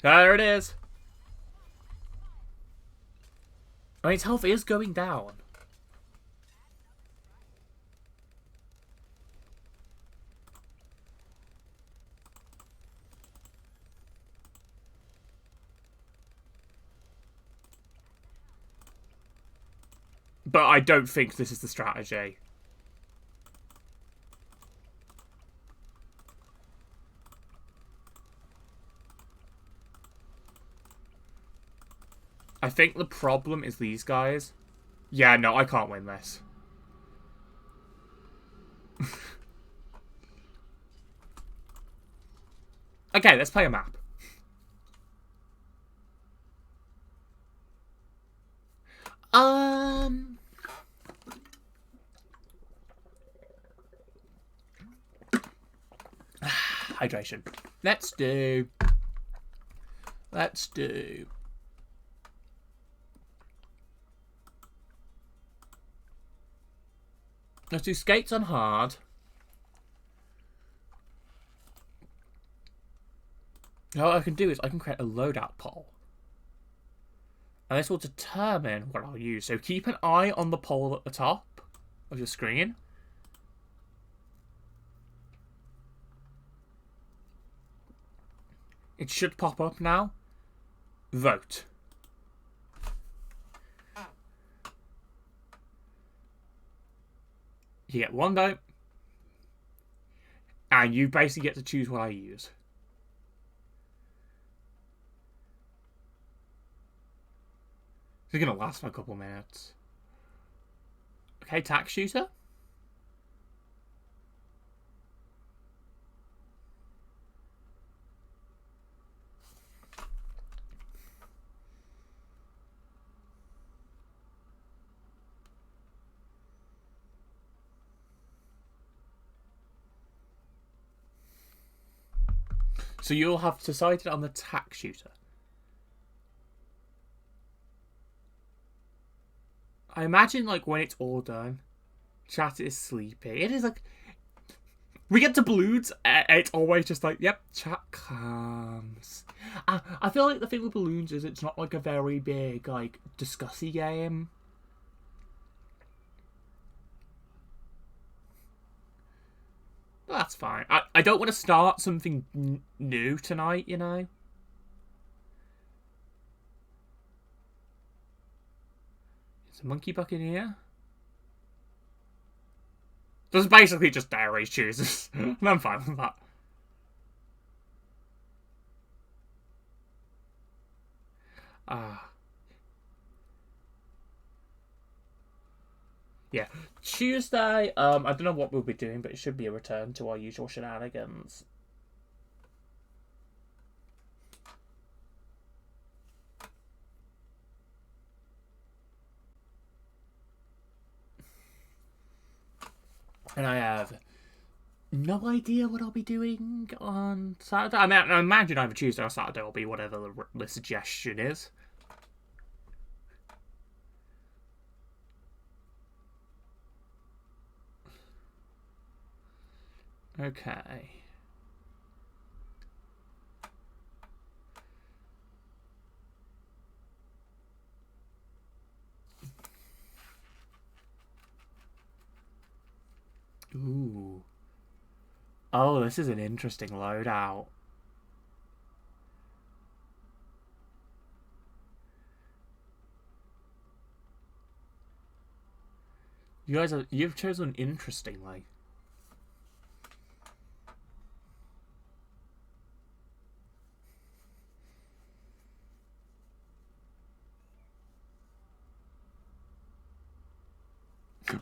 There it is. I mean, its health is going down. But I don't think this is the strategy. I think the problem is these guys. Yeah, no, I can't win this. Okay, let's play a map. Hydration. Let's do. Let's do skates on hard. Now what I can do is I can create a loadout poll. And this will determine what I'll use. So keep an eye on the poll at the top of your screen. It should pop up now. Vote. You get one vote. And you basically get to choose what I use. It's going to last for a couple minutes. Okay, tack shooter. So you'll have decided on the tack shooter. I imagine, like, when it's all done, chat is sleepy. It is like... We get to balloons, it's always just like, yep, chat comes. I feel like the thing with balloons is it's not, like, a very big, like, discussy game. That's fine. I don't want to start something new tonight, you know? Is a monkey buccaneer? This is basically just dairy chooses. And I'm fine with that. Yeah. Tuesday, I don't know what we'll be doing, but it should be a return to our usual shenanigans. And I have no idea what I'll be doing on Saturday. I mean, I imagine either Tuesday or Saturday will be whatever the suggestion is. Okay. Ooh. Oh, this is an interesting loadout. You've chosen interestingly.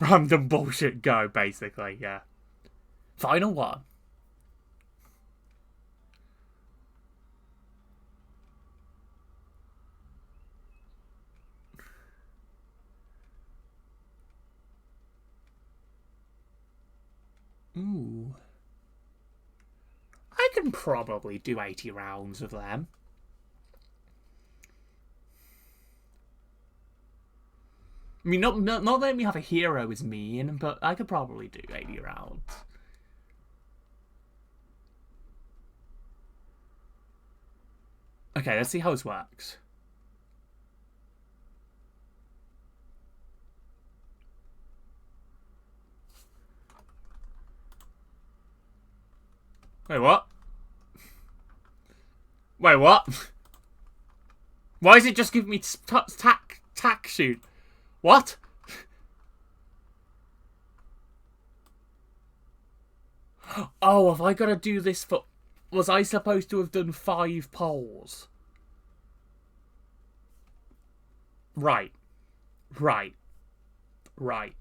Random bullshit go, basically, yeah. Final one. Ooh. I can probably do 80 rounds of them. I mean, not letting me have a hero is mean, but I could probably do 80 rounds. Okay, let's see how this works. Wait, what? Wait, what? Why is it just giving me tack shoot? What? Oh, have I got to do this for... Was I supposed to have done 5 polls? Right. Right. Right.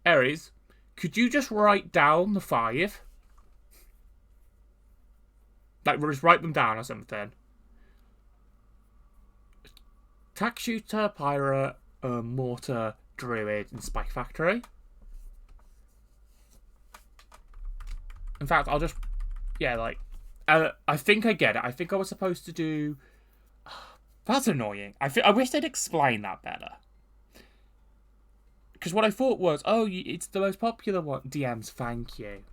Aries, could you just write down the 5? Like, just write them down or something. Tack shooter, pirate, mortar, druid, and spike factory. In fact, I'll just... Yeah, like... I think I get it. I think I was supposed to do... That's annoying. I wish they'd explain that better. Because what I thought was, oh, it's the most popular one. DMs, thank you.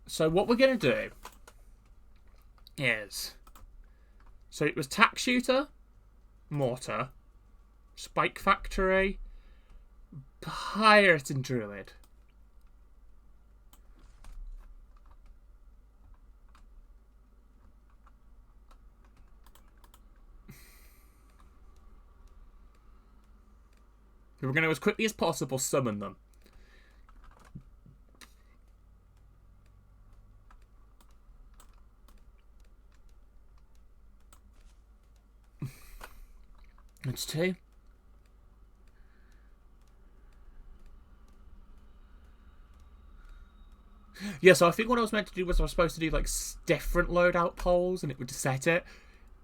So what we're going to do is... So it was tack shooter, mortar, spike factory, pirate, and druid. We're going to, as quickly as possible, summon them. It's 2. Yeah, so I think what I was meant to do was I was supposed to do, like, different loadout polls, and it would set it.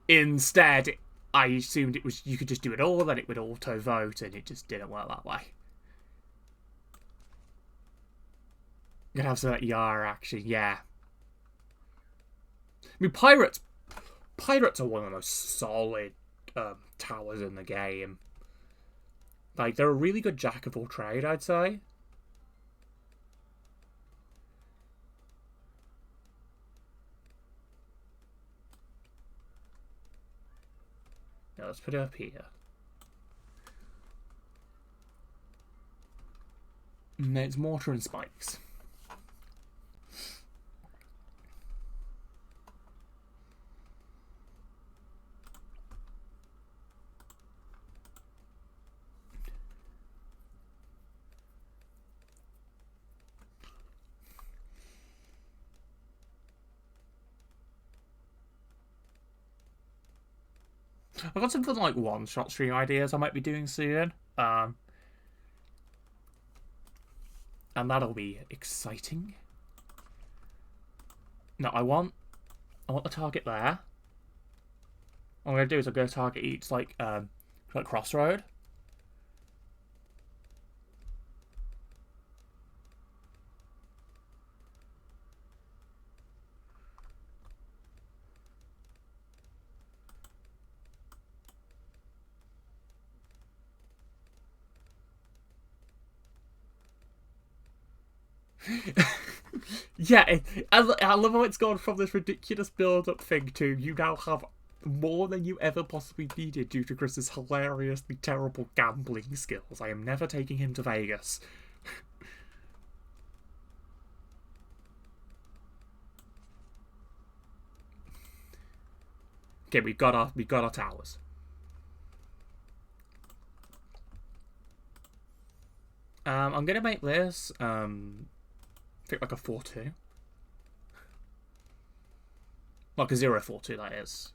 Instead, I assumed it was you could just do it all, then it would auto-vote, and it just didn't work that way. I'm gonna have some of that Yara action, yeah. I mean, Pirates are one of the most solid towers in the game. Like, they're a really good jack of all trade, I'd say. Now, let's put it up here. It's mortar and spikes. I've got some fun, like, one-shot stream ideas I might be doing soon. And that'll be exciting. No, I want the target there. What I'm gonna do is I'm gonna target each like crossroad. Yeah, I love how it's gone from this ridiculous build-up thing to you now have more than you ever possibly needed due to Chris's hilariously terrible gambling skills. I am never taking him to Vegas. Okay, we got our towers. I'm gonna make this I think like a 4-2. Like a 0-4-2, that is.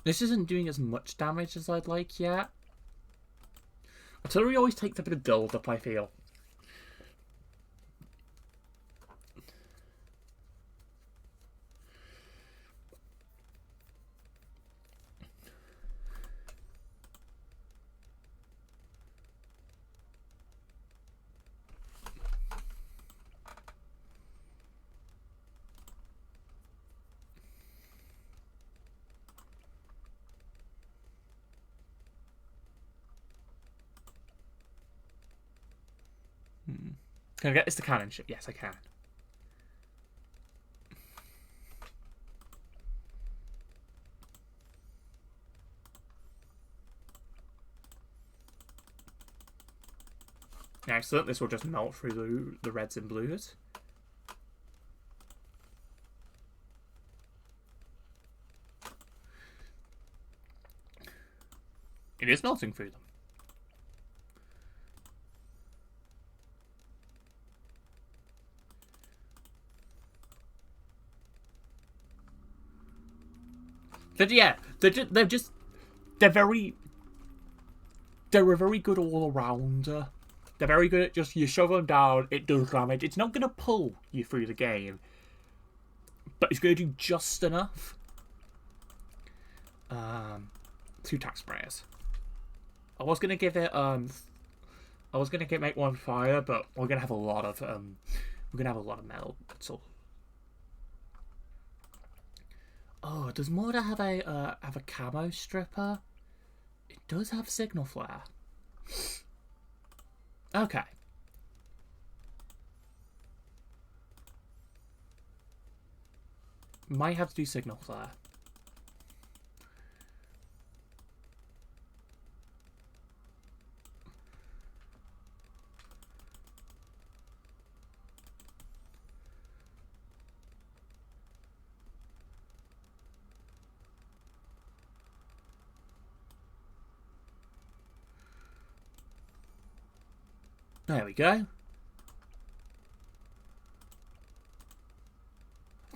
This isn't doing as much damage as I'd like yet. Artillery always takes a bit of build-up, I feel. Can I get this to cannon ship? Yes, I can. Excellent. This will just melt through the reds and blues. It is melting through them. They're a very good all-rounder. They're very good at just, you shove them down, it does damage. It's not going to pull you through the game, but it's going to do just enough. 2 tax sprayers. I was going to give it, make one fire, but we're going to have a lot of, metal. So. Oh, does Mortar have a camo stripper? It does have signal flare. Okay. Might have to do signal flare. There we go.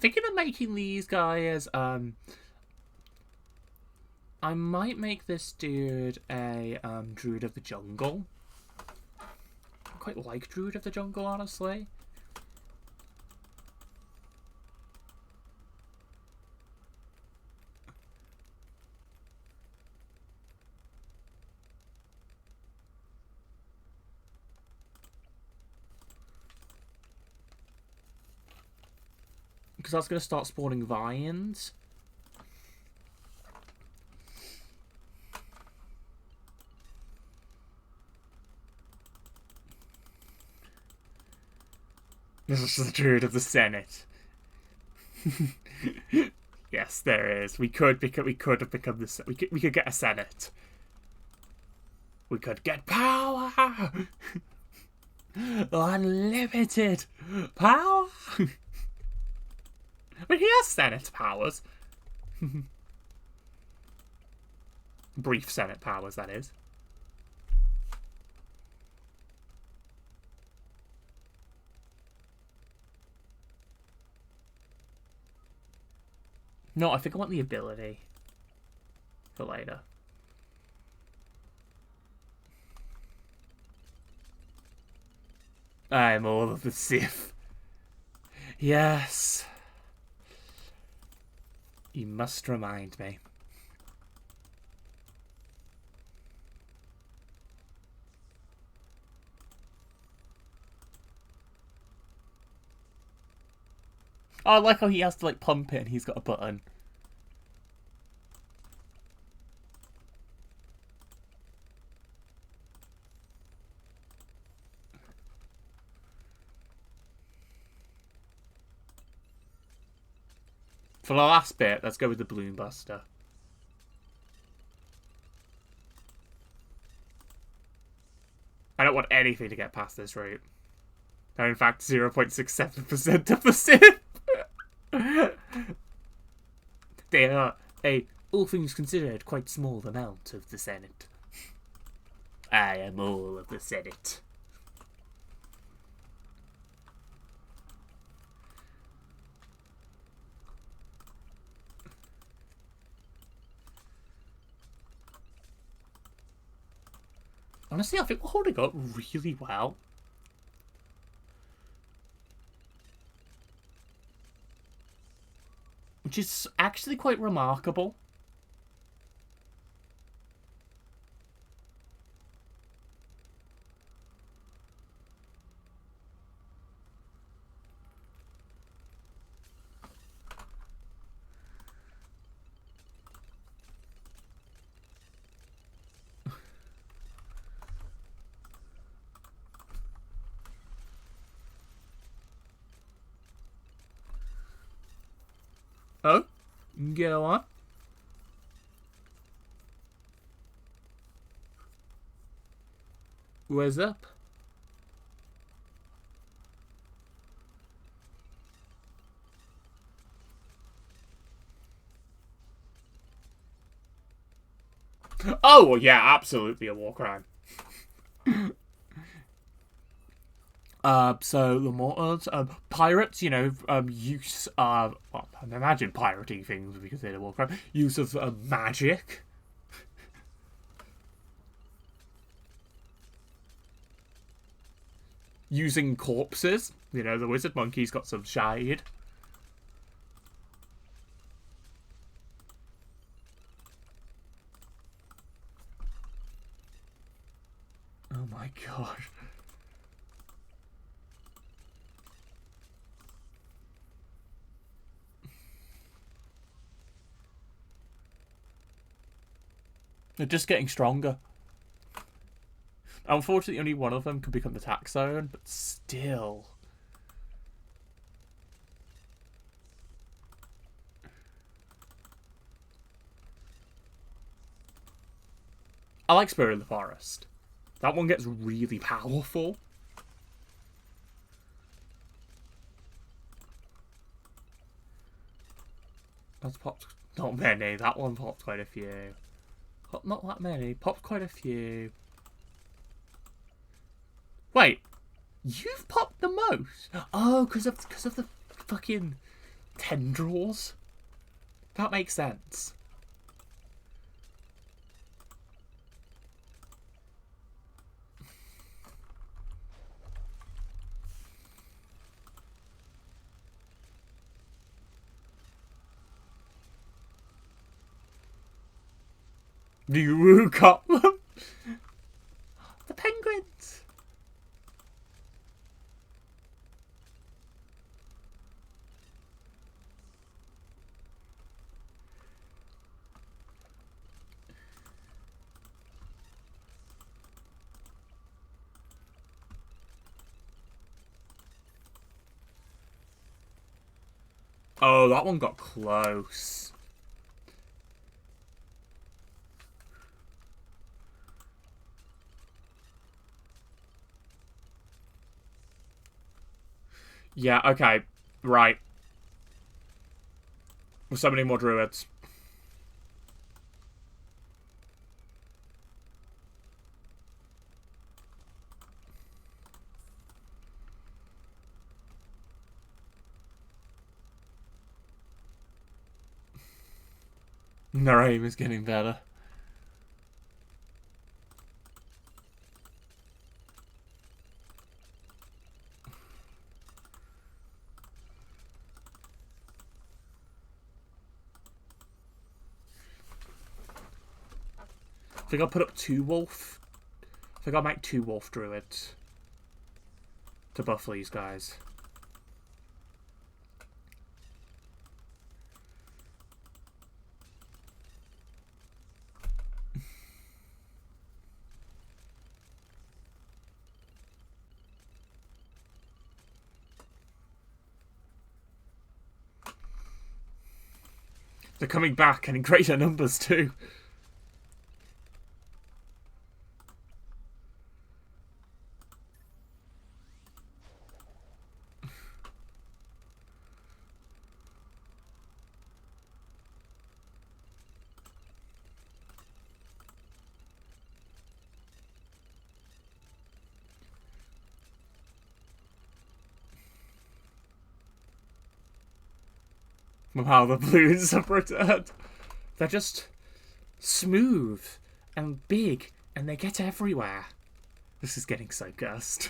Thinking of making these guys, I might make this dude a Druid of the Jungle. I quite like Druid of the Jungle, honestly. Because that's going to start spawning vines. This is the Druid of the Senate. Yes, there is. We could have become this. We could get a Senate. We could get power. Unlimited power. But he has Senate powers. Brief Senate powers, that is. No, I think I want the ability for later. I am all of the Sith. Yes. You must remind me. Oh, I like how he has to, like, pump it and he's got a button. For the last bit, let's go with the Balloon Buster. I don't want anything to get past this route. They're in fact 0.67% of the Sith. They are a, all things considered, quite small amount of the Senate. I am all of the Senate. Honestly, I think we're holding up really well. Which is actually quite remarkable. Oh, go on. Where's up? Oh, well, yeah, absolutely a war crime. So the Mortals, pirates, you know, use, well, I imagine pirating things would be considered a war crime. Use of magic. Using corpses. You know, the wizard monkey's got some shade. Oh my gosh. They're just getting stronger. Unfortunately, only one of them can become the tax zone, but still. I like Spirit of the Forest. That one gets really powerful. That's popped not many. That one popped quite a few. Not that many. Popped quite a few. Wait, you've popped the most? Oh, because of the fucking tendrils. That makes sense. You got them. The penguins. Oh, that one got close. Yeah, okay. Right. We're summoning more druids. Their aim is getting better. I think I'll put up 2 wolf. I think I'll make 2 wolf druids to buff these guys. They're coming back and in greater numbers too. Wow, the balloons have returned. They're just smooth and big and they get everywhere. This is getting so cursed.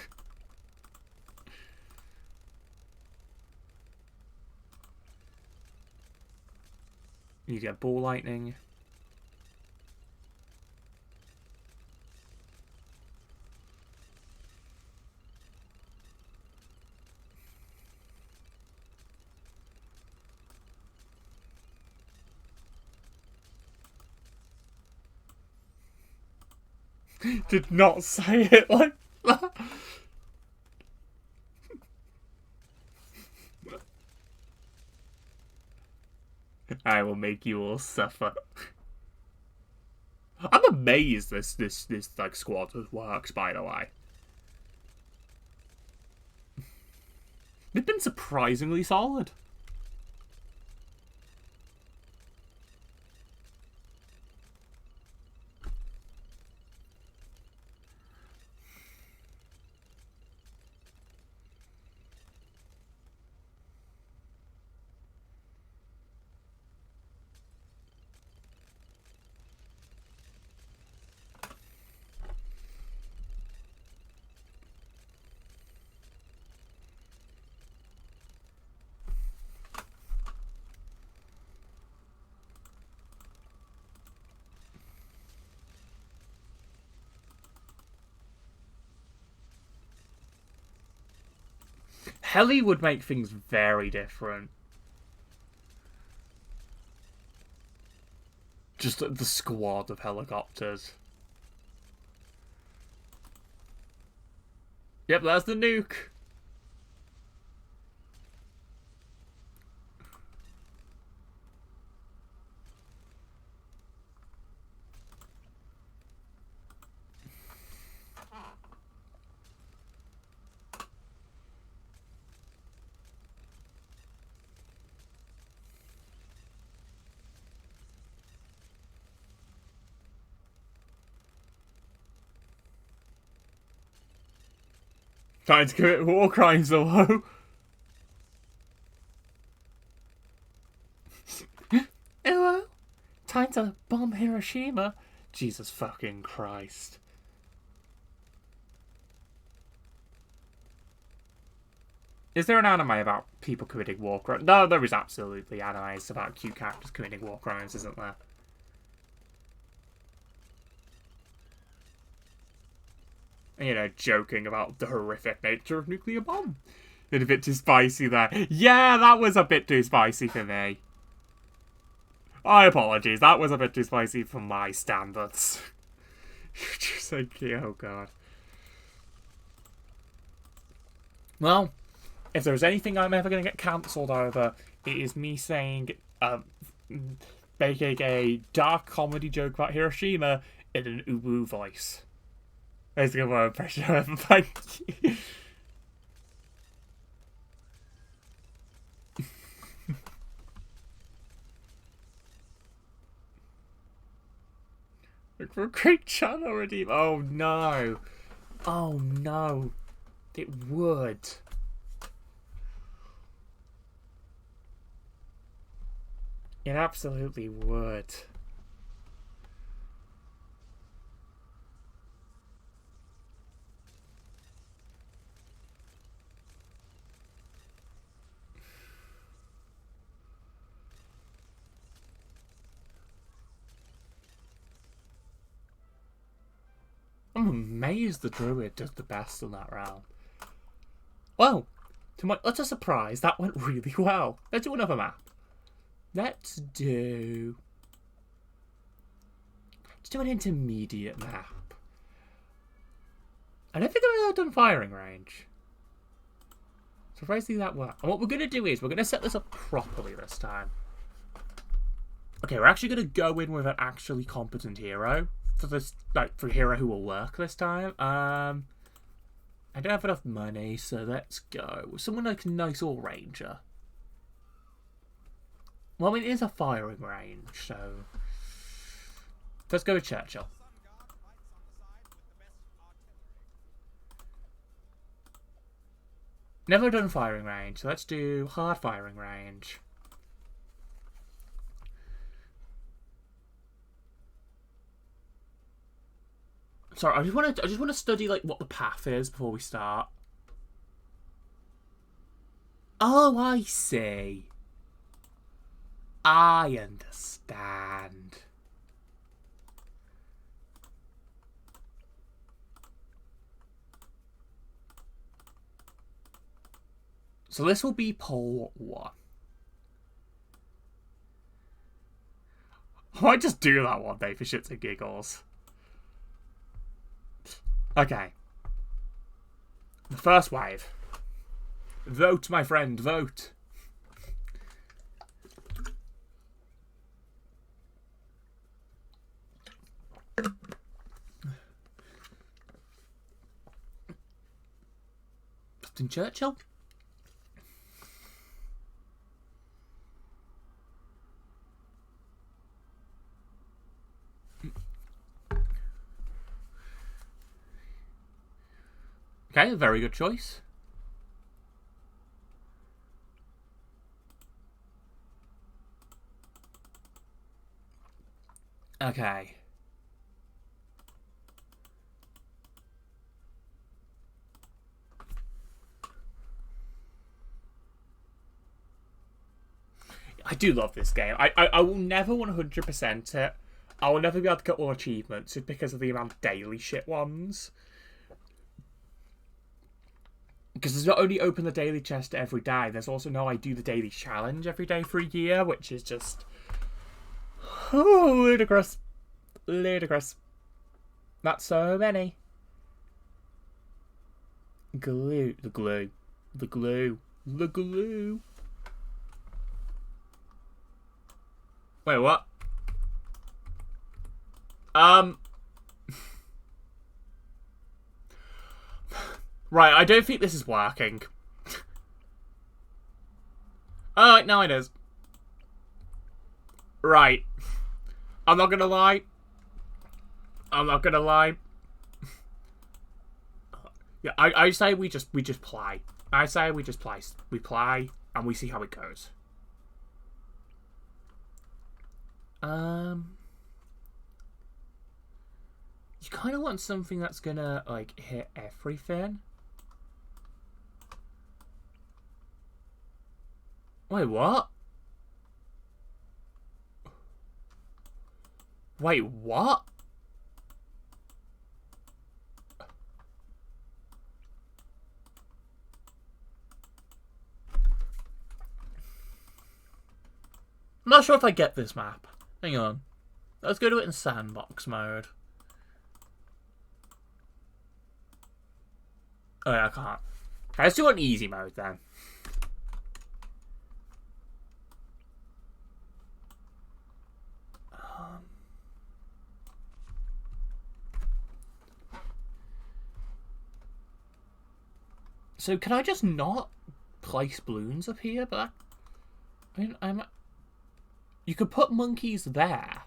You get ball lightning. Did not say it like that. I will make you all suffer. I'm amazed this like squad has worked, by the way. They've been surprisingly solid. Heli would make things very different. Just the squad of helicopters. Yep, there's the nuke. Trying to commit war crimes, though. Hello? Time to bomb Hiroshima? Jesus fucking Christ. Is there an anime about people committing war crimes? No, there is absolutely animes about cute characters committing war crimes, isn't there? You know, joking about the horrific nature of nuclear bomb. Been a bit too spicy there. Yeah, that was a bit too spicy for me. I apologize, that was a bit too spicy for my standards. Just like, oh god. Well, if there's anything I'm ever going to get cancelled over, It is me saying, making a dark comedy joke about Hiroshima in an uwu voice. That's a good impression of it. Thank you. Look for a great channel redeem. Oh no. Oh no. It would. It absolutely would. I'm amazed the druid does the best in that round. Well, to my utter surprise, that went really well. Let's do another map. Let's do an intermediate map. I don't think I've ever done firing range. Surprisingly that worked. And what we're going to do is we're going to set this up properly this time. Okay, we're actually going to go in with an actually competent hero for this, like for a hero who will work this time. I don't have enough money, so let's go with someone like a nice all ranger. Well, I mean, it is a firing range, so let's go with Churchill. Never done firing range, so let's do hard firing range. Sorry, I just want to study like what the path is before we start. Oh, I see. I understand. So this will be poll 1. I might just do that one day for shits and giggles. Okay. The first wave. Vote, my friend, vote. Captain Churchill? Okay, very good choice. Okay. I do love this game. I will never 100% it. I will never be able to get all achievements just because of the amount of daily shit ones. Because there's not only open the daily chest every day, there's also no I do the daily challenge every day for a year, which is just... Oh, ludicrous. Ludicrous. Not so many. Glue. The glue. The glue. The glue. Wait, what? Right, I don't think this is working. Oh, no, it is. Right. I'm not gonna lie. I'm not gonna lie. Yeah, I say we just play. I say we just play. We play and we see how it goes. You kind of want something that's gonna like hit everything. Wait, what? Wait, what? I'm not sure if I get this map. Hang on. Let's go to it in sandbox mode. Oh yeah, I can't. Okay, let's do it on easy mode then. So can I just not place balloons up here? But I mean, you could put monkeys there.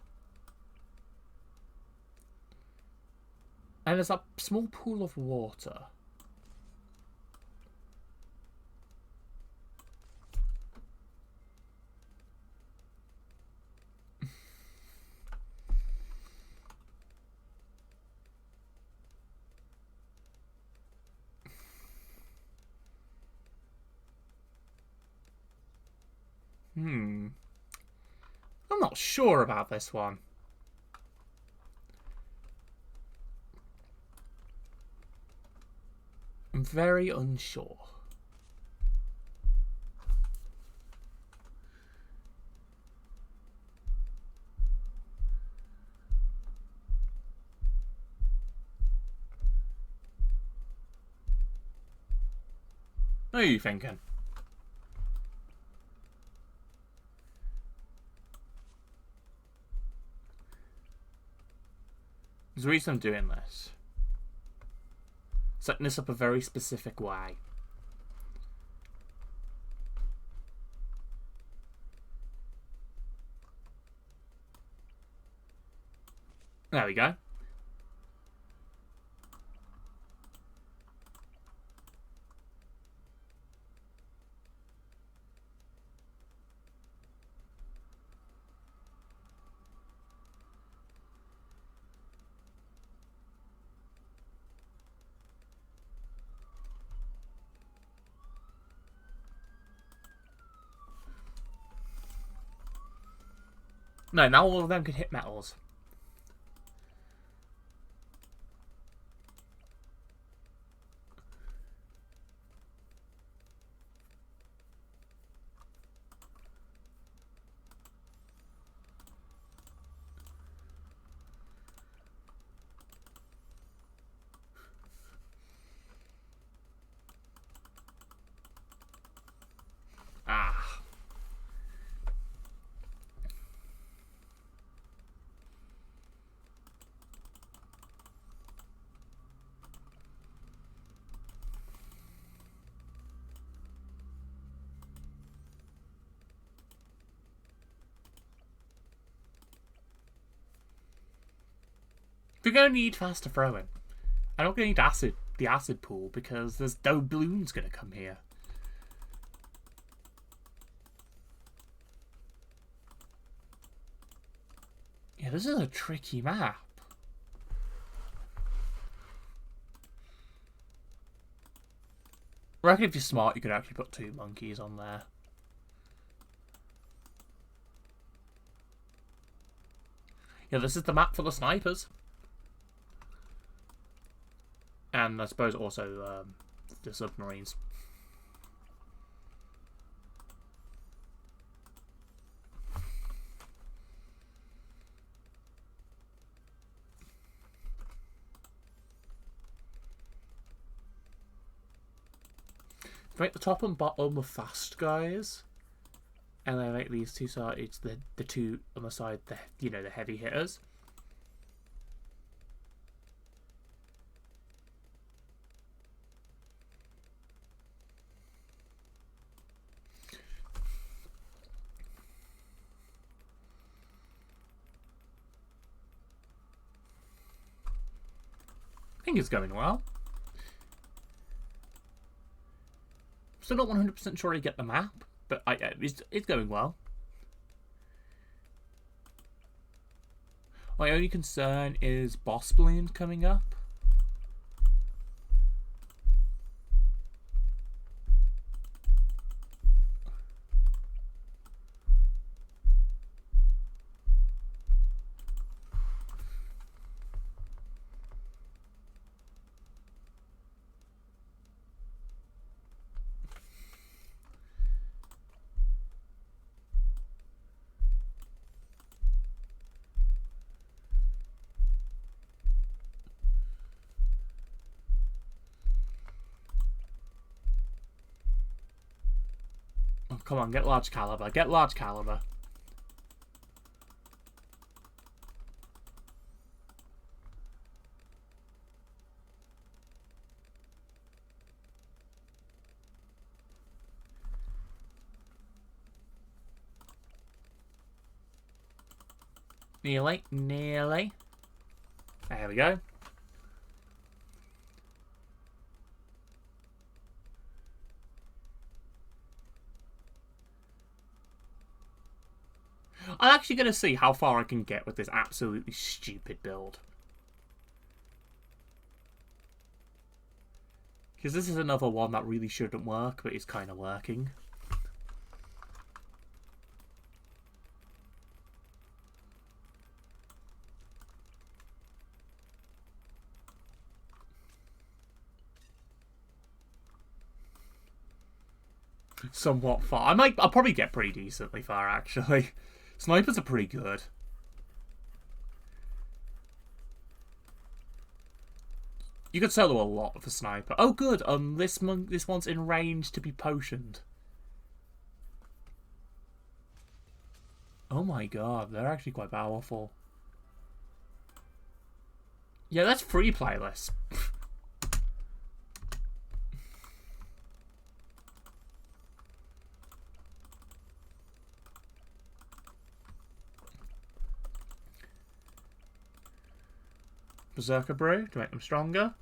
And there's that small pool of water. I'm not sure about this one. I'm very unsure. What are you thinking? There's a reason I'm doing this. Setting this up a very specific way. There we go. No, now all of them can hit metals. Ah. We're going to need faster throwing. I'm not going to need the acid pool, because there's no balloons going to come here. Yeah, this is a tricky map. I reckon if you're smart, you could actually put 2 monkeys on there. Yeah, this is the map for the snipers. And I suppose also the submarines. Make the top and bottom of fast guys, and then make these two sides the two on the side, the heavy hitters. I think it's going well. Still not 100% sure I get the map, but it's going well. My only concern is boss balloons coming up. Oh, come on, get large caliber. Get large caliber. Nearly. Nearly. There we go. I'm actually going to see how far I can get with this absolutely stupid build. Because this is another one that really shouldn't work, but it's kind of working. Somewhat far. I'll probably get pretty decently far, actually. Snipers are pretty good. You could solo a lot for sniper. Oh, good. This one's in range to be potioned. Oh my god, they're actually quite powerful. Yeah, that's free playlist. Berserker Brew to make them stronger.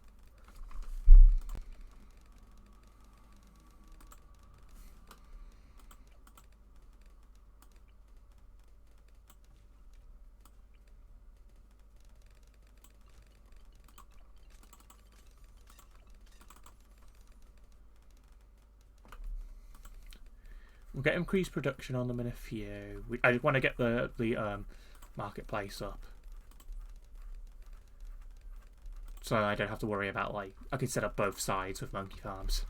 We'll get increased production on them in a few. I want to get the marketplace up. So I don't have to worry about, like, I can set up both sides with monkey farms.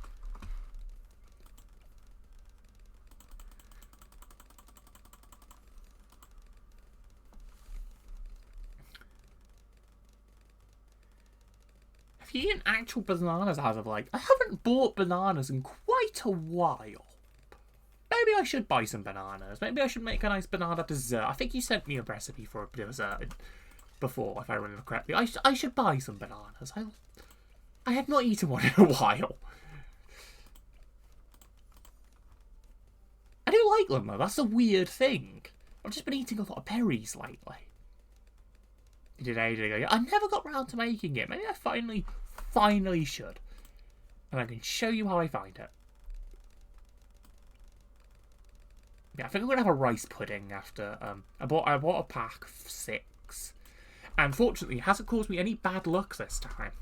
Have you eaten actual bananas as of, like, I haven't bought bananas in quite a while. Maybe I should buy some bananas. Maybe I should make a nice banana dessert. I think you sent me a recipe for a dessert before, if I remember correctly. I should buy some bananas. I have not eaten one in a while. I do like them, though. That's a weird thing. I've just been eating a lot of berries lately. You did ages ago. I never got round to making it. Maybe I finally should. And I can show you how I find it. Yeah, I think I'm going to have a rice pudding after... I bought a pack of 6. And fortunately, it hasn't caused me any bad luck this time.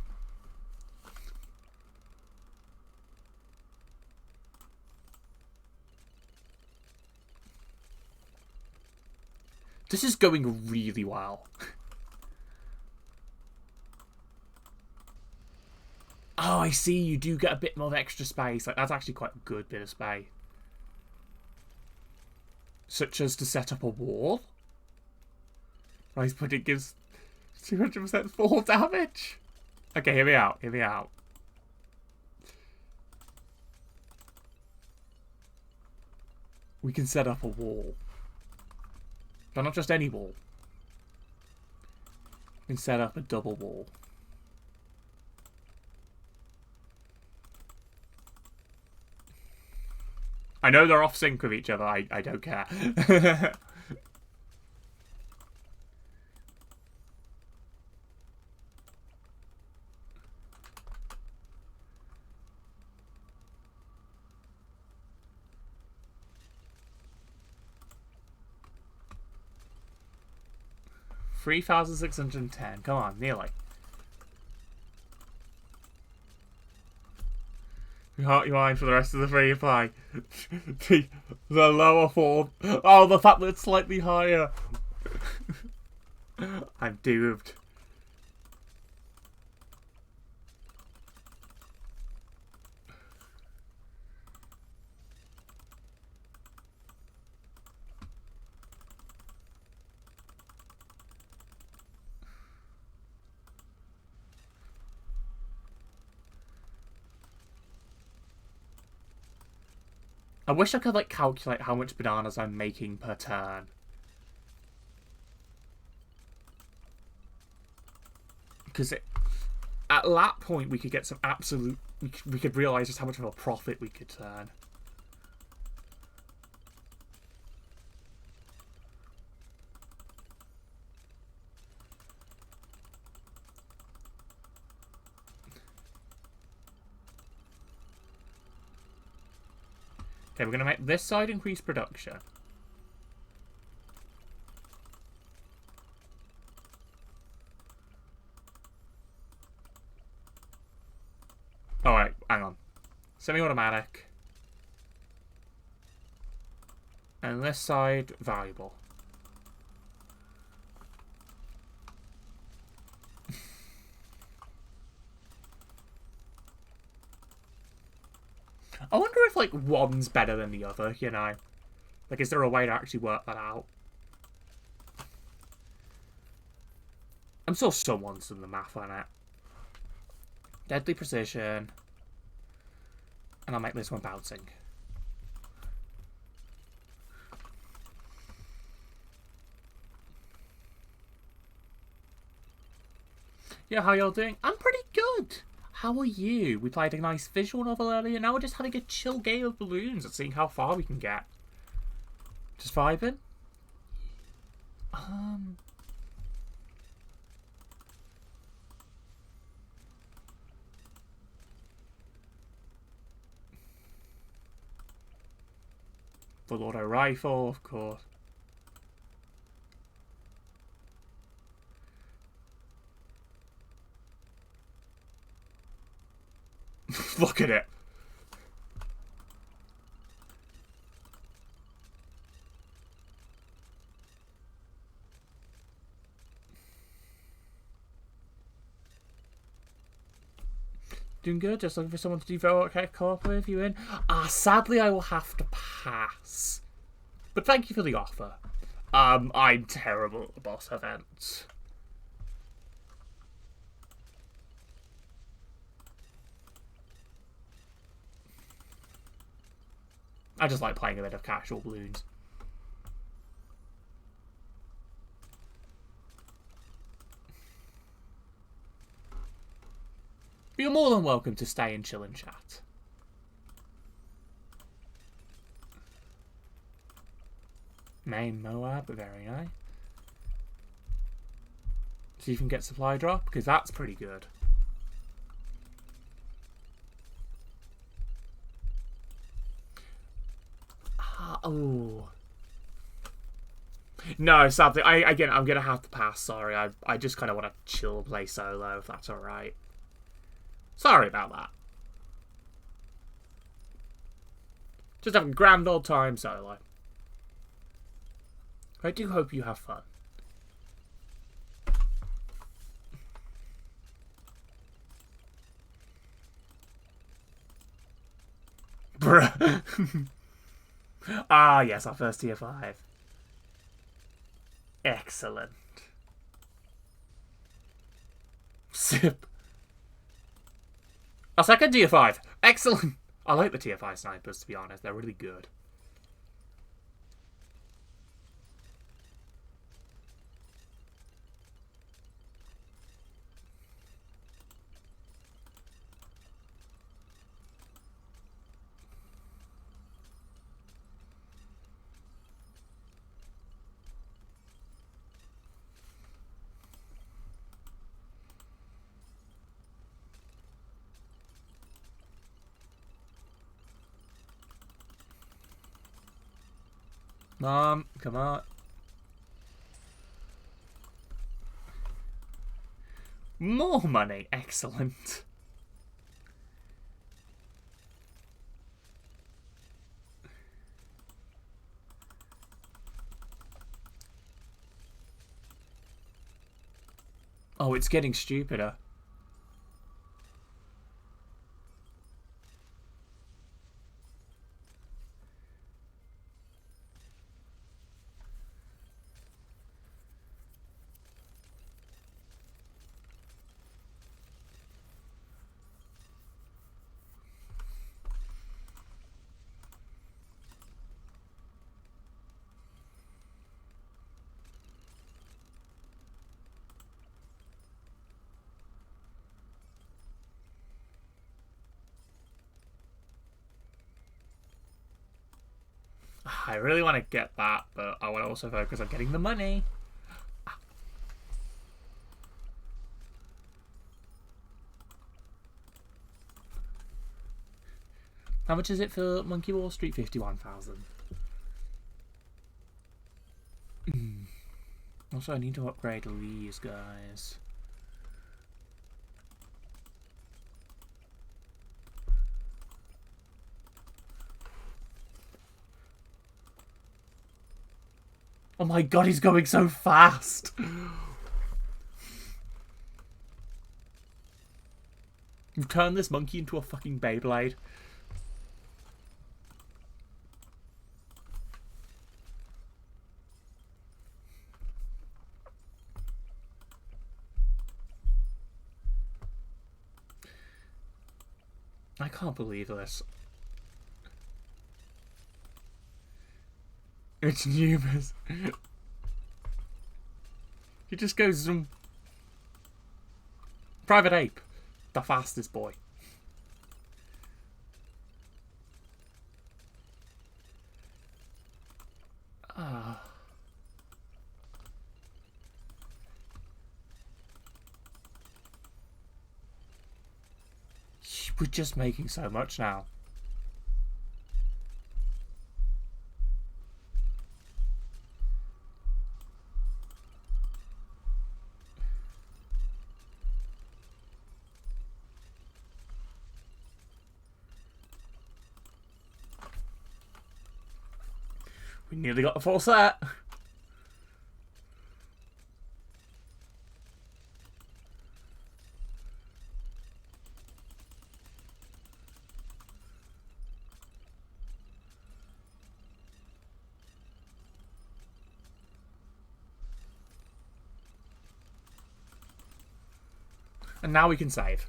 This is going really well. Oh, I see. You do get a bit more extra space. Like, that's actually quite a good bit of space. Such as to set up a wall. Rice pudding gives 200% fall damage. Okay, hear me out. Hear me out. We can set up a wall. But not just any wall. We can set up a double wall. I know they're off sync with each other. I don't care. $3,610. Come on, nearly. Heart your mind for the rest of the free play. the lower form. Oh, the fact that it's slightly higher. I'm doomed. I wish I could, like, calculate how much bananas I'm making per turn. Because at that point, we could get some absolute... We could realise just how much of a profit we could turn. Okay, we're going to make this side increase production. Alright, hang on. Semi-automatic. And this side, valuable. I wonder if, like, one's better than the other, you know? Like, is there a way to actually work that out? I'm sure someone's done the math on it. Deadly precision. And I'll make this one bouncing. Yeah, how y'all doing? I'm pretty good. How are you? We played a nice visual novel earlier. Now we're just having a chill game of balloons and seeing how far we can get. Just vibing? Full auto rifle, of course. Look at it. Doing good, just looking for someone to do co-op with you in. Sadly I will have to pass. But thank you for the offer. I'm terrible at the boss events. I just like playing a bit of casual balloons. But you're more than welcome to stay and chill and chat. Main Moab, very nice. See if you can get supply drop, because that's pretty good. Oh. No, sadly, I'm gonna have to pass. Sorry, I just kind of want to chill, play solo, if that's all right. Sorry about that. Just having a grand old time solo. I do hope you have fun. Bruh. Ah, yes, our first tier 5. Excellent. Sip. Our second tier 5. Excellent. I like the tier 5 snipers, to be honest. They're really good. Mom, come on. More money. Excellent. Oh, it's getting stupider. I really want to get that, but I want to also focus on getting the money. How much is it for Monkey Wall Street? 51,000. Also, I need to upgrade these guys. Oh my god, he's going so fast! You've turned this monkey into a fucking Beyblade. I can't believe this. It's numerous. He just goes zoom. Private Ape, the fastest boy. We're just making so much now. We nearly got the full set. And now we can save.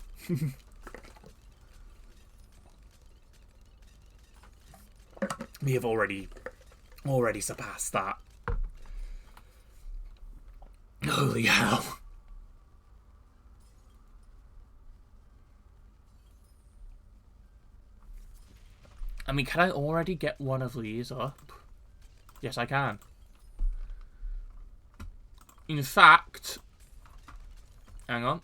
We have already surpassed that. Holy hell. I mean, can I already get one of these up? Yes, I can. In fact, hang on.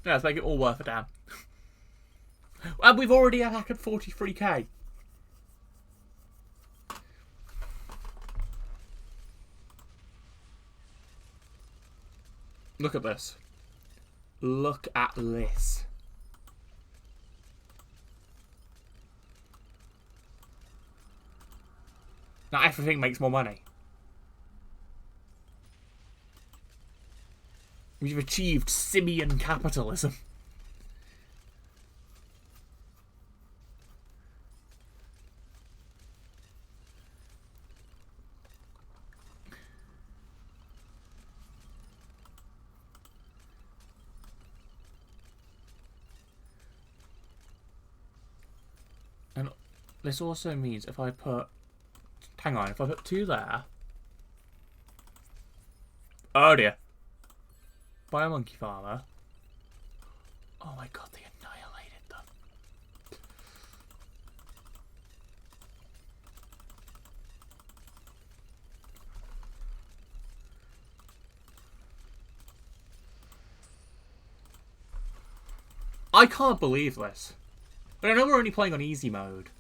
Yeah, let's make it all worth a damn. And we've already attacked 43k. Look at this. Look at this. Now everything makes more money. We've achieved simian capitalism. And this also means if I put... Hang on, if I put 2 there... Oh dear. By a monkey farmer. Oh my god, they annihilated them. I can't believe this. But I know we're only playing on easy mode.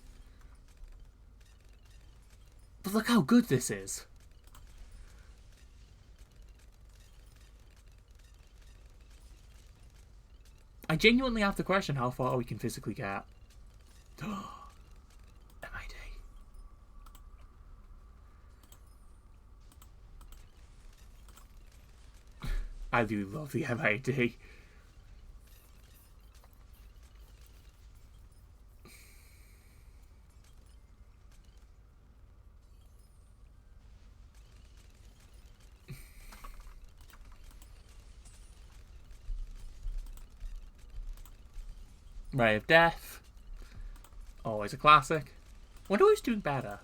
But look how good this is. I genuinely have to question how far we can physically get. MID. I do love the MID. Ray of Death. Always a classic. Wonder who's doing better.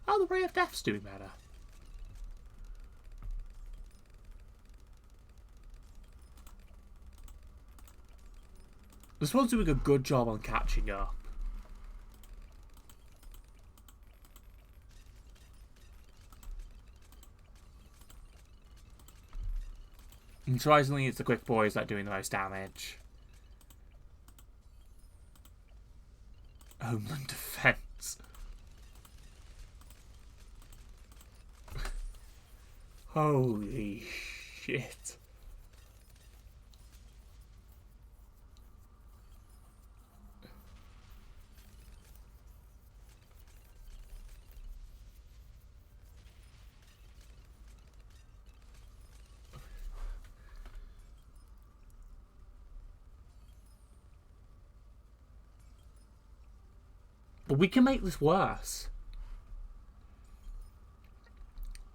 Oh, the Ray of Death's doing better. This one's doing a good job on catching up. And surprisingly, it's the quick boys that are doing the most damage. Homeland defense. Holy shit. But we can make this worse.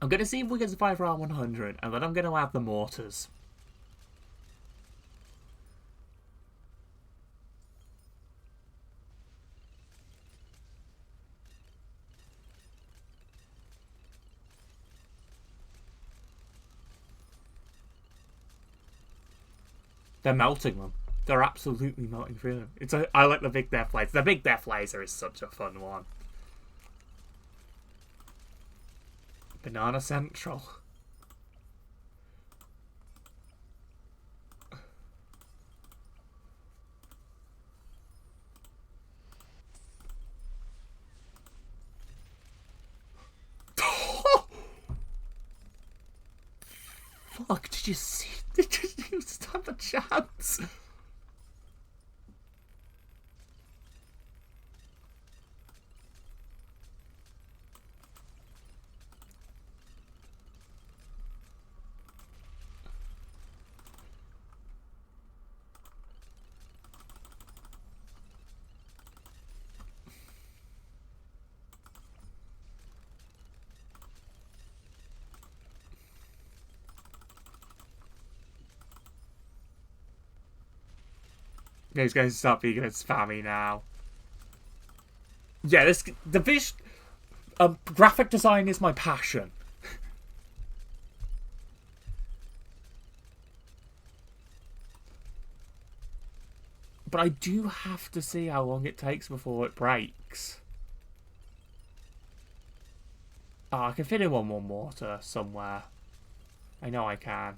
I'm going to see if we can survive round 100, and then I'm going to add the mortars. They're melting them. They're absolutely melting through them. I like the big death laser. The big death laser is such a fun one. Banana Central. Fuck, did you see? Did you stand a chance? These guys start being a bit spammy now. Yeah, graphic design is my passion. But I do have to see how long it takes before it breaks. Oh, I can fit in one more mortar somewhere. I know I can.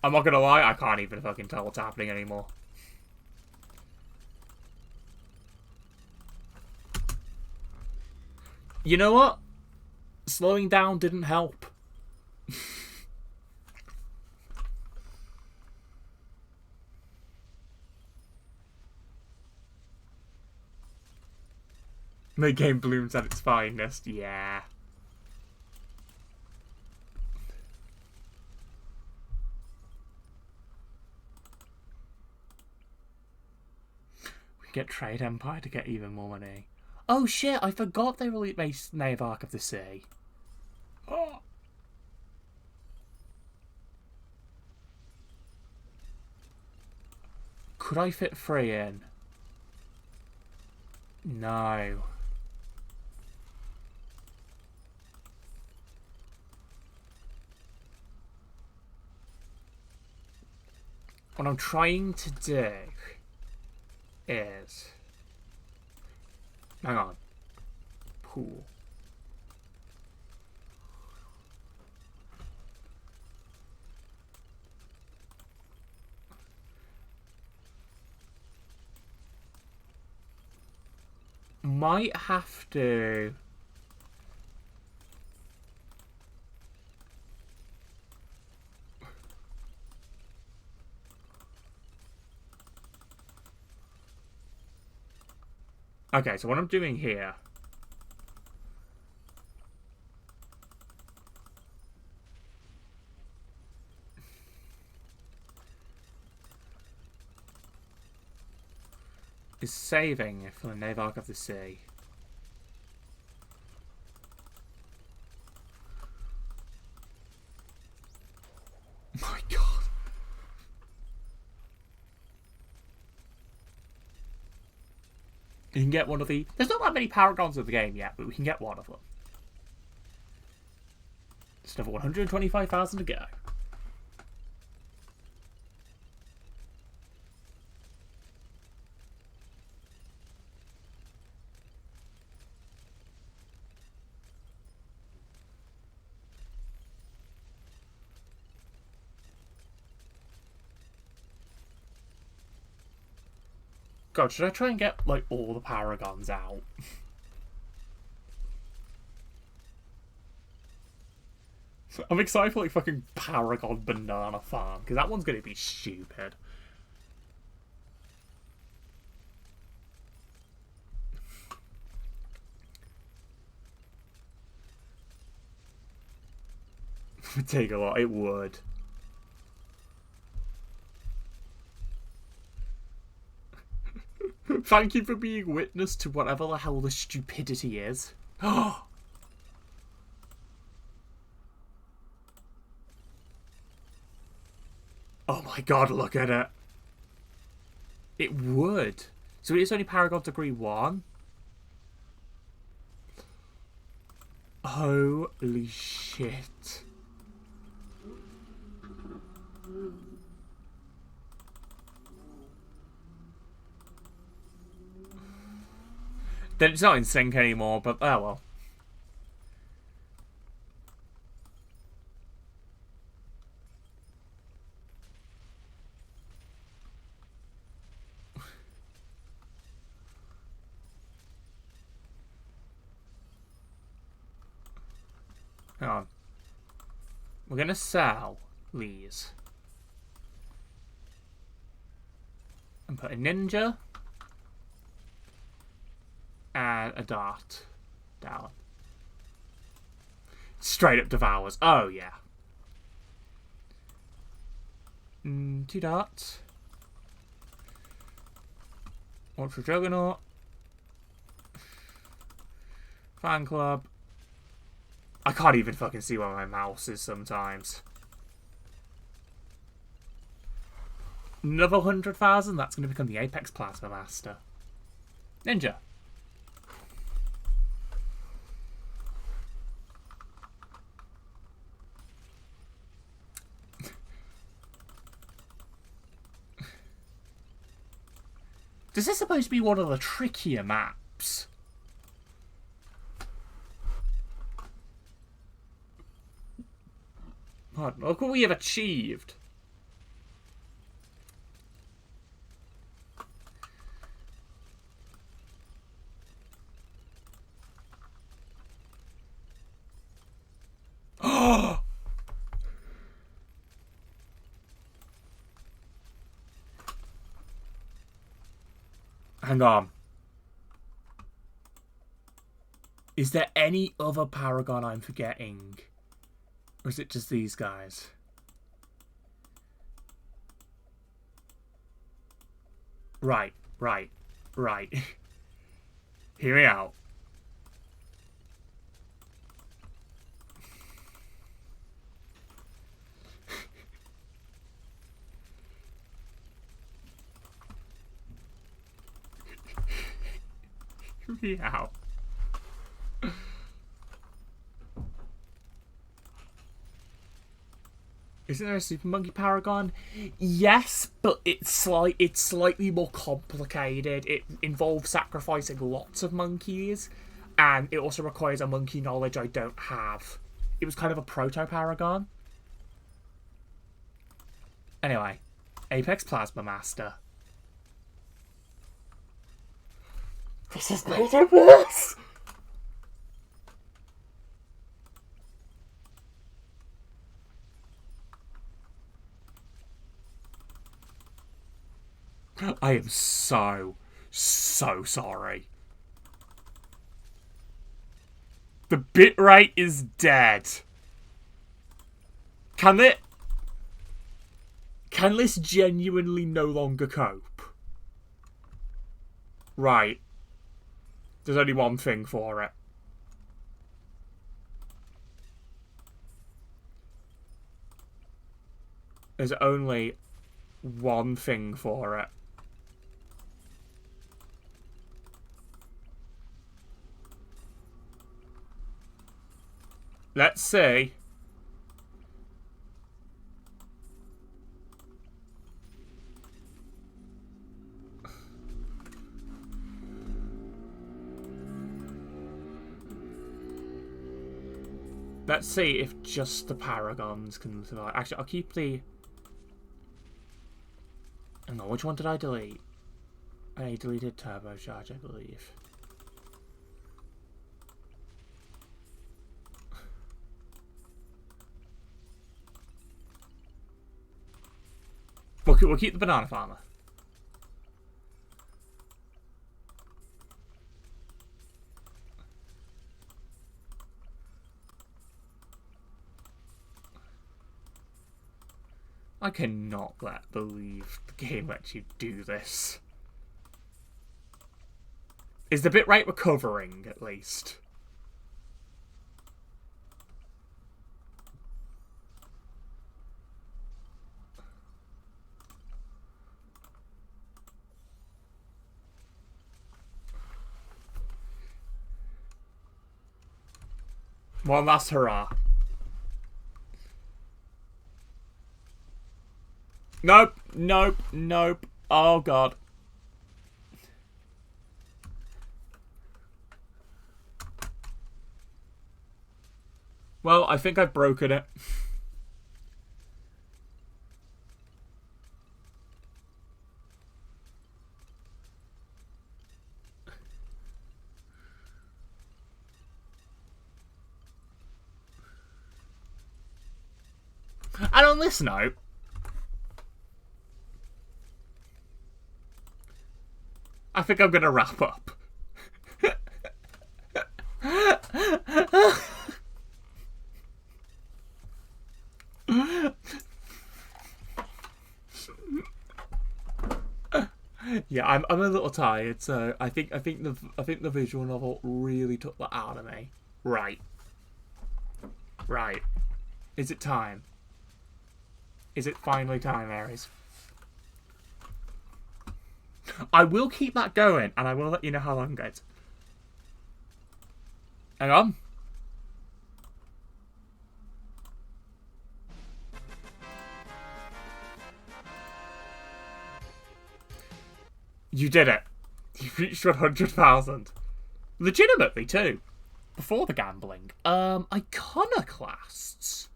I'm not gonna lie, I can't even fucking tell what's happening anymore. You know what? Slowing down didn't help. The game blooms at its finest, yeah. We get Trade Empire to get even more money. Oh shit, I forgot they released Nave Arc of the Sea. Oh. Could I fit 3 in? No. What I'm trying to do is... Hang on. Pool. Might have to... Okay, so what I'm doing here... is saving for the Nave Arc of the Sea. My god. You can get one of the... There's not that many paragons of the game yet, but we can get one of them. Just another 125,000 to go. God, should I try and get, like, all the paragons out? I'm excited for, like, fucking Paragon Banana Farm, because that one's going to be stupid. It would take a lot. It would. Thank you for being witness to whatever the hell the stupidity is. Oh my god, look at it. It would. So it's only Paragon Degree 1? Holy shit. Then it's not in sync anymore, but oh well. Hang on. We're gonna sell these. And put a ninja. And a dart down. Straight up devours. Oh, yeah. 2 darts. 1 for Juggernaut. Fan Club. I can't even fucking see where my mouse is sometimes. Another 100,000? That's going to become the Apex Plasma Master. Ninja. Is this supposed to be one of the trickier maps? Pardon, look what we have achieved. Oh! Hang on. Is there any other Paragon I'm forgetting? Or is it just these guys? Right. Hear me out. Hear me out. Isn't there a Super Monkey Paragon? Yes, but it's slightly more complicated. It involves sacrificing lots of monkeys, and it also requires a monkey knowledge I don't have. It was kind of a proto-Paragon. Anyway, Apex Plasma Master. This is made it worse! I am so sorry. The bitrate is dead. Can this genuinely no longer cope? Right. There's only one thing for it. There's only one thing for it. Let's see. Let's see if just the Paragons can survive. Actually, I'll keep the... Hang on, which one did I delete? I a deleted turbocharge, I believe. We'll keep the banana farmer. I cannot believe the game lets you do this. Is the bitrate recovering, at least? One last hurrah. Nope, nope, nope. Oh, God. Well, I think I've broken it. And on this note, I think I'm going to wrap up. Yeah, I'm a little tired, so I think the visual novel really took that out of me. Right. Right. Is it time? Is it finally time, Aries? I will keep that going, and I will let you know how long it goes. Hang on. You did it. You reached 100,000. Legitimately, too. Before the gambling. Iconoclasts.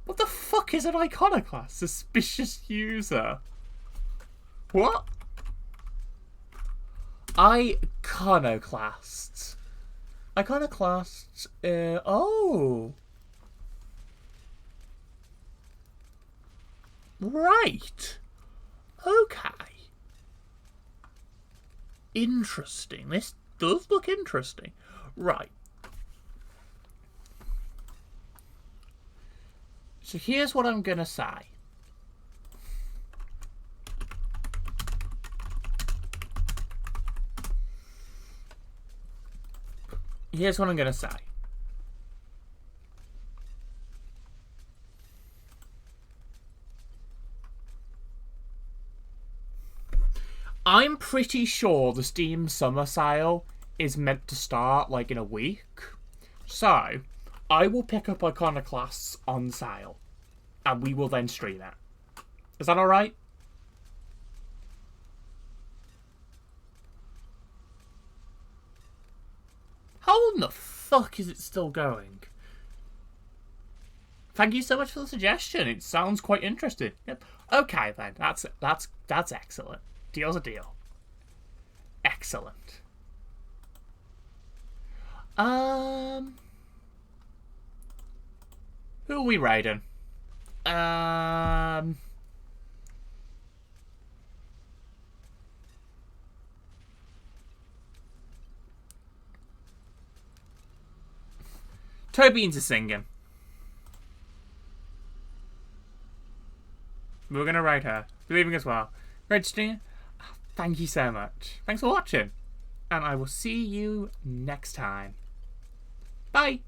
What the fuck is an iconoclast? Suspicious user. What? Iconoclasts. Iconoclasts. Oh. Right. Okay. Interesting. This does look interesting. Right. So here's what I'm going to say. Here's what I'm going to say. I'm pretty sure the Steam Summer Sale is meant to start, like, in a week. So, I will pick up Iconoclasts on sale. And we will then stream it. Is that alright? How in the fuck is it still going? Thank you so much for the suggestion. It sounds quite interesting. Yep. Okay then. That's excellent. Deal's a deal. Excellent. Who are we raiding? Tobeans is singing. We're gonna raid her. Believing as well. Registering. Thank you so much. Thanks for watching. And I will see you next time. Bye.